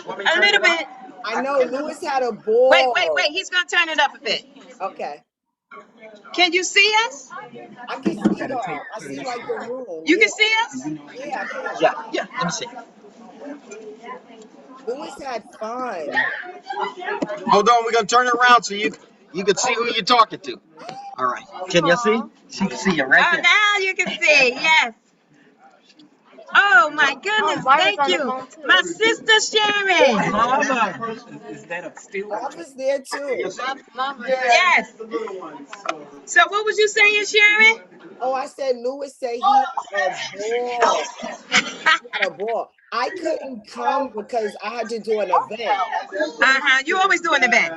A little bit. I know Lewis had a ball. Wait. He's going to turn it up a bit. Okay. Can you see us? I can see y'all. I see like the room. You can see us? Yeah, I can. Yeah, let me see. Lewis had fun. Hold on, we're gonna turn it around so you can see who you're talking to. All right. Can you see? She can see you right there. Oh, now you can see. Yes. Oh my goodness, thank you. My sister Sharon. Mama. Is that a still? Mama's there too. Yes. So what was you saying, Sharon? Oh, I said Lewis said he had a ball. He had a ball. I couldn't come because I had to do an event. You always do an event.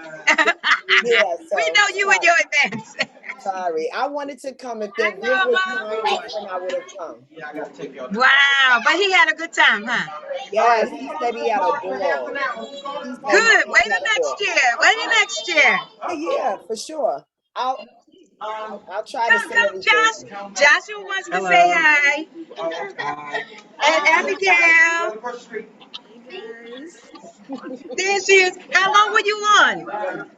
Yeah, so We know you and your events. sorry. I wanted to come. If the event was time different, I would have come. Wow, but he had a good time, huh? Yes, he said he had a ball. Good. Wait till next year. Yeah, for sure. I'll try to say Come, everything. Joshua wants to say hi. And Abigail. There she is. How long were you on?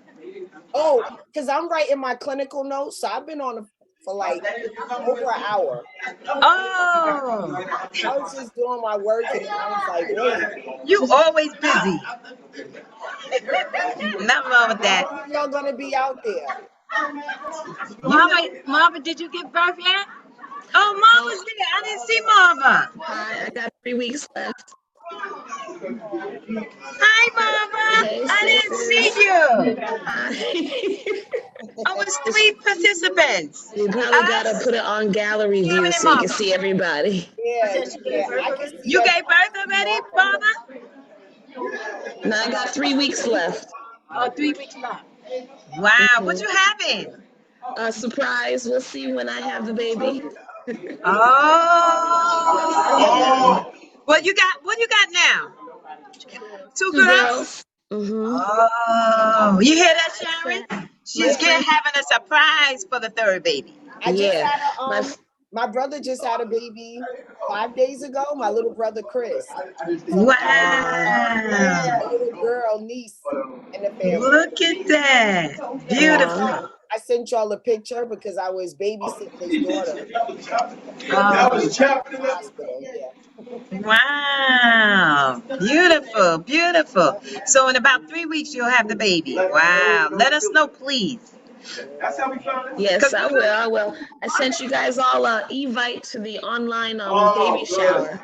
Oh, because I'm writing my clinical notes, so I've been on for like over an hour. Oh. I was just doing my work, and I was like, wait. You always busy. Nothing wrong with that. When y'all gonna be out there? Mama, did you give birth yet? Oh, Mama's there. I didn't see Mama. Hi, I got 3 weeks left. Hi, Mama. Hey, I didn't see you. Hi. I was 3 participants. You probably gotta put it on gallery view so you can see everybody. Yeah, I can see. You gave birth already, Mama? No, I got 3 weeks left. Oh, 3 weeks left. Wow, what you having? A surprise. We'll see when I have the baby. Oh. What you got now? 2 girls? Oh, you hear that, Sharon? She's having a surprise for the 3rd baby. I just had my brother just had a baby 5 days ago. My little brother Chris. Wow. A little girl, niece in the family. Look at that. Beautiful. I sent y'all a picture because I was babysitting his daughter That was chapter. in the hospital. Yeah. Wow. Beautiful, beautiful. So in about 3 weeks, you'll have the baby. Wow. Let us know, please. That's how we found out. Yes, I will. I will. I sent you guys all a evite to the online baby Good. shower.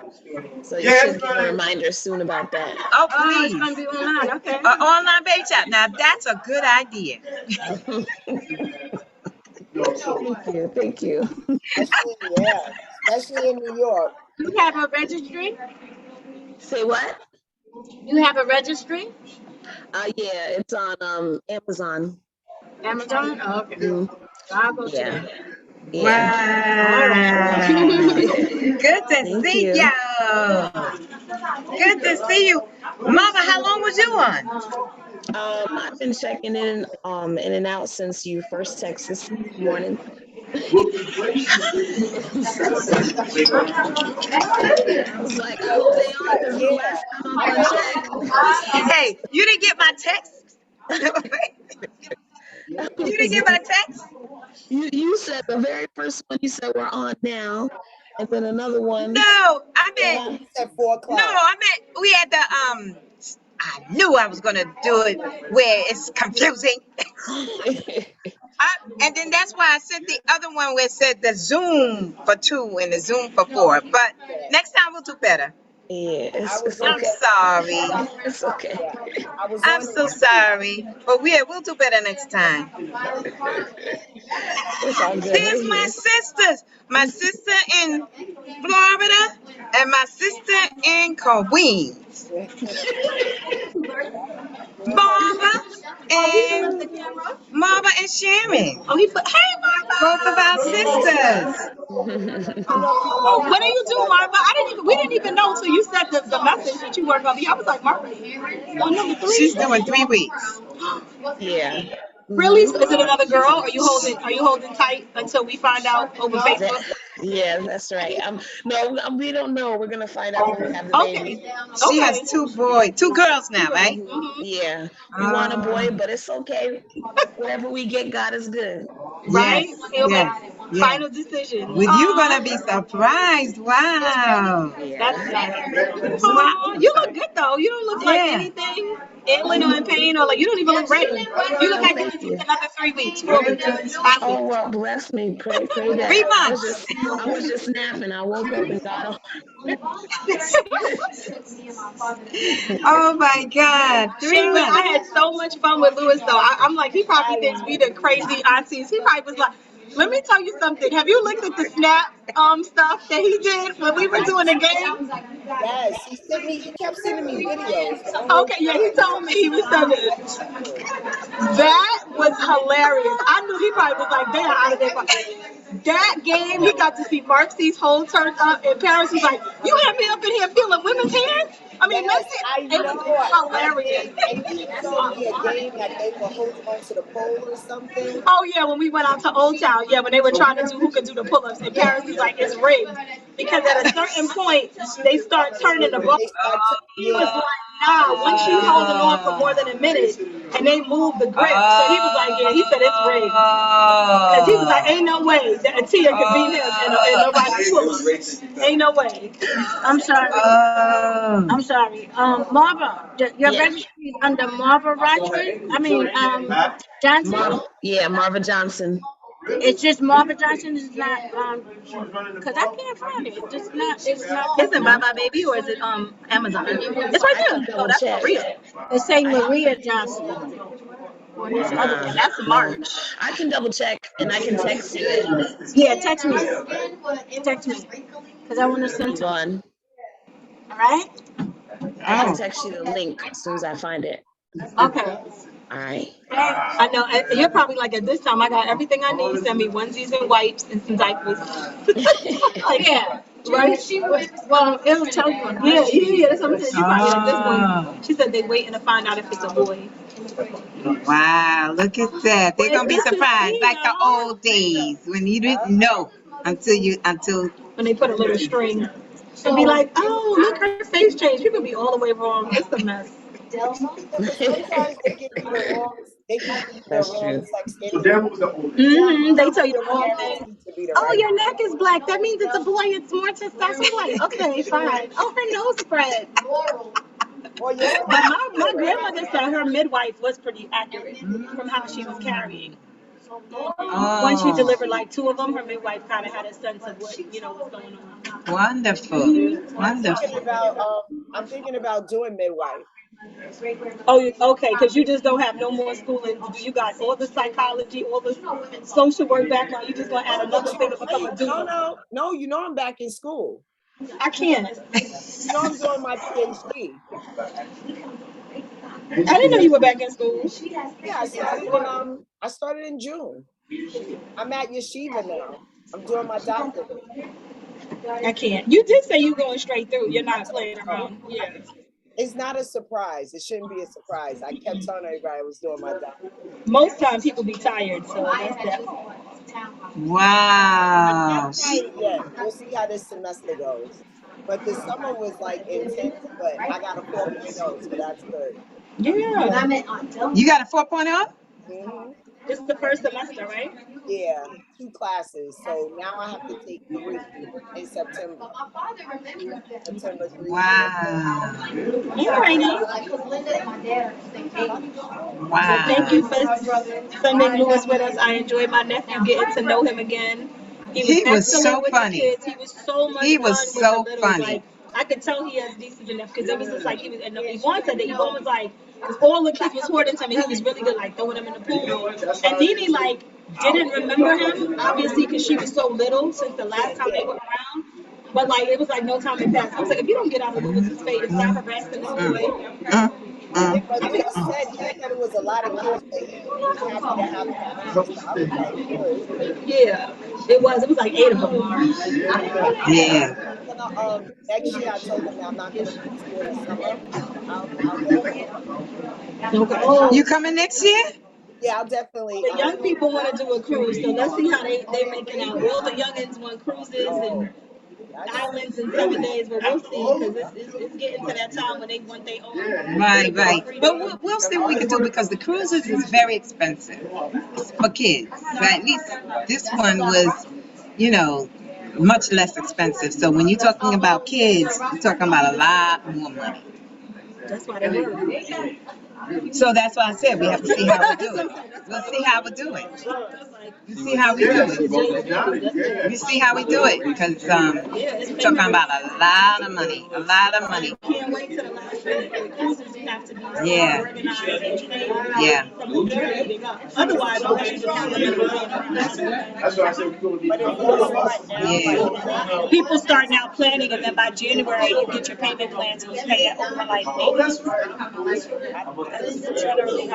So you Yes, should get a man. reminder soon about that. Oh, please. It's going to be online, okay. Online baby chat. Now, that's a good idea. Thank you. Thank you. Especially in New York. You have a registry? Say what? You have a registry? Yeah, it's on Amazon. Amazon? Oh, okay. Mm, I'll go yeah. today. Yeah. Wow. Good to Thank see you. y'all. Good to see you. Mama, how long was you on? I've been checking in and out since you first texted this morning. I was like, I hope they on because the last time I'm gonna check. Hey, you didn't get my text? You didn't get my text? You said the very first one you said we're on now, and then another one. No, I meant at 4 o'clock. No, I meant we had the I knew I was gonna do it where it's confusing. And then that's why I sent the other one where it said the Zoom for 2 and the Zoom for 4. But next time we'll do better. Yeah, it's I'm okay. sorry. It's okay. I'm so sorry. But we'll do better next time. It's all good. There's We're my here. sisters. My sister in Florida and my sister in Queens. Marva and Sharon. Oh, he put, hey, Marva. Both of our sisters. What do you do, Marva? We didn't even know until you said the message that you work on me. I was like, Marva, on number 3? She's doing 3 weeks. Yeah. Really? So is it another girl? Are you holding tight until we find out over Facebook? Yeah, that's right. We don't know. We're gonna find out when we have the baby. She has 2 girls now, right? Yeah. We want a boy, but it's okay. Whatever we get, God is good. Right? Yes. Final decision. Well, you're gonna be surprised. Wow. Wow. You look good though. You don't look like anything ailing or in pain or like you don't even look ready. You look like you can take another 3 weeks, 4 weeks. 5 weeks. Oh well, bless me. Pray that. 3 months. I was just napping. I woke up and got on. Oh my God. 3 months. I had so much fun with Louis though. I'm like, he probably thinks we the crazy aunties. He probably was like, let me tell you something. Have you looked at the Snap stuff that he did when we were doing the game? Yes, he kept sending me videos. Okay, yeah, he told me he was sending it. That was hilarious. I knew he probably was like, they're out of their mind. That game, he got to see Mark C's whole turn up, and parents was like, you have me up in here feeling women's hands? I mean, yes, it was hilarious. And he showed me a game that they were holding onto the pole or something. Oh, yeah, when we went out to Old Town, yeah, when they were trying to do who could do the pull-ups, and parents was like, it's rigged. Because at a certain point, they start turning the ball. He was like, nah, once you hold it on for more than a minute, and they move the grip. So he was like, yeah, he said it's rigged. Because he was like, ain't no way that Tia could beat him and nobody pull. Ain't no way. I'm sorry. I'm sorry. Marva, your registry is under Marva Rochford? I mean, Johnson? Marva Johnson. It's just Marva Johnson is not because I can't find it. It's not. Is it Bye Baby or is it Amazon? It's right there. Oh, that's Maria. It's saying Maria Johnson. And that's March. I can double check and I can text you it. Yeah, text me. Because I want to send it. All right. I can text you the link as soon as I find it. Okay. All right. I know. You're probably like, at this time, I got everything I need. Send me onesies and wipes and some diapers. Like, yeah. Right? Well, it'll tell you. Yeah. That's what I'm saying. She probably at this point. She said they're waiting to find out if it's a boy. Wow, look at that. They're going to be surprised. Like the old days when you didn't know until when they put a little string. And be like, oh, look, her face changed. People be all the way wrong. It's a mess. Sometimes they give you the wrong They give you the That's wrong true. sex So anyway. that was the oldest. They tell you the Your wrong parents thing. need to be the Oh, right. your neck is black. That means it's a boy. It's more testosterone. Like, okay, fine. Oh, her nose spread. Or your But my grandmother said her midwife was pretty accurate from how she was carrying. Once she delivered like two of them, her midwife kind of had a sense of what was going on. Wonderful. Wonderful. I'm thinking about doing midwife. Oh, okay, because you just don't have no more schooling. You got all the psychology, all the social work background. You just gonna add another thing to become a doula. No, you know I'm back in school. I can't. You know I'm doing my PhD. I didn't know you were back in school. Yeah, I started in June. I'm at Yeshiva now. I'm doing my doctorate. I can't. You did say you going straight through. You're not playing around. Yeah. It's not a surprise. It shouldn't be a surprise. I kept telling everybody I was doing my doctorate. Most times people be tired, so that's that. Wow. I'm not tired yet. We'll see how this semester goes. But the summer was like intense, but I got a 4.0, so that's good. Yeah. You got a 4.0? Mm-hmm. This is the first semester, right? Yeah, 2 classes. So now I have to take 3 in September. September 3. Wow. Well, thank you for spending Lewis with us. I enjoyed my nephew getting to know him again. He was so with funny. The kids. He was so much He fun was so with the littles. funny. Like, I could tell he has nieces and nephews because it was just like he was. And Yvonne said that Yvonne was like, because all the kids was hoarding to him, and he was really good, like throwing them in the pool. And Nene like didn't remember him obviously because she was so little since the last time they were around. But like it was like no time had passed. I was like, if you don't get out of Lewis's face and stop harassing this boy. But he said it was a lot of kids, but he was happy to have the homies. So I was like, good. Yeah, it was. It was like 8 of them. Yeah. Next year I told him I'm not going to be in school in the summer. I'll definitely. Okay. You coming next year? Yeah, I'll definitely. The young people want to do a cruise, so let's see how they making out. All the youngins want cruises and islands in 7 days, but we'll see because it's getting to that time when they want their own. Right. But we'll see what we can do because the cruises is very expensive for kids. So at least this one was, much less expensive. So when you're talking about kids, you're talking about a lot more money. That's why they work. So that's why I said we have to see how we do it. We'll see how we do it. You see how we do it. You see how we do it because we're talking about a lot of money. A lot of money. Can't wait till the last minute. The cruises have to be organized and Yeah. from the very beginning. Otherwise, all that just have That's why I said we're going to But if y'all start now, like people start now planning, and then by January you get your payment plan to pay it over like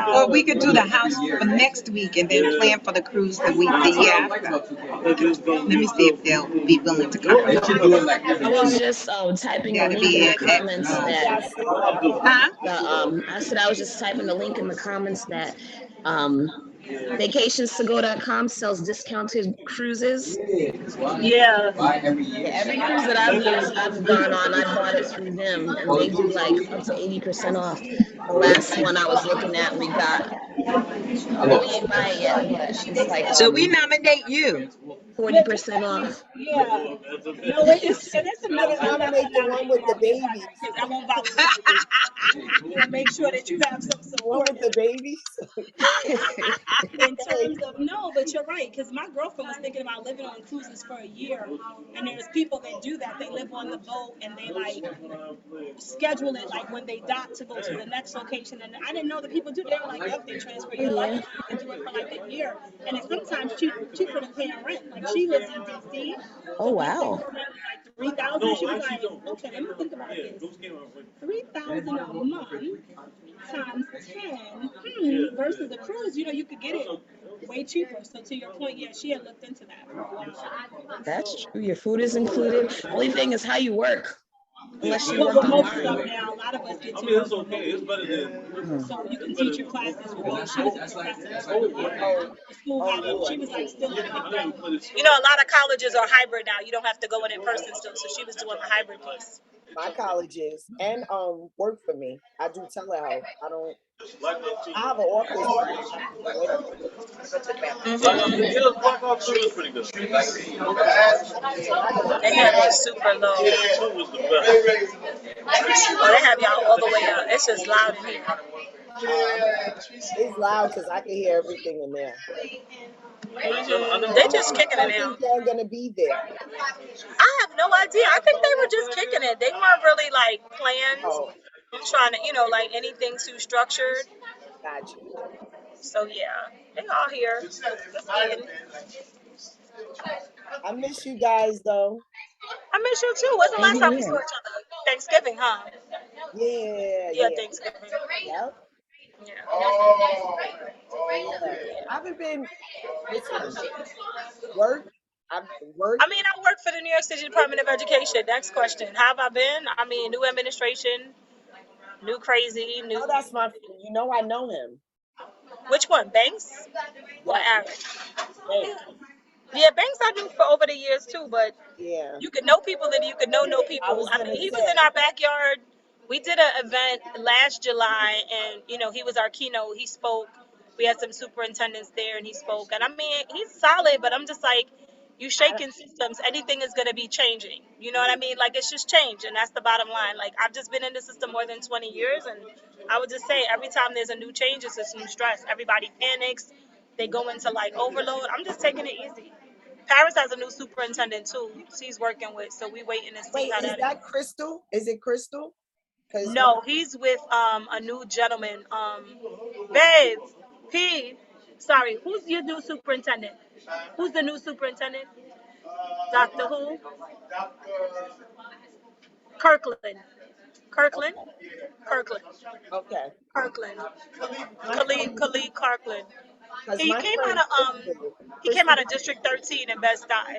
Well, we could do the house for next week and then plan for the cruise the year after. Let me see if they'll be willing to come. I was just typing the link in the comments that I said I was just typing the link in the comments that vacationstogo.com sells discounted cruises. Yeah. Every cruise that I've gone on, I bought it through them, and they do like up to 80% off. The last one I was looking at, we got. We ain't buy it yet, but it's like. So we nominate you. 40% off. Yeah. No, it's another nominate the one with the babies. I won't volunteer. We'll make sure that you have some support. One with the babies. In terms of but you're right, because my girlfriend was thinking about living on cruises for a year, and there's people that do that. They live on the boat and they like schedule it like when they dock to go to the next location. And I didn't know that people do. They were like, yep, they transfer your money and do it for like a year, and it's sometimes cheaper than paying rent. Like she lives in DC. Oh wow. Like 3,000. She was like, okay, let me think about this. 3,000 a month times 10 versus a cruise. You could get it way cheaper. So to your point, yeah, she had looked into that for a while. That's true. Your food is included. Only thing is how you work. Unless you But work remote online. stuff now, a lot of us get to work remote. So you can teach your classes remote. She was a professor at school. She was like still in a lot of colleges are hybrid now. You don't have to go in person still. So she was doing the hybrid piece. my colleges and work for me. I do telehealth. I have an office, but I have to go in. Yeah, I go They in. have it super low. Oh, they have y'all all the way up. It's just loud in here. It's loud because I can hear everything in there. They just kicking it I now. think they're gonna be there. I have no idea. I think they were just kicking it. They weren't really like planned. Oh, Trying to, like anything too structured. got you. So yeah, they all here. Just eating. I miss you guys though. I miss you too. When's the last Same time we saw here. each other? Thanksgiving, huh? Yeah, Yeah, yeah. Thanksgiving. Yep. Yeah. Yeah. I haven't been, listen, work. I've worked. I mean, I work for the New York City Department of Education. Next question. How have I been? I mean, new administration, new crazy, Oh, new. that's my, I know him. Which one? Banks or Yep. Aaron? Thanks. Yeah, Banks I knew for over the years too, but Yeah. you could know people and you could know I people. was I mean, gonna he was in say, our backyard. We did an event last July, and he was our keynote. He spoke. We had some superintendents there, and he spoke. And I mean, he's solid, but I'm just like, you I, shaking systems, anything is gonna be changing. You know what I mean? Like it's just change, and that's the bottom line. Like I've just been in the system more than 20 years, and I would just say every time there's a new change, it's just new stress. Everybody panics. They go into like overload. I'm just taking it easy. Paris has a new superintendent too. She's working with, so we waiting to see wait, how is that is. that Crystal? Is it Crystal? Because No, he's with a new gentleman. Babe, P. Sorry, who's your new superintendent? Who's the new superintendent? Doctor who? Kirkland. Kirkland. okay, Kirkland. okay. Kirkland. My Khalid Kirkland. because He my came out friend of he came Crystal out of got, District 13 in Bed Stuy.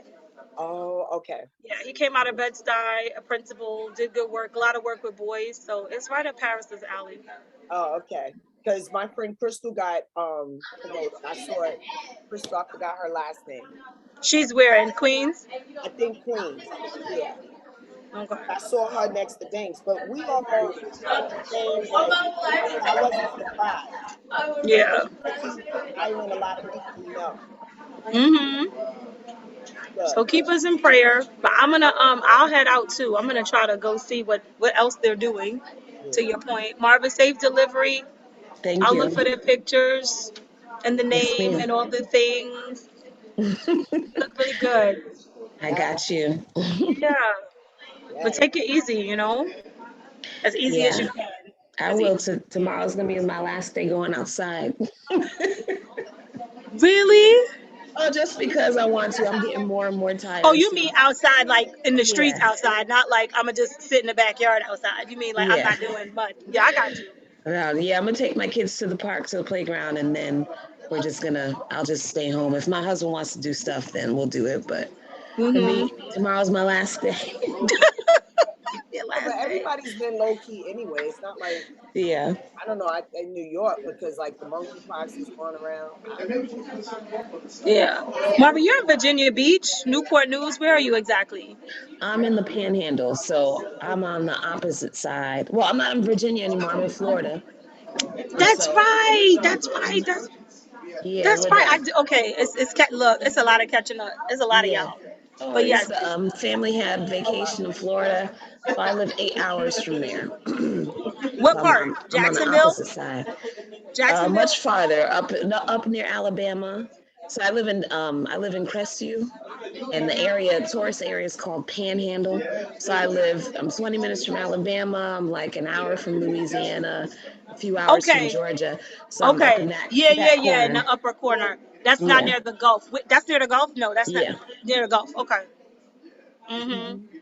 oh, okay. Yeah, he came out of Bed Stuy, a principal, did good work, a lot of work with boys. So it's right up Paris's alley. Oh, okay. Because my friend Crystal got promoted. I saw it. Crystal, I forgot her last name. She's where in Queens? I think Queens. Yeah. Okay. I saw her next to Danks, but we all saying that I wasn't surprised. Yeah. He's hiring a lot of people we know. Mhm. Good. So keep us in prayer. But I'm gonna I'll head out too. I'm gonna try to go see what else they're doing. To Yeah. your point, Marvin Safe Delivery. Thank I'll look you. for the pictures and the Yes, name ma'am. and all the things. Look really good. I Yeah. got you. Yeah. But Yes. take it easy. As easy as you Yeah, can. I As will. easy. Tomorrow's gonna be my last day going outside. Really? Oh, just because I want to. I'm getting more and more Oh, tired. you So mean outside, like in the streets yeah, outside, not like I'm gonna just sit in the backyard outside. You mean like I'm yeah. not doing much? Yeah, I got you. Yeah, I'm gonna take my kids to the park, to the playground, and then I'll just stay home. If my husband wants to do stuff, then we'll do it. But for Mhm. me, tomorrow's my last day. Your Yeah, but last day. everybody's been low key anyway. It's not like Yeah. I don't know. In New York because like the monkeypox is going around. Yeah. Marvin, you're in Virginia Beach, Newport News. Where are you exactly? I'm in the Panhandle, so I'm on the opposite side. Well, I'm not in Virginia anymore. I'm in Florida, and That's so right. That's right. yeah, That's we're right. the Okay. Look, it's a lot of catching up. It's a lot of yeah. y'all. Oh, But it's yes. the family had vacation in Florida, so I live 8 hours from there. So What part? I'm on the Jacksonville? opposite side, Jacksonville? much farther up near Alabama. So I live in Crestview, and the tourist area is called Panhandle. So I'm 20 minutes from Alabama. I'm like an hour from Louisiana, a few hours from Okay. Georgia. So I'm up in Okay. Yeah, that yeah. In corner. the upper corner. That's not Yeah, near the Gulf. That's near the Gulf? No, that's not yeah. near the Gulf. Okay.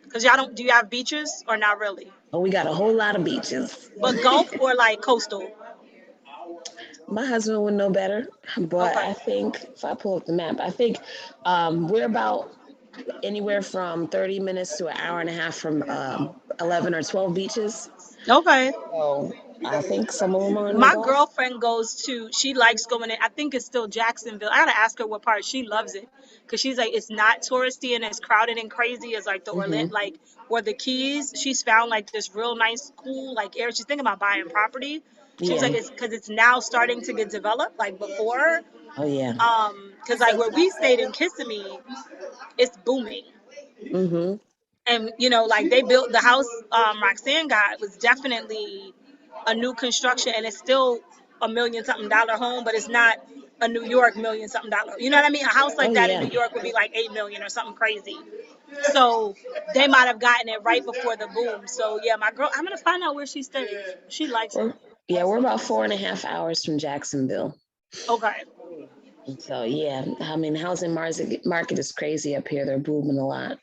Because y'all don't, do you have beaches or not really? Oh, we got a whole lot of beaches. But Gulf or like coastal? My husband would know better, but Okay. I think if I pull up the map, I think we're about anywhere from 30 minutes to an hour and a half from 11 or 12 beaches. Okay. So I think some of them are in the My Gulf. girlfriend goes to, she likes going in, I think it's still Jacksonville. I gotta ask her what part. She loves it. Cause she's like, it's not touristy and as crowded and crazy as like the Hmm. Orlando, like, or the Keys. She's found like this real nice, cool, like area. She's thinking about buying property. She's like, Yeah. it's cause it's now starting to get developed, like before. Oh yeah. You Cause like said where we stayed in Jacksonville? Kissimmee, it's booming. Hmm. And you know, like they built the house Roxanne got was definitely a new construction, and it's still a million something dollar home, but it's not a New York million something dollar. You know what I mean? A house Oh like that in yeah. New York would be like 8 million or something crazy. So they might have gotten it right before the boom. So yeah, my girl, I'm gonna find out where she stays. She likes it. We're about 4.5 hours from Jacksonville. Okay. And so yeah, I mean, housing market is crazy up here. They're booming a lot.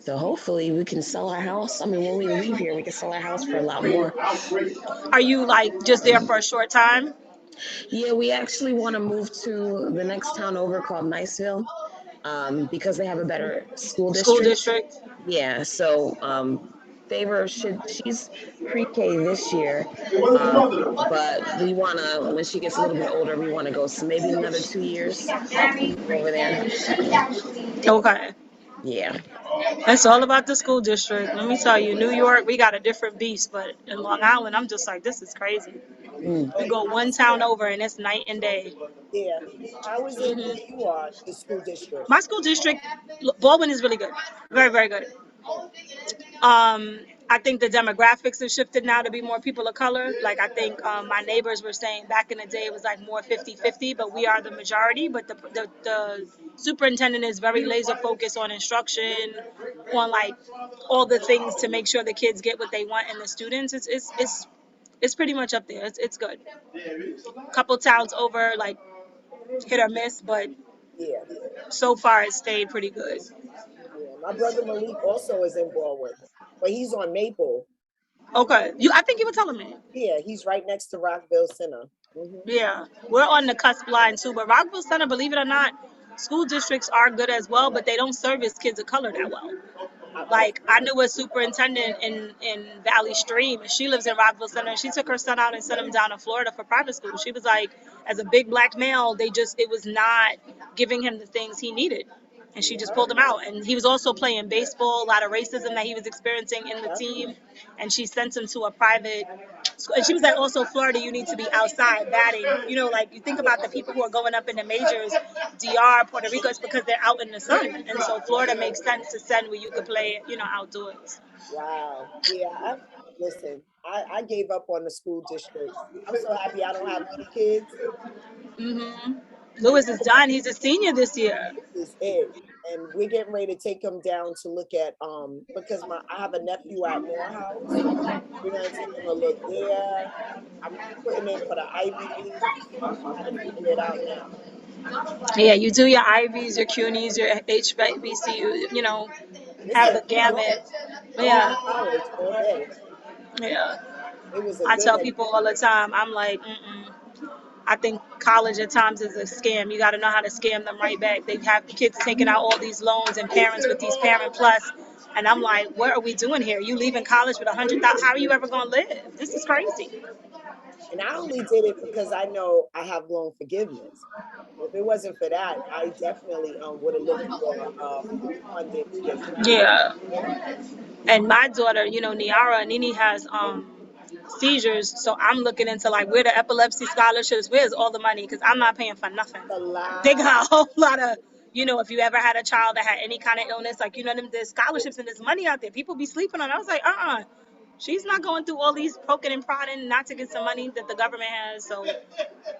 So hopefully we can sell our house. I mean, when we leave here, we can sell our house for a lot more. Are you like just there for a short time? Yeah, we actually want to move to the next town over called Niceville, because they have a better school School district. district? Yeah, so she's pre-K this year, um, but we wanna when she gets a little bit older, we wanna go. So maybe in another 2 years we move over there. Okay. Yeah. It's all about the school district. Let me tell you, New York, we got a different beast, but in Long Island, I'm just like, this is crazy. Mm. You Oh, go how one is it? town over and it's night and day. Yeah. How is it where you are, the school district? My school district, Baldwin is really good. Very, very good. I think the demographics have shifted now to be more people of color. Like I think my neighbors were saying back in the day it was like more 50-50, but we are the majority. But the superintendent is very laser focused on instruction, on like all the things to make sure the kids get what they want and the students. It's pretty much up there. It's good. Couple towns over, like hit or miss, but Yeah. so far it's stayed pretty good. Yeah. My brother Malik also is in Baldwin, but he's on Maple. Okay, I think you were telling me. Yeah, he's right next to Rockville Center. Yeah, we're on the cusp line too. But Rockville Center, believe it or not, school districts are good as well, but they don't service kids of color that well. Like I knew a superintendent in Valley Stream, and she lives in Rockville Center. And she took her son out and sent him down to Florida for private school. She was like, as a big black male, it was not giving him the things he needed, and she just pulled him out. And he was also playing baseball, a lot of racism that he was experiencing in the team, and she sent him to a private school. And she was like, also Florida, you need to be outside batting. You know, like you think about the people who are going up in the majors, DR, Puerto Rico, it's because they're out in the sun, and so Florida makes sense to send where you could play, outdoors. Wow. Yeah. Listen, I gave up on the school districts. I'm so happy I don't have any kids. Lewis is done. He's a senior this year. This is it. And we're getting ready to take him down to look at because I have a nephew at Morehouse. We're gonna take him to look there. I'm putting in for the Ivy League. I gotta figure it out now. Yeah, you do your Ivies, your CUNYs, your HBCU, It's have in the New York. gamut. Community Yeah, college all day. yeah. It was a I good tell people all the time, I'm like, I think college at times is a scam. You got to know how to scam them right back. They have kids taking out all these loans and parents with these parent plus. And I'm like, what are we doing here? You leaving college with 100,000? How are you ever going to live? This is crazy. and I only did it because I know I have loan forgiveness. If it wasn't for that, I definitely would have looked for funding PhD. Yeah. And my daughter, Niara, Nini has seizures, so I'm looking into like where the epilepsy scholarships, where's all the money? Because I'm not paying for nothing. A They lot. got a whole lot of, if you ever had a child that had any kind of illness, like there's scholarships and there's money out there. People be sleeping on it. I was like, she's not going through all these poking and prodding not to get some money that the government has. So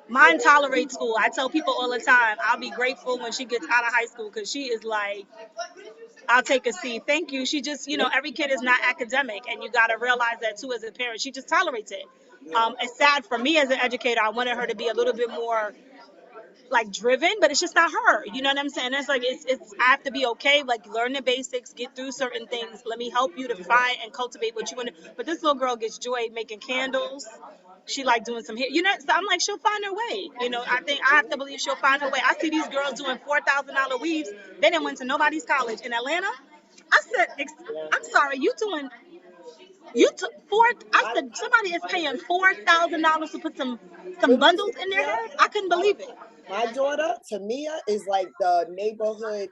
mine tolerates school. I tell people all the time, I'll be grateful when she gets out of high school because she is like, I'll take a C. Thank you. She just, Yeah. every kid is not academic, and you got to realize that too as a parent. She just tolerates it. Yeah. It's sad for me as an educator. I wanted her to be a little bit more like driven, but it's just not her. You know what I'm saying? It's like it's I have to be okay, like learn the basics, get through certain things. Let me help you to find and cultivate what you want to. But this little girl gets joy making candles. She like doing some hair, so I'm like, she'll find her way. I think I have to believe she'll find her way. I see these girls doing $4,000 weaves. They didn't went to nobody's college in Atlanta. I said, Yeah. I'm sorry, you doing You took I said somebody is paying $4,000 to put some Little bundles in their Tamia, head. I couldn't believe it. my daughter, Tamia, is like the neighborhood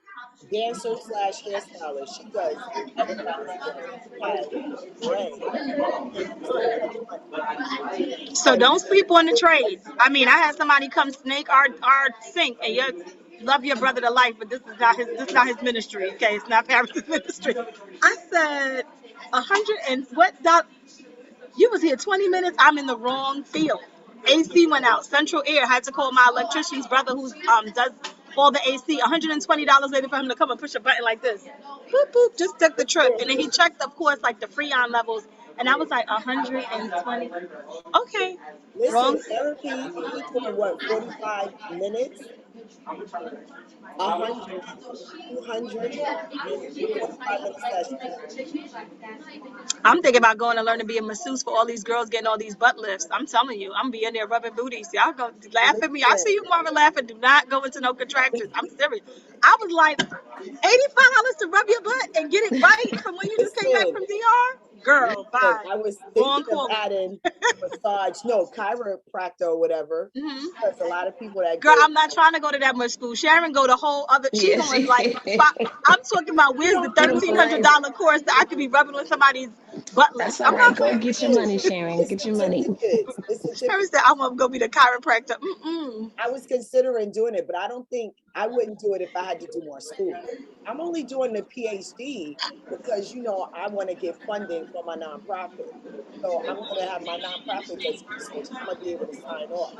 dancer slash hairstylist. She does everybody's hair. She has bread, making so much money. So And don't sleep on the trades. I mean, I had somebody come snake our sink, and you love your brother to life, but this is not his ministry. Okay, it's not Paris' ministry. I said 100 you was here 20 minutes. I'm in the wrong field. AC went out. Central Air had to call my electrician's brother who does all the AC. $120 later for him to come and push a button like this. Boop boop. Just took the trip, and then he checked, of course, like the Freon levels, and I was like 120. Okay, listen, wrong. therapy, we doing what, 45 minutes? 100, 200 in 45-minute session. I'm thinking about going to learn to be a masseuse for all these girls getting all these butt lifts. I'm telling you, I'm be in there rubbing booties. Y'all go laugh at me. I see you, Listen, Marvin, laughing. Do not go into no contractions. I'm serious. I was like, $85 to rub your butt and get it right from when you just came back listen, from DR? Girl, listen, bye. I was Wrong thinking of caller. adding massage, no, chiropractor or whatever, Hmm. because a lot of people that Girl, get, I'm not trying to go to that much school. Sharon go the whole other. She Yeah, going like I'm talking about you where's the don't need to you know what? $1,300 course that I could be rubbing with somebody's butt That's lifts. all I'm right. not Go playing get with your you. money, Sharon. it's Get your money. certificates. It's Sharon certificates. said I'm gonna go be the chiropractor. Mm-mm. I was considering doing it, but I don't think I wouldn't do it if I had to do more school. I'm only doing the PhD because I want to get funding for my nonprofit. So I'm going to have my nonprofit does research. I'm going to be able to sign off.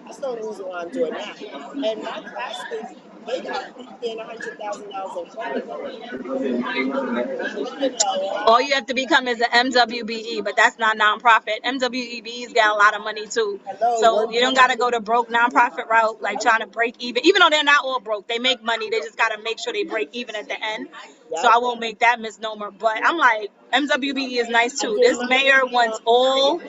That's the only reason why I'm doing that. And my classes, they got $50,000 and $100,000 in funding already. I'm getting a All lot. you have to become is an MWBE, but that's not nonprofit. MWBE's got a lot of money too. Hello, So work you don't number. gotta go the broke nonprofit route, like trying to break even. Even though they're not all broke, they make money. They just gotta make sure they break even at the end. So Yep. I won't make that misnomer. But I'm like, MWBE is nice I too. did This mine. mayor wants all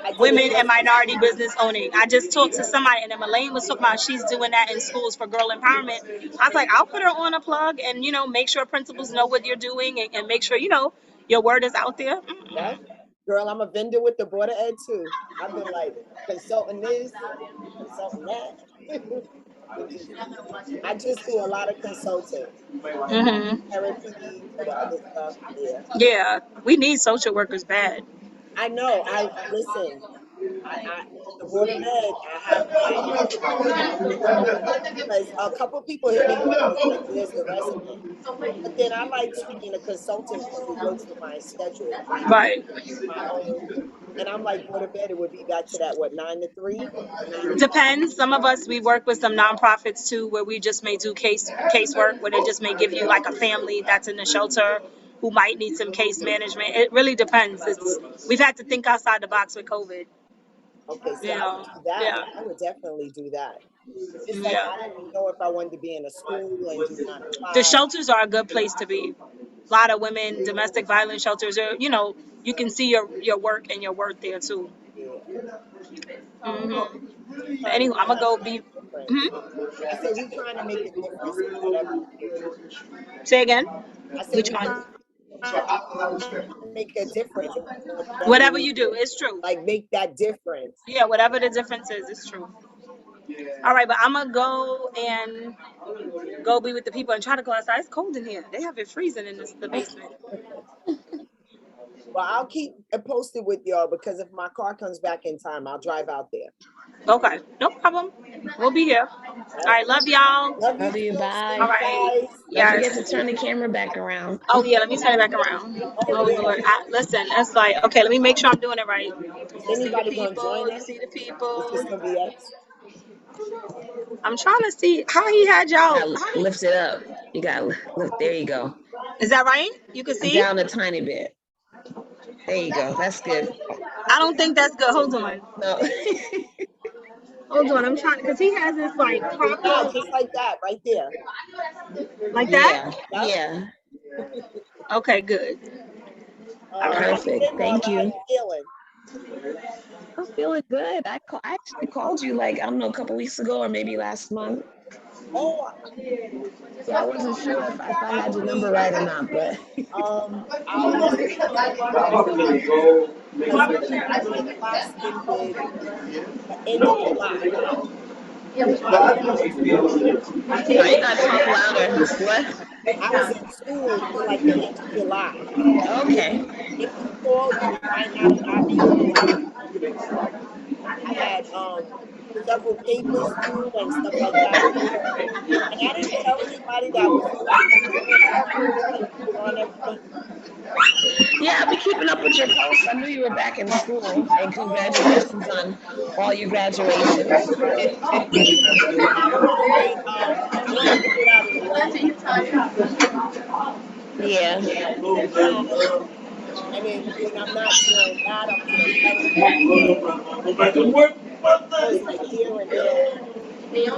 I did it women and business. minority business owning. I just talked to somebody, and then Elaine was talking about she's doing that in schools for girl empowerment. I was like, I'll put her on a plug and, make sure principals know what you're doing and make sure, your word is out there. Yep. Girl, I'm a vendor with the Board of Ed too. I've been like consulting this, consulting that. I just do a lot of consulting, Mm-hmm. therapy for the other stuff. Yeah, Yeah, we need social workers bad. I know. I listen. I the Board of Ed. I have because a couple people hit me up. It's like, where's the resume? But then I like tweaking the consulting because it works with my schedule. I do Right. my own, and I'm like Board of Ed. It would be back to that 9 to 3 or 9 to 5. Depends. Some of us, we work with some nonprofits too, where we just may do casework, where they just may give you like a family that's in the shelter who might need some case management. It really depends. We've had to think outside the box with COVID. Okay, see, You I would know, do that. yeah, I would definitely do that. It's like yeah. I didn't know if I wanted to be in a school and do 9 to The 5. shelters are a good place to be. A lot of women, domestic violence shelters are, you can see your work and your worth there too. Yeah, Hmm. trying to Anyway, make I'm gonna go be. a difference. Hmm. I said we trying to make a difference in whatever we do. Say again. I said Which we one? trying to make a difference in whatever Whatever we you do, do. it's true. Like make that difference. Yeah, whatever the difference is, it's true. All right, but I'm gonna go and go be with the people and try to go outside. It's cold in here. They have it freezing in the basement. Well, I'll keep it posted with y'all because if my car comes back in time, I'll drive out there. Okay, no problem. We'll be here. All Yep. right, love y'all. Love you Love you. too. All Bye. Safe right. guys. Don't Yes. forget to turn the camera back around. Oh yeah, let me turn it back around. Oh Oh yeah. Lord, listen. It's like okay. Let me make sure I'm doing it right. Is You see the anybody gonna people. join You us? see the It's people. just gonna be us. I'm trying to see how he had y'all. Now lift it up. You got lift. There you go. Is that right? You can see. Down a tiny bit. There you go. That's good. I don't think that's good. Hold on. No. Hold on. I'm trying because he has this like propped Yeah, up just like that, right there. like that. Yeah. Yep. Yeah. Okay, good. All right. How you Perfect. been, Thank Marva? How you. you feeling? I'm feeling good. I actually called you like, I don't know, a couple weeks ago or maybe last month. Oh, Yeah, I wasn't sure if I had your number right or not, but I'll message you because my class ended the end of July. no, you gotta talk louder. What? I was in school till like the end of July. Okay. If you call, you might not be able to get. I had several papers due and stuff like that. And I didn't tell anybody that I was leaving school. Just like keep it on everything. Yeah, I'll be keeping up with your posts. I knew you were back in school, and congratulations on all your graduations. I wanted to wait. I wanted to get it out of the way. Yeah. Class, and then when I'm not doing that, I'm doing therapy. So goes like here and there. And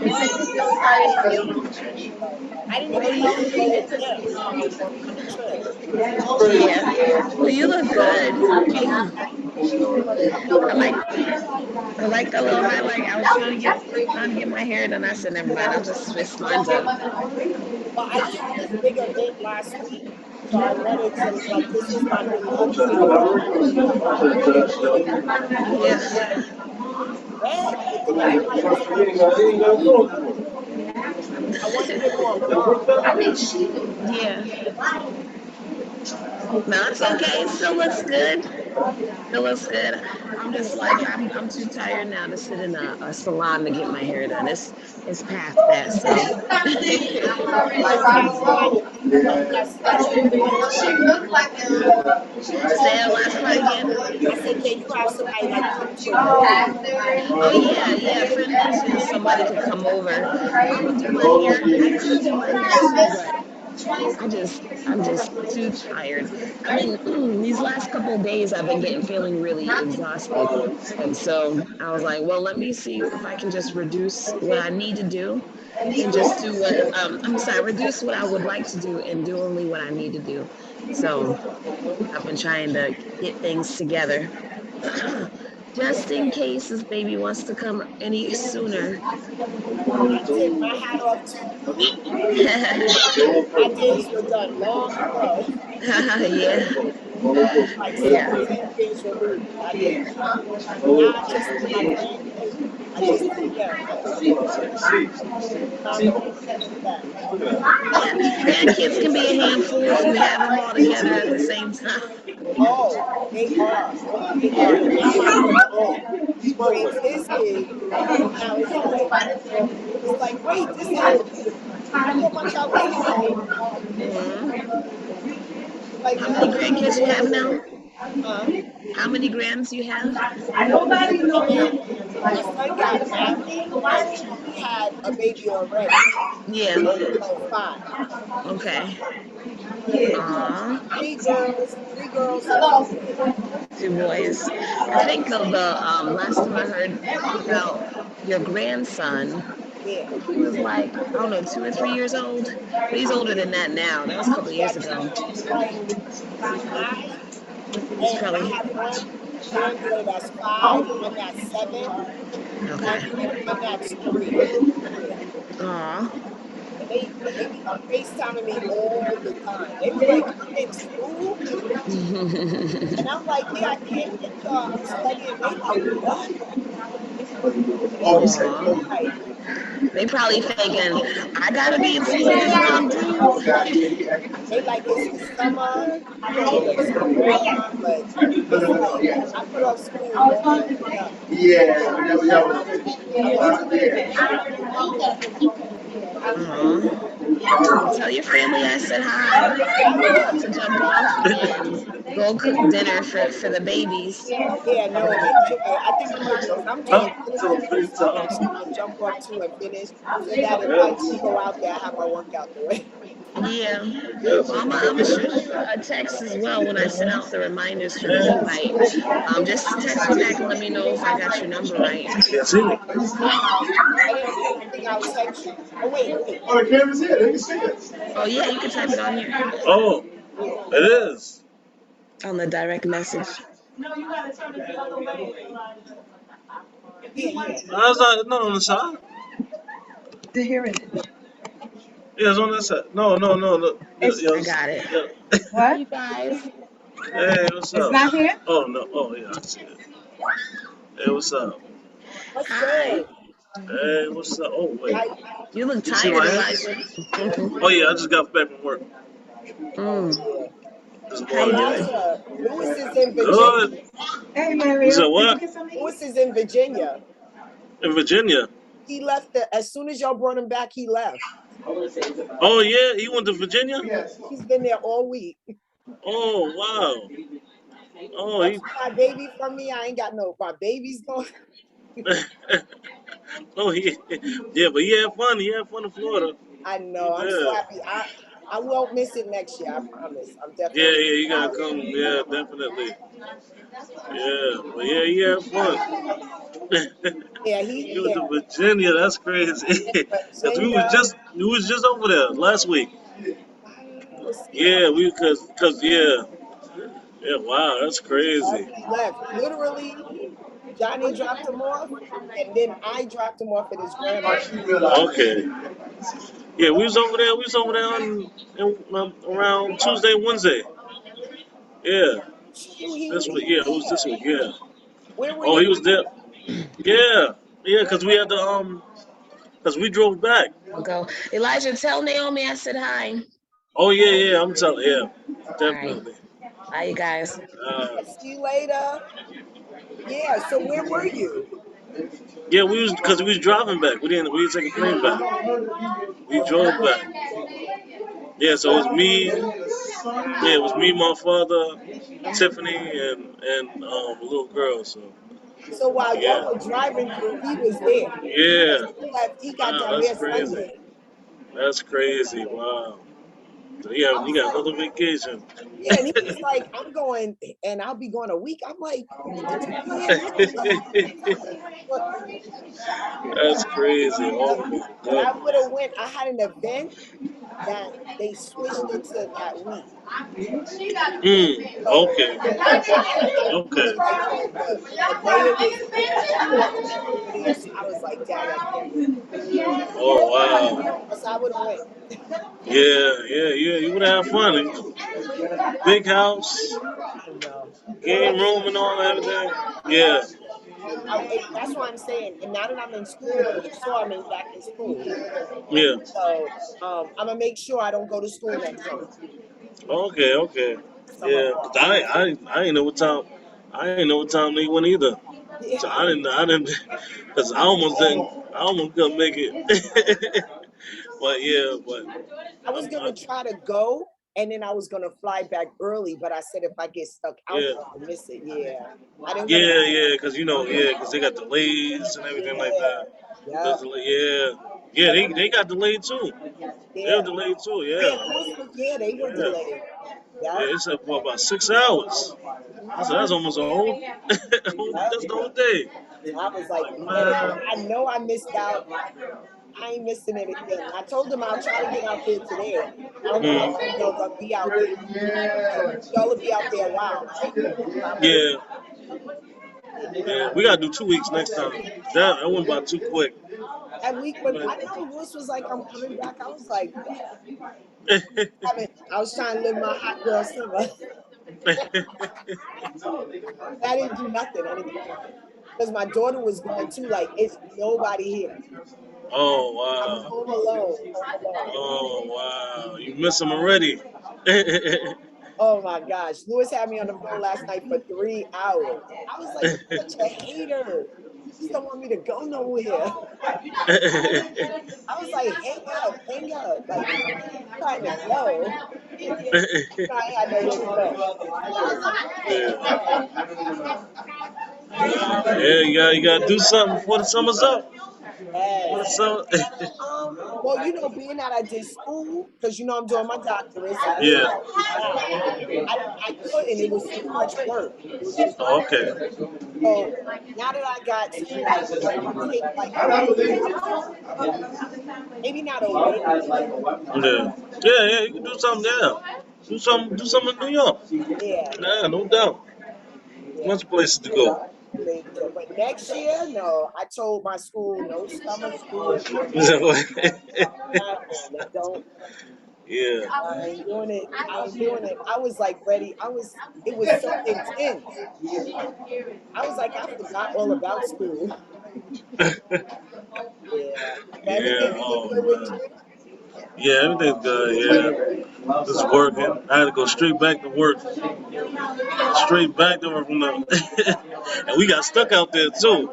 I didn't Well, even know you, you were with them on the trip. yeah. Well, you look good. I like I like the little highlight. I was trying to get my hair done. I said, never mind. I'll just twist mine up. But I did this big event last week, so I wanted to like this was my new look. So I wanted to bring it big. Yeah. And it's red, but then I like I wanted it more blonde. Yeah. No, it's okay. It still looks good. Still looks good. I'm just like I'm too tired now to sit in a salon to get my hair done. It's past that. So It's past that. You need that special attention. say that last part again. I said, can you have somebody like come to your place? Oh yeah, yeah. A friend mentioned somebody could come over. I'm gonna do my hair. I could do my hair too, but I'm just too tired. I mean, these last couple of days I've been feeling really exhausted. And so I was like, well, let me see if I can just reduce what I need to do and just do what I'm sorry, reduce what I would like to do and do only what I need to do. So I've been trying to get things together. Just in case this baby wants to come any sooner. I take my hat off to you. My days were done long ago. Yeah, Like yeah. 17 years removed. I did that. Now I just see my grandkids. I just see them. I just see time to do that. Yeah, grandkids can be a handful if you have them all together at the same time. Oh, they are. They are. And now my brother brings his kids. And now it's like, wait, I thought my child was grown. Mhm. Like, How many grandkids you have now? huh? How many grands you have? I mean, my son got married and he had a baby already. Yeah. So 5. Okay. Aw, 3 girls and 2 boys. 2 boys. I think the last time I heard about your grandson, Yeah. he was like, I don't know, 2 or 3 years old. But he's older than that now. That was a couple of Yeah, years ago. he's like 9. He's And I probably have one granddaughter that's 5, one that's 7, okay. and one that's 3. Yeah. Aw. And they be FaceTiming me all the time. They was like, you're in school? And I'm like, yeah, I came to get y'all. I'm studying. They like, what? And they look at me Aw. like, They probably thinking, I gotta be in school with mom too. they like, it's the summer. You want to go see grandma, but it's like, I put off school long enough. I went to Aw. Well, tell your family I said hi. I I'm will. about to jump off and go cook dinner for the babies. Yeah, no, enjoy. I think I'm gonna do because I'm doing clinical this summer, so I'm gonna jump off too and finish so that if I do go out there, I have my workout the way. Yeah. Well, I'm gonna shoot you a text as well when I send out the reminders for the invite. Just text me back and let me know if I got your number right. I didn't think I would text you. Oh wait. Oh, the camera's here. They can see it. Oh yeah, you can type it on here Oh, it is. on the direct message. No, you gotta turn it the other way, Elijah. Yeah, yeah. No, it's not on the side. To hear it. Yeah, it's on that side. No. I got it. Yeah. Hi, What? you guys. Hey, what's It's up? not here? Oh no. Oh yeah, I see it. Hey, what's up? What's Hi. good? Hey, what's up? Oh wait, I, You look you see tired, my hands? Elijah. Oh yeah, I just got back from work oh, Mm. yeah. this How you morning. Yeah. doing? Elijah, Lewis is in Virginia. Good. Hey, You said Mario, did you what? get something? Lewis is in Virginia. In Virginia. He left as soon as y'all brought him back, he left. Oh yeah, he went to Virginia. He's been there all week. Oh wow. Oh Don't you my baby from me? I ain't got my baby's going. oh yeah, but he had fun. He had fun in Florida. I He know. I'm so did. happy. I won't miss it next year. I promise. I'm Yeah, definitely. you gotta come. Yeah, definitely. Yeah, but yeah, he had fun. Yeah, He went to Virginia. That's crazy. Cause Virginia. we was just over there last week. Wow. See, Yeah, cause yeah. Wow, that's crazy. he left. Literally, Johnny dropped him off, and then I dropped him off at his grandmother. Okay. Yeah, we was over there. We was over there around Tuesday, Wednesday. Yeah, Shoot, he this week. was Yeah, it was this there. week. Yeah. Where were Oh, you? he was there. Yeah. Cause we had to cause we drove back. I'll go. Elijah, tell Naomi I said hi. Oh yeah. I'm telling. Yeah, All right. definitely. Bye, you guys. See you later. Yeah. So where were you? Yeah, cause we was driving back. We didn't take a plane back. We drove back. Yeah, so it was me. Yeah, it was me, my father, Tiffany, and a little girl. So So while y'all yeah, were driving through, he was there. yeah. He left. He got Wow, down that's there crazy. Sunday. That's crazy. Wow. So I you was got like, another vacation. yeah, and he was like, I'm going, and I'll be going a week. I'm like, did you go here now? That's crazy. Oh my But I would have goodness. went. I had an event that they switched it to that week. So Okay. I Okay. was like, the mayor was there, all the other people were there. So I was like, Dad, I can't do it. Oh wow. So I would have went. Yeah. You would have fun. Big house, I know. game But room, and all that everything. Yeah. that's why I'm saying. And now that I'm in school, because you saw I'm back in school. Yeah. So I'm gonna make sure I don't go to school next summer. Okay. Summer Yeah. off. 'Cause I didn't know what time. I didn't know what time they went either. Yeah. So I didn't, cause I almost couldn't make it. but I was gonna try to go, and then I was gonna fly back early, but I said if I get stuck out yeah, there, I'll miss it. Yeah, I didn't want to. yeah, cause cause they got delays and everything like that. Yeah, They got delayed too. They were yeah, delayed too. yeah. Yeah, They were yeah, delayed. Yeah, yeah. It said for about 6 hours. I said that's almost a whole. That's the whole day. so I was like, forget it. Man. I know I missed out. I ain't missing it again. I told them I'll try to get out there today. I don't know how long y'all gonna be out there. Y'all will be out there a while, right? Probably. Yeah, we gotta do 2 weeks next time. That went by too quick. That week when I know Lewis was like, I'm coming back. I was like, I was trying to live my hot girl summer. I didn't do nothing. I didn't do nothing. Because my daughter was going too. Like, it's nobody here. Oh I'm wow. home alone. Oh wow. You miss them already. Oh my gosh. Lewis had me on the phone last night for 3 hours. I was like, you're such a hater. You just don't want me to go nowhere. I was like, hang up. Like, trying to go. I had nowhere to go. Yeah, you gotta do something before the summer's up. Before the Yes. summer. Well, being that I did school, because I'm doing my doctorate, so being Yeah. that I did that, I couldn't. It was too much work. It was just Oh, okay. so now that I got school, I'm gonna take like maybe not away. Yeah. You can do something there. Do something in New York. Yeah, Nah, no doubt. bunch of places to go. But next year, no. I told my school no summer school. Don't. Yeah. I ain't doing it. I ain't doing it. I was like ready. It was so intense. I was like, I forgot all about school. Yeah. But everything's been good with Man. you? Yeah, everything's good. Yeah, just working. I had to go straight back to work. Straight back to work from the. And we got stuck out there too.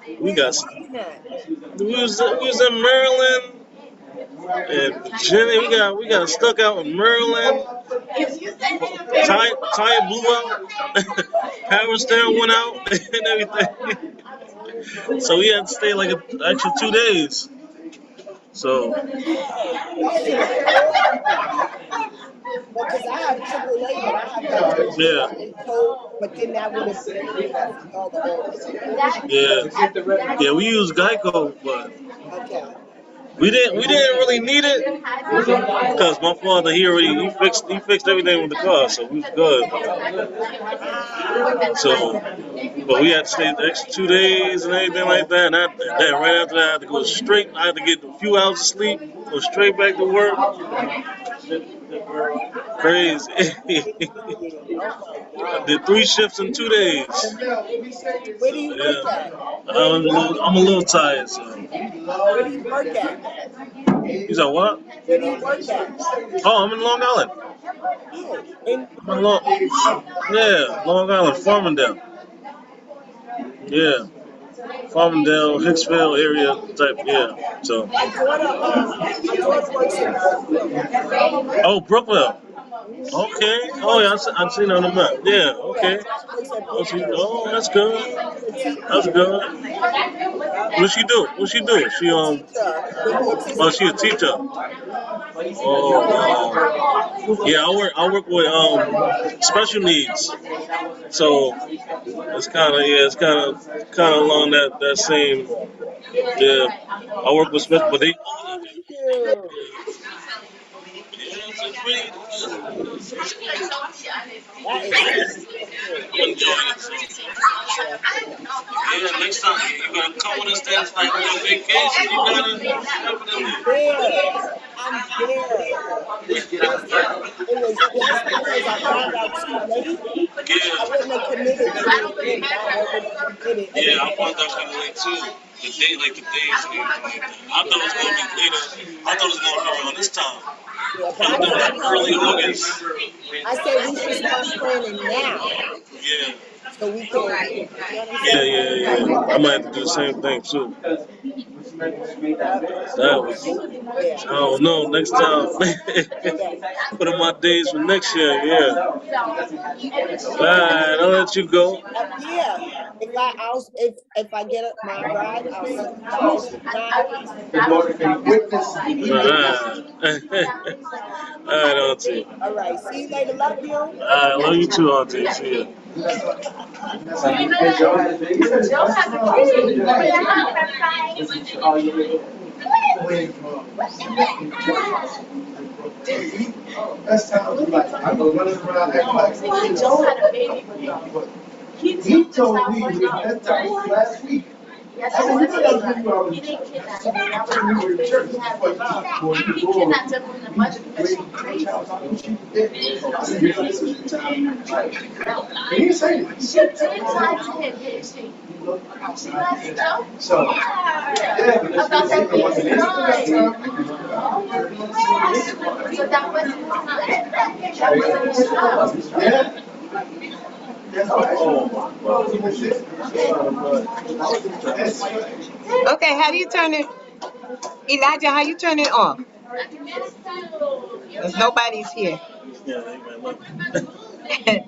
We Where you got. working at? We was in Maryland and Virginia. We got stuck out in Maryland. Tire blew out. Power steering went out and everything. So we had to stay like an extra 2 days. So Oh, you should have called me. Because I have AAA, but I have that yeah, been told, but then that would have been all the old. yeah. We used Geico, but Okay. we didn't really need it because my father he fixed everything with the car, so we was good. So, but we had to stay the extra 2 days and everything like that. And then right after that, I had to go straight. I had to get a few hours of sleep, go straight back to work. Crazy. Oh my I God. did 3 shifts in 2 days. Where do you work Yeah, at? Where you work? I'm a little tired. So. Where do you work at? You said what? Where do you work at? Oh, I'm in Long Island. Oh, in I'm in Long Island, Farmingdale. Yeah, Farmingdale, Hicksville area type. yeah. Yeah. So. My daughter works in Brookville. Oh, Brookville. Mm-hmm. Okay. She Oh, works yeah, I've seen it on the map. Yeah. yeah, Okay. she works at Brookville. Oh, that's good. She's a That's teacher. good. Yep. What she do? She A teacher with Oh, autistic she a teacher. Oh, wow. Yeah, I work with special needs. So it's kind of along that same. Yeah, I work with What's special, so but they. wrong with you? That is so wrong. I'm enjoying it. So. Yeah. Yeah, next time you gotta come with us then like your vacation. You gotta definitely. I'm there. It's just, it was just because I found out too late. I Yeah. wouldn't have committed to it then, but I already committed. And Yeah, I found out kind of late too. The day, like the days and everything like that. I thought it was gonna be later. I thought it was gonna be around this time. yeah, but I Found out gotta like plan. early August. I said we should start planning now Yeah. so we can, you know what I'm Yeah, saying? yeah. I might have to do the same thing too. Yep. That was. Yeah. I don't know. Next time. Yeah. Put in my days for next year. Yeah. Alright, I'll let you go. Yeah. If I get my ride, I'll see you guys. If not, Alright, Auntie. all right. See you later. Love you. Alright, love you too, Auntie. See ya. That's how I like. I go running around acting like Joe had a baby with he told me that time last week. I said, he didn't kidnap him. That was when we were in church. He kidnapped him in the mud. That's crazy. I said, you know, this is your child. And he said, she did lie to him, didn't she? She lied to Joe? So, yeah, about that being mine. So that wasn't his time. That wasn't his child. Yeah. Okay, how do you turn it? Elijah, how you turn it off? Because nobody's here. Yeah, they might laugh.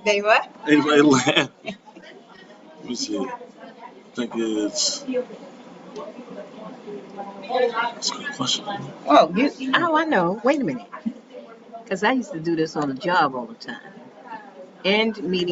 They what? They might laugh. Let me see. I think it's. That's a good question. Oh, I know. Wait a minute. Because I used to do this on the job all the time. End meeting.